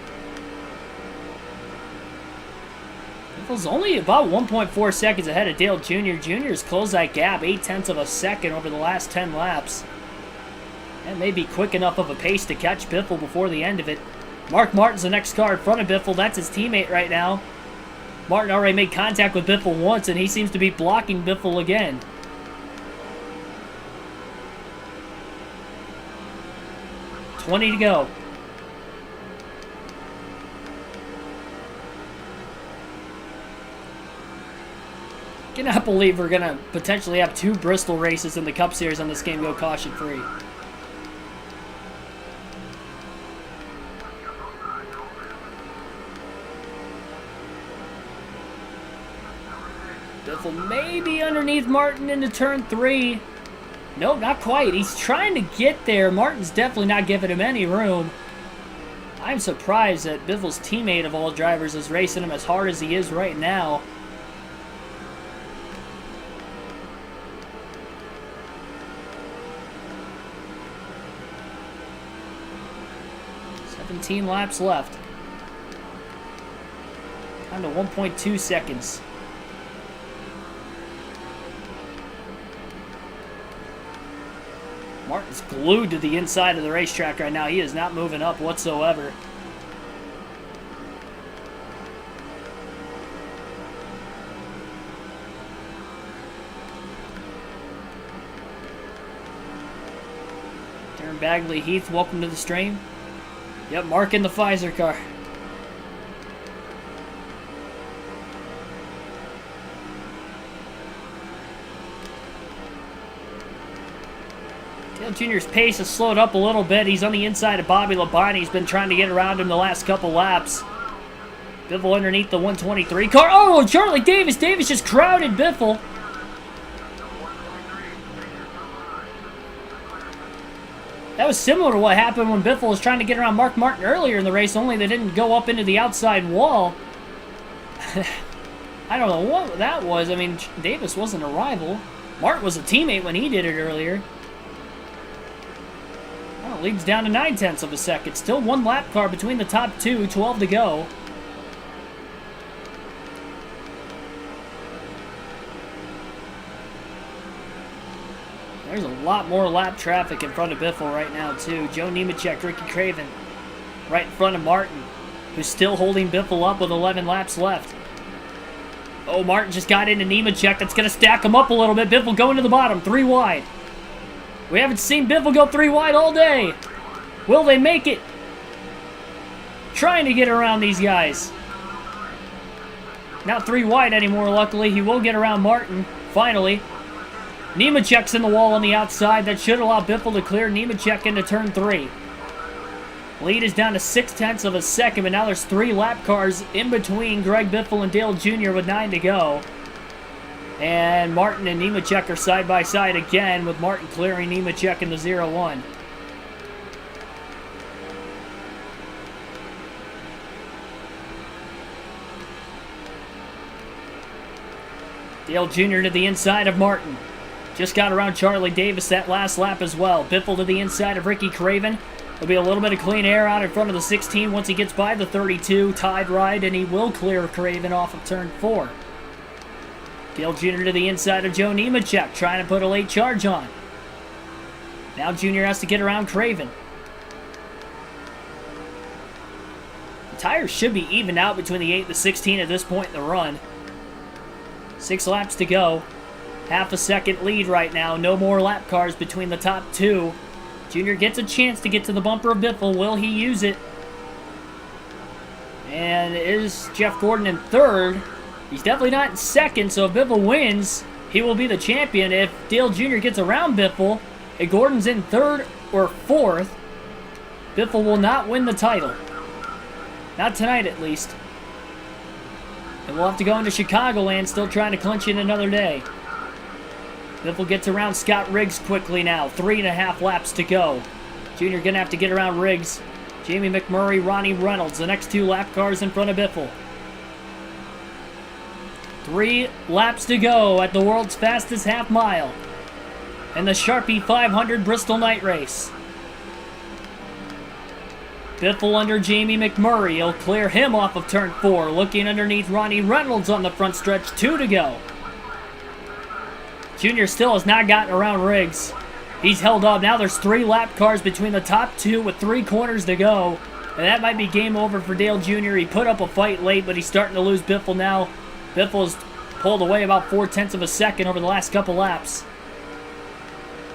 Biffle's only about 1.4 seconds ahead of Dale Jr. Jr.'s closed that gap 0.8 of a second over the last 10 laps. That may be quick enough of a pace to catch Biffle before the end of it. Mark Martin's the next car in front of Biffle. That's his teammate right now. Martin already made contact with Biffle once, and he seems to be blocking Biffle again. $20 to go. Cannot believe we're going to potentially have 2 Bristol races in the Cup Series on this game go caution-free. Biffle maybe underneath Martin into turn 3. Nope, not quite. He's trying to get there. Martin's definitely not giving him any room. I'm surprised that Biffle's teammate of all drivers is racing him as hard as he is right now. Laps left. Down to 1.2 seconds. Martin's glued to the inside of the racetrack right now. He is not moving up whatsoever. Darren Bagley, Heath, welcome to the stream. Yep, Mark in the Pfizer car. Dale Jr.'s pace has slowed up a little bit. He's on the inside of Bobby Labonte. He's been trying to get around him the last couple laps. Biffle underneath the 123 car. Oh, Charlie Davis. Davis just crowded Biffle. That was similar to what happened when Biffle was trying to get around Mark Martin earlier in the race, only they didn't go up into the outside wall. I don't know what that was. I mean, Davis wasn't a rival. Martin was a teammate when he did it earlier. Well, it leads down to 0.9 of a second. Still 1 lap car between the top 2, 12 to go. There's a lot more lap traffic in front of Biffle right now, too. Joe Nemechek, Ricky Craven, right in front of Martin, who's still holding Biffle up with 11 laps left. Oh, Martin just got into Nemechek. That's going to stack him up a little bit. Biffle going to the bottom, 3 wide. We haven't seen Biffle go 3 wide all day. Will they make it? Trying to get around these guys. Not 3 wide anymore, luckily. He will get around Martin, finally. Nemechek's in the wall on the outside. That should allow Biffle to clear Nemechek into turn 3. Lead is down to 0.6 of a second, but now there's 3 lap cars in between Greg Biffle and Dale Jr. with 9 to go. And Martin and Nemechek are side by side again, with Martin clearing Nemechek in the 0-1. Dale Jr. to the inside of Martin. Just got around Charlie Davis that last lap as well. Biffle to the inside of Ricky Craven. There'll be a little bit of clean air out in front of the 16 once he gets by the 32. Tied ride, and he will clear Craven off of turn 4. Dale Jr. to the inside of Joe Nemechek, trying to put a late charge on. Now Jr. has to get around Craven. The tires should be evened out between the 8 and the 16 at this point in the run. 6 laps to go. Half a second lead right now. No more lap cars between the top 2. Junior gets a chance to get to the bumper of Biffle. Will he use it? And is Jeff Gordon in 3rd? He's definitely not in 2nd, so if Biffle wins, he will be the champion. If Dale Jr. gets around Biffle, and Gordon's in 3rd or 4th, Biffle will not win the title. Not tonight, at least. And we'll have to go into Chicagoland, still trying to clinch it another day. Biffle gets around Scott Riggs quickly now. 3.5 laps to go. Junior going to have to get around Riggs. Jamie McMurray, Ronnie Reynolds, the next 2 lap cars in front of Biffle. 3 laps to go at the world's fastest half mile in the Sharpie 500 Bristol Night Race. Biffle under Jamie McMurray. He'll clear him off of turn 4. Looking underneath Ronnie Reynolds on the front stretch. 2 to go. Junior still has not gotten around Riggs. He's held up. Now there's 3 lap cars between the top 2 with 3 corners to go. And that might be game over for Dale Jr. He put up a fight late, but he's starting to lose Biffle now. Biffle's pulled away about 0.4 of a second over the last couple laps.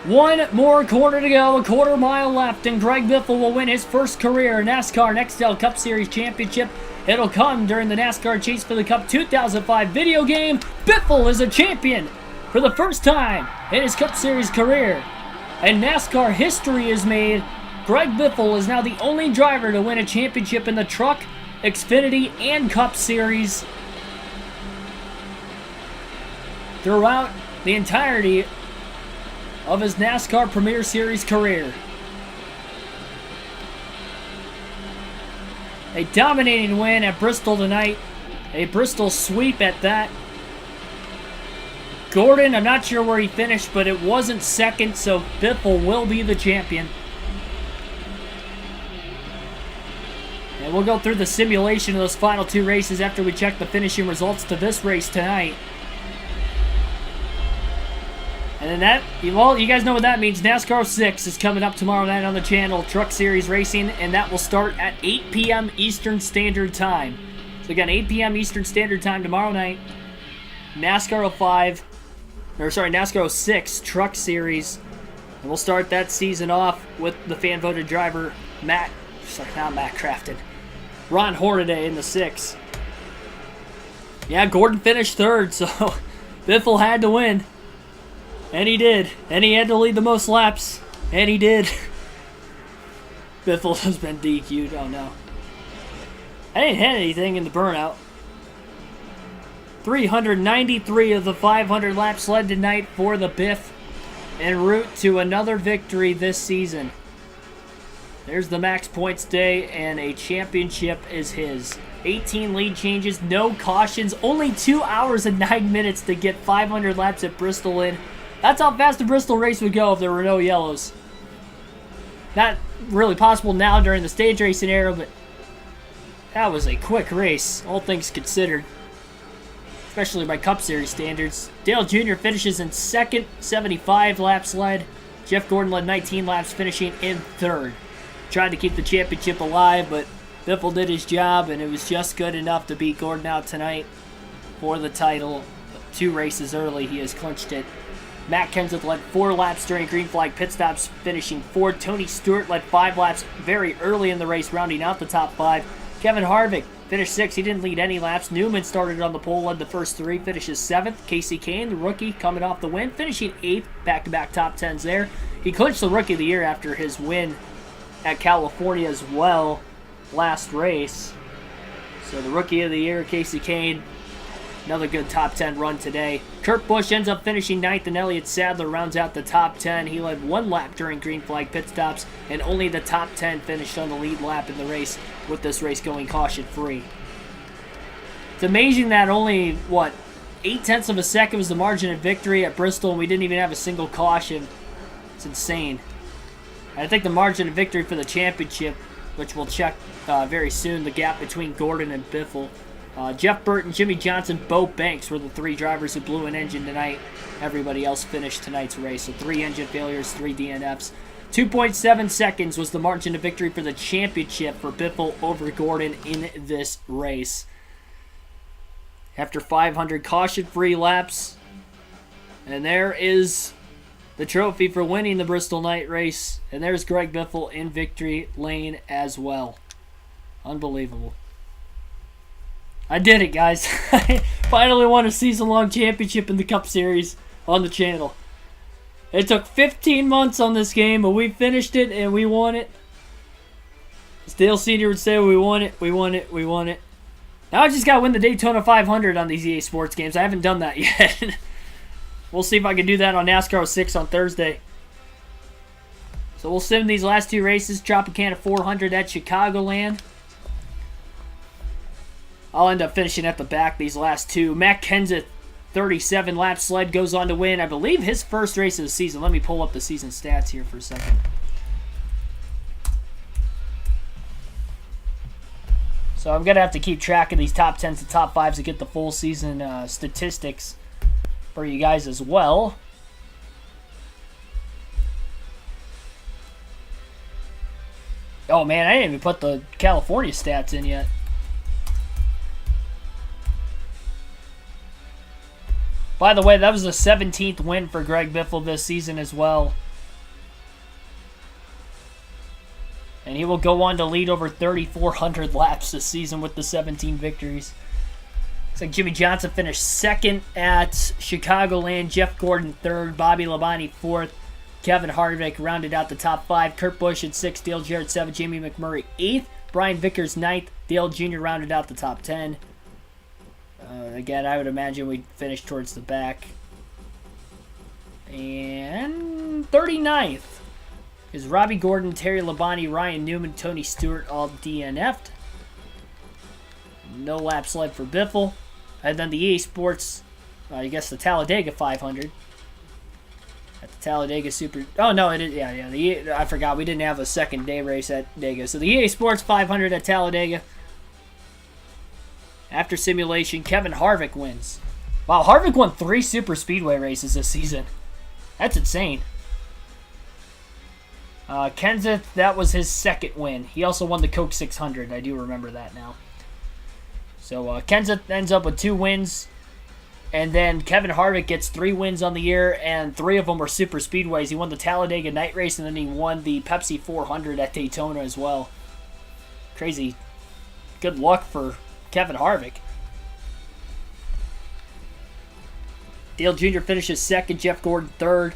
1 more quarter to go, a quarter mile left, and Greg Biffle will win his first career NASCAR Nextel Cup Series Championship. It'll come during the NASCAR Chase for the Cup 2005 video game. Biffle is a champion for the first time in his Cup Series career. And NASCAR history is made. Greg Biffle is now the only driver to win a championship in the Truck, Xfinity, and Cup Series throughout the entirety of his NASCAR Premier Series career. A dominating win at Bristol tonight. A Bristol sweep at that. Gordon, I'm not sure where he finished, but it wasn't 2nd, so Biffle will be the champion. And we'll go through the simulation of those final 2 races after we check the finishing results to this race tonight. And then that, well, you guys know what that means. NASCAR 6 is coming up tomorrow night on the channel, Truck Series Racing, and that will start at 8 p.m. Eastern Standard Time. So again, 8 p.m. Eastern Standard Time tomorrow night. NASCAR 06 Truck Series. And we'll start that season off with the fan-voted driver, Ron Hornaday in the 6. Yeah, Gordon finished 3rd, so Biffle had to win. And he did. And he had to lead the most laps. And he did. Biffle has been DQ'd. Oh no. I didn't hit anything in the burnout. 393 of the 500 laps led tonight for the Biff, en route to another victory this season. There's the max points day, and a championship is his. 18 lead changes, no cautions, only 2 hours and 9 minutes to get 500 laps at Bristol in. That's how fast the Bristol race would go if there were no yellows. Not really possible now during the stage racing era, but that was a quick race, all things considered. Especially by Cup Series standards. Dale Jr. finishes in 2nd, 75 laps led. Jeff Gordon led 19 laps, finishing in 3rd. Tried to keep the championship alive, but Biffle did his job, and it was just good enough to beat Gordon out tonight for the title. 2 races early, he has clinched it. Matt Kenseth led 4 laps during green flag pit stops, finishing 4th. Tony Stewart led 5 laps very early in the race, rounding out the top 5. Kevin Harvick finished 6th. He didn't lead any laps. Newman started on the pole, led the first 3, finishes 7th. Casey Kane, the rookie, coming off the win, finishing 8th. Back-to-back top 10s there. He clinched the Rookie of the Year after his win at California as well last race. So the Rookie of the Year, Casey Kane, another good top 10 run today. Kurt Busch ends up finishing 9th, and Elliott Sadler rounds out the top 10. He led 1 lap during green flag pit stops, and only the top 10 finished on the lead lap in the race, with this race going caution-free. It's amazing that only, 8/10 of a second was the margin of victory at Bristol, and we didn't even have a single caution. It's insane. I think the margin of victory for the championship, which we'll check very soon, the gap between Gordon and Biffle. Jeff Burton, Jimmy Johnson, Bo Banks were the 3 drivers who blew an engine tonight. Everybody else finished tonight's race. So 3 engine failures, 3 DNFs. 2.7 seconds was the margin of victory for the championship for Biffle over Gordon in this race. After 500 caution-free laps. And there is the trophy for winning the Bristol night race. And there's Greg Biffle in victory lane as well. Unbelievable. I did it, guys. I finally won a season-long championship in the Cup Series on the channel. It took 15 months on this game, but we finished it and we won it. As Dale Sr. would say, we won it, we won it, we won it. Now I just got to win the Daytona 500 on these EA Sports games. I haven't done that yet. We'll see if I can do that on NASCAR 06 on Thursday. So we'll sim these last 2 races. Tropicana 400 at Chicagoland. I'll end up finishing at the back these last 2. Matt Kenseth, 37-lap sled, goes on to win, I believe, his first race of the season. Let me pull up the season stats here for a second. So I'm going to have to keep track of these top 10s to top 5s to get the full season statistics for you guys as well. Oh, man, I didn't even put the California stats in yet. By the way, that was the 17th win for Greg Biffle this season as well. And he will go on to lead over 3,400 laps this season with the 17 victories. Looks like Jimmy Johnson finished 2nd at Chicagoland. Jeff Gordon 3rd. Bobby Labonte 4th. Kevin Harvick rounded out the top 5. Kurt Busch at 6th. Dale Jarrett 7th. Jamie McMurray 8th. Brian Vickers 9th. Dale Jr. rounded out the top 10. Again, I would imagine we'd finish towards the back. And 39th is Robbie Gordon, Terry Labonte, Ryan Newman, Tony Stewart, all DNF'd. No lap sled for Biffle. And then the EA Sports, I guess the Talladega 500. At the Talladega Super... Oh, no, it is... Yeah. I forgot. We didn't have a second day race at Dega. So the EA Sports 500 at Talladega. After simulation, Kevin Harvick wins. Wow, Harvick won 3 super speedway races this season. That's insane. Kenseth, that was his 2nd win. He also won the Coke 600. I do remember that now. So Kenseth ends up with 2 wins. And then Kevin Harvick gets 3 wins on the year, and 3 of them were super speedways. He won the Talladega night race, and then he won the Pepsi 400 at Daytona as well. Crazy. Good luck for Kevin Harvick. Dale Jr. finishes 2nd, Jeff Gordon 3rd.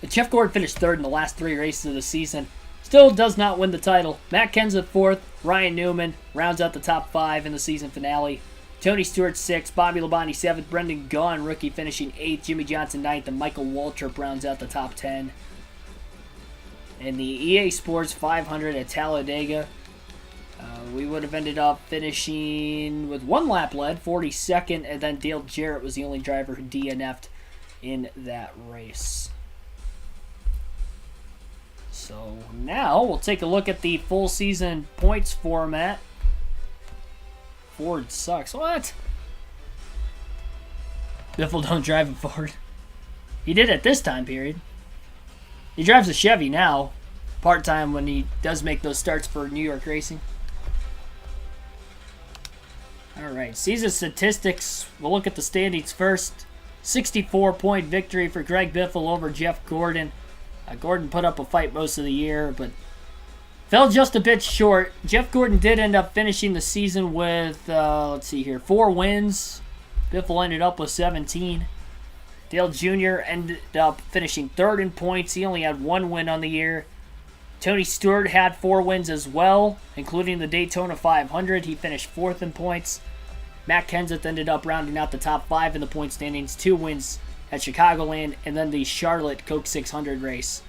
Jeff Gordon finished 3rd in the last 3 races of the season. Still does not win the title. Matt Kenseth 4th. Ryan Newman rounds out the top 5 in the season finale. Tony Stewart 6th. Bobby Labonte 7th. Brendan Gaughan, rookie, finishing 8th. Jimmy Johnson 9th. And Michael Waltrip rounds out the top 10. In the EA Sports 500 at Talladega, we would have ended up finishing with 1 lap led, 42nd, and then Dale Jarrett was the only driver who DNF'd in that race. So now we'll take a look at the full season points format. Ford sucks. What? Biffle don't drive a Ford. He did at this time period. He drives a Chevy now, part-time when he does make those starts for New York Racing. Alright, season statistics. We'll look at the standings first. 64-point victory for Greg Biffle over Jeff Gordon. Gordon put up a fight most of the year, but Fell just a bit short. Jeff Gordon did end up finishing the season with, let's see here, 4 wins. Biffle ended up with 17. Dale Jr. ended up finishing 3rd in points. He only had 1 win on the year. Tony Stewart had 4 wins as well, including the Daytona 500. He finished 4th in points. Matt Kenseth ended up rounding out the top 5 in the point standings. 2 wins at Chicagoland, and then the Charlotte Coke 600 race.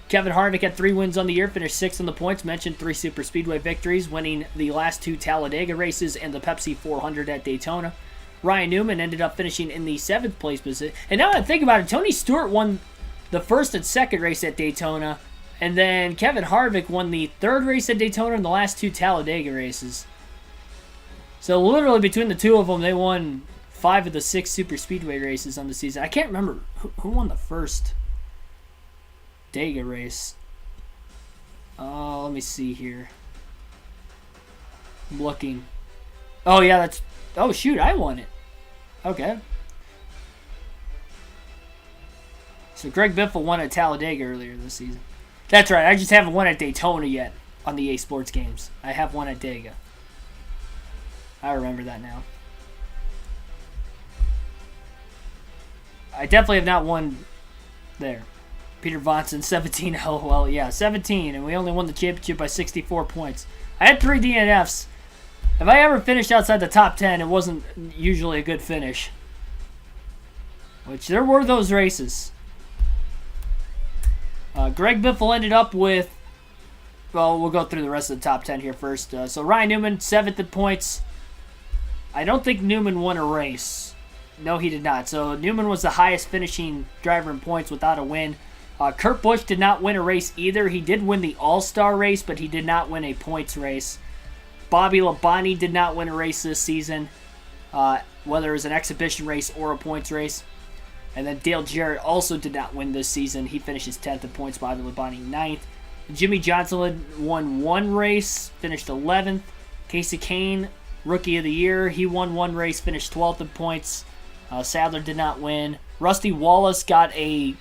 Kevin Harvick had 3 wins on the year, finished 6th in the points, mentioned 3 super speedway victories, winning the last 2 Talladega races and the Pepsi 400 at Daytona. Ryan Newman ended up finishing in the 7th place position. And now that I think about it, Tony Stewart won the 1st and 2nd race at Daytona, and then Kevin Harvick won the 3rd race at Daytona and the last 2 Talladega races. So literally between the 2 of them, they won 5 of the 6 super speedway races on the season. I can't remember who won the first Dega race. Let me see here. I'm looking. Oh yeah, that's. Oh shoot, I won it. Okay. So Greg Biffle won at Talladega earlier this season. That's right. I just haven't won at Daytona yet on the EA Sports games. I have won at Dega. I remember that now. I definitely have not won there. Peter Vonson, 17. Oh, well, yeah, 17. And we only won the championship by 64 points. I had 3 DNFs. If I ever finished outside the top 10, it wasn't usually a good finish. Which, there were those races. Greg Biffle ended up with... Well, we'll go through the rest of the top 10 here first. So Ryan Newman, 7th in points. I don't think Newman won a race. No, he did not. So Newman was the highest finishing driver in points without a win. Kurt Busch did not win a race either. He did win the All-Star race, but he did not win a points race. Bobby Labonte did not win a race this season, whether it was an exhibition race or a points race. And then Dale Jarrett also did not win this season. He finishes 10th in points, Bobby Labonte 9th. Jimmy Johnson won 1 race, finished 11th. Casey Kane, Rookie of the Year, he won 1 race, finished 12th in points. Sadler did not win. Rusty Wallace got a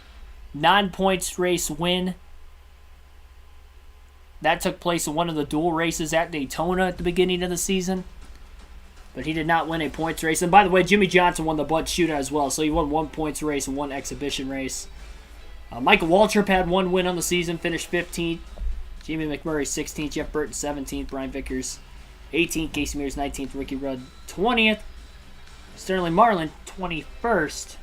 non-points race win. That took place in one of the dual races at Daytona at the beginning of the season. But he did not win a points race. And by the way, Jimmy Johnson won the Bud Shootout as well. So he won 1 points race and 1 exhibition race. Michael Waltrip had 1 win on the season, finished 15th. Jamie McMurray 16th. Jeff Burton 17th. Brian Vickers 18th. Casey Mears 19th. Ricky Rudd 20th. Sterling Marlin 21st.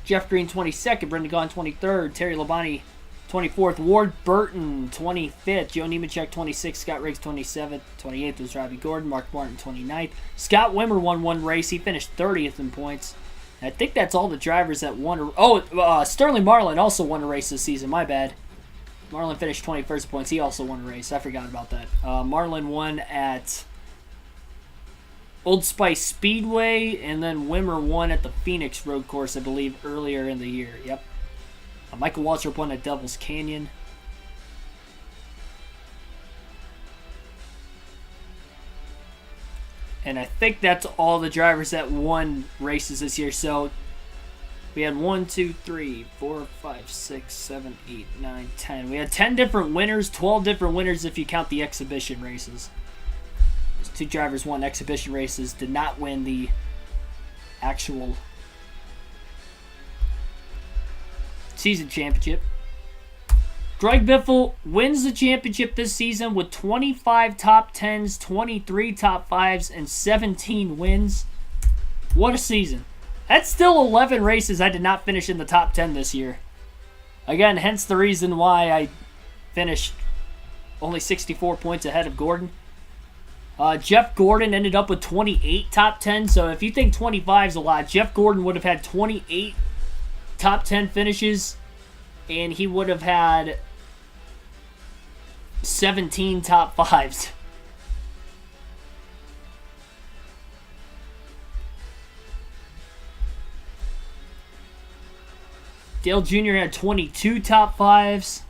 Jeff Green 22nd. Brendan Gaughan 23rd. Terry Labonte 24th. Ward Burton 25th. Joe Nemechek 26th. Scott Riggs 27th. 28th was Robbie Gordon. Mark Martin 29th. Scott Wimmer won 1 race. He finished 30th in points. I think that's all the drivers that won. Sterling Marlin also won a race this season. My bad. Marlin finished 21st in points. He also won a race. I forgot about that. Marlin won at Old Spice Speedway, and then Wimmer won at the Phoenix Road Course, I believe, earlier in the year. Yep. Michael Waltrip won at Devil's Canyon. And I think that's all the drivers that won races this year. So we had 1, 2, 3, 4, 5, 6, 7, 8, 9, 10. We had 10 different winners, 12 different winners if you count the exhibition races. 2 drivers won exhibition races, did not win the actual season championship. Greg Biffle wins the championship this season with 25 top 10s, 23 top 5s, and 17 wins. What a season. That's still 11 races I did not finish in the top 10 this year. Again, hence the reason why I finished only 64 points ahead of Gordon. Jeff Gordon ended up with 28 top 10, so if you think 25 is a lot, Jeff Gordon would have had 28 top 10 finishes, and he would have had 17 top 5s. Dale Jr. had 22 top 5s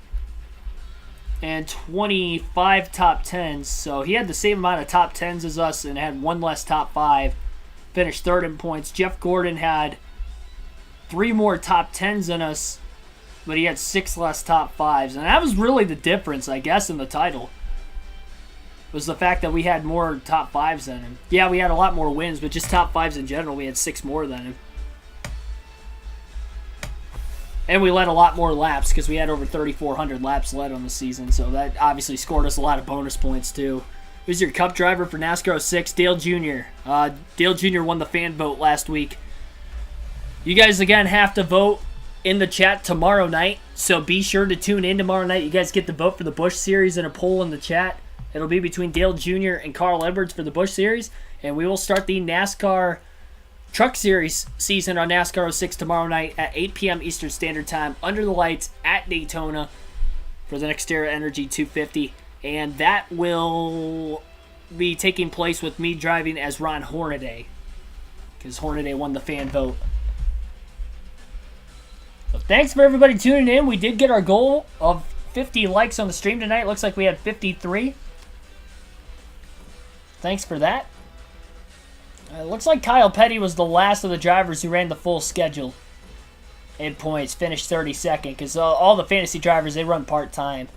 and 25 top 10s. So he had the same amount of top 10s as us and had 1 less top 5. Finished 3rd in points. Jeff Gordon had 3 more top 10s than us, but he had 6 less top 5s. And that was really the difference, I guess, in the title. was the fact that we had more top 5s than him. Yeah, we had a lot more wins, but just top 5s in general, we had 6 more than him. And we led a lot more laps because we had over 3,400 laps led on the season, so that obviously scored us a lot of bonus points too. Who's your Cup driver for NASCAR 06? Dale Jr. Dale Jr. won the fan vote last week. You guys, again, have to vote in the chat tomorrow night, so be sure to tune in tomorrow night. You guys get to vote for the Busch Series in a poll in the chat. It'll be between Dale Jr. and Carl Edwards for the Busch Series, and we will start the NASCAR Truck Series season on NASCAR 06 tomorrow night at 8 p.m. Eastern Standard Time under the lights at Daytona for the Nextel Energy 250. And that will be taking place with me driving as Ron Hornaday, because Hornaday won the fan vote. So thanks for everybody tuning in. We did get our goal of 50 likes on the stream tonight. Looks like we had 53. Thanks for that. Looks like Kyle Petty was the last of the drivers who ran the full schedule in points, finished 32nd, because all the fantasy drivers, they run part-time.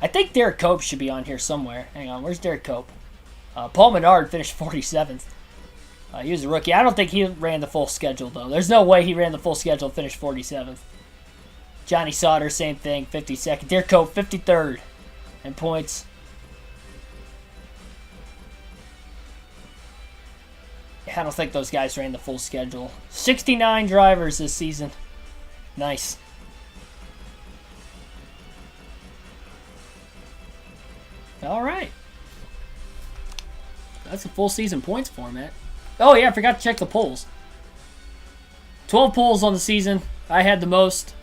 I think Derek Cope should be on here somewhere. Hang on, where's Derek Cope? Paul Menard finished 47th. He was a rookie. I don't think he ran the full schedule, though. There's no way he ran the full schedule and finished 47th. Johnny Sauter, same thing, 52nd. Derek Cope, 53rd in points. I don't think those guys ran the full schedule. 69 drivers this season. Nice. All right. That's a full season points format. Oh, yeah, I forgot to check the polls. 12 polls on the season. I had the most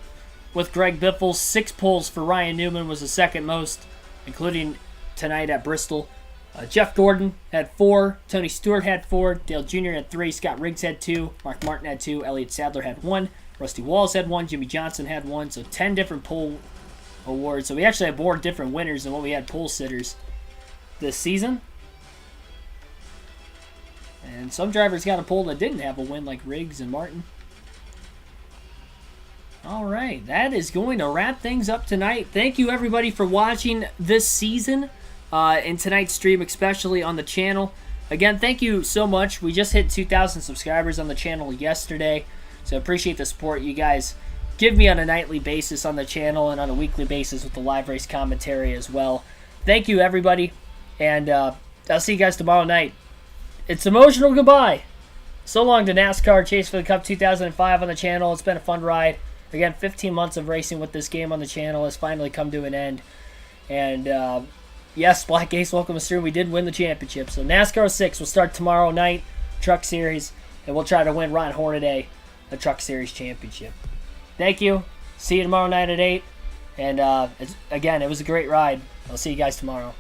with Greg Biffle. 6 polls for Ryan Newman was the second most, including tonight at Bristol. Jeff Gordon had 4, Tony Stewart had 4, Dale Jr. had 3, Scott Riggs had 2, Mark Martin had 2, Elliott Sadler had 1, Rusty Walls had 1, Jimmy Johnson had 1, so 10 different poll awards. So we actually have more different winners than what we had poll sitters this season. And some drivers got a poll that didn't have a win, like Riggs and Martin. Alright, that is going to wrap things up tonight. Thank you everybody for watching this season. In tonight's stream, especially on the channel. Again, thank you so much. We just hit 2,000 subscribers on the channel yesterday, so I appreciate the support you guys give me on a nightly basis on the channel and on a weekly basis with the live race commentary as well. Thank you, everybody, and I'll see you guys tomorrow night. It's emotional goodbye. So long to NASCAR Chase for the Cup 2005 on the channel. It's been a fun ride. Again, 15 months of racing with this game on the channel has finally come to an end, and yes, Black Ace, welcome to stream. We did win the championship. So NASCAR 06 will start tomorrow night, Truck Series, and we'll try to win Ron Hornaday the Truck Series championship. Thank you. See you tomorrow night at 8. And again, it was a great ride. I'll see you guys tomorrow.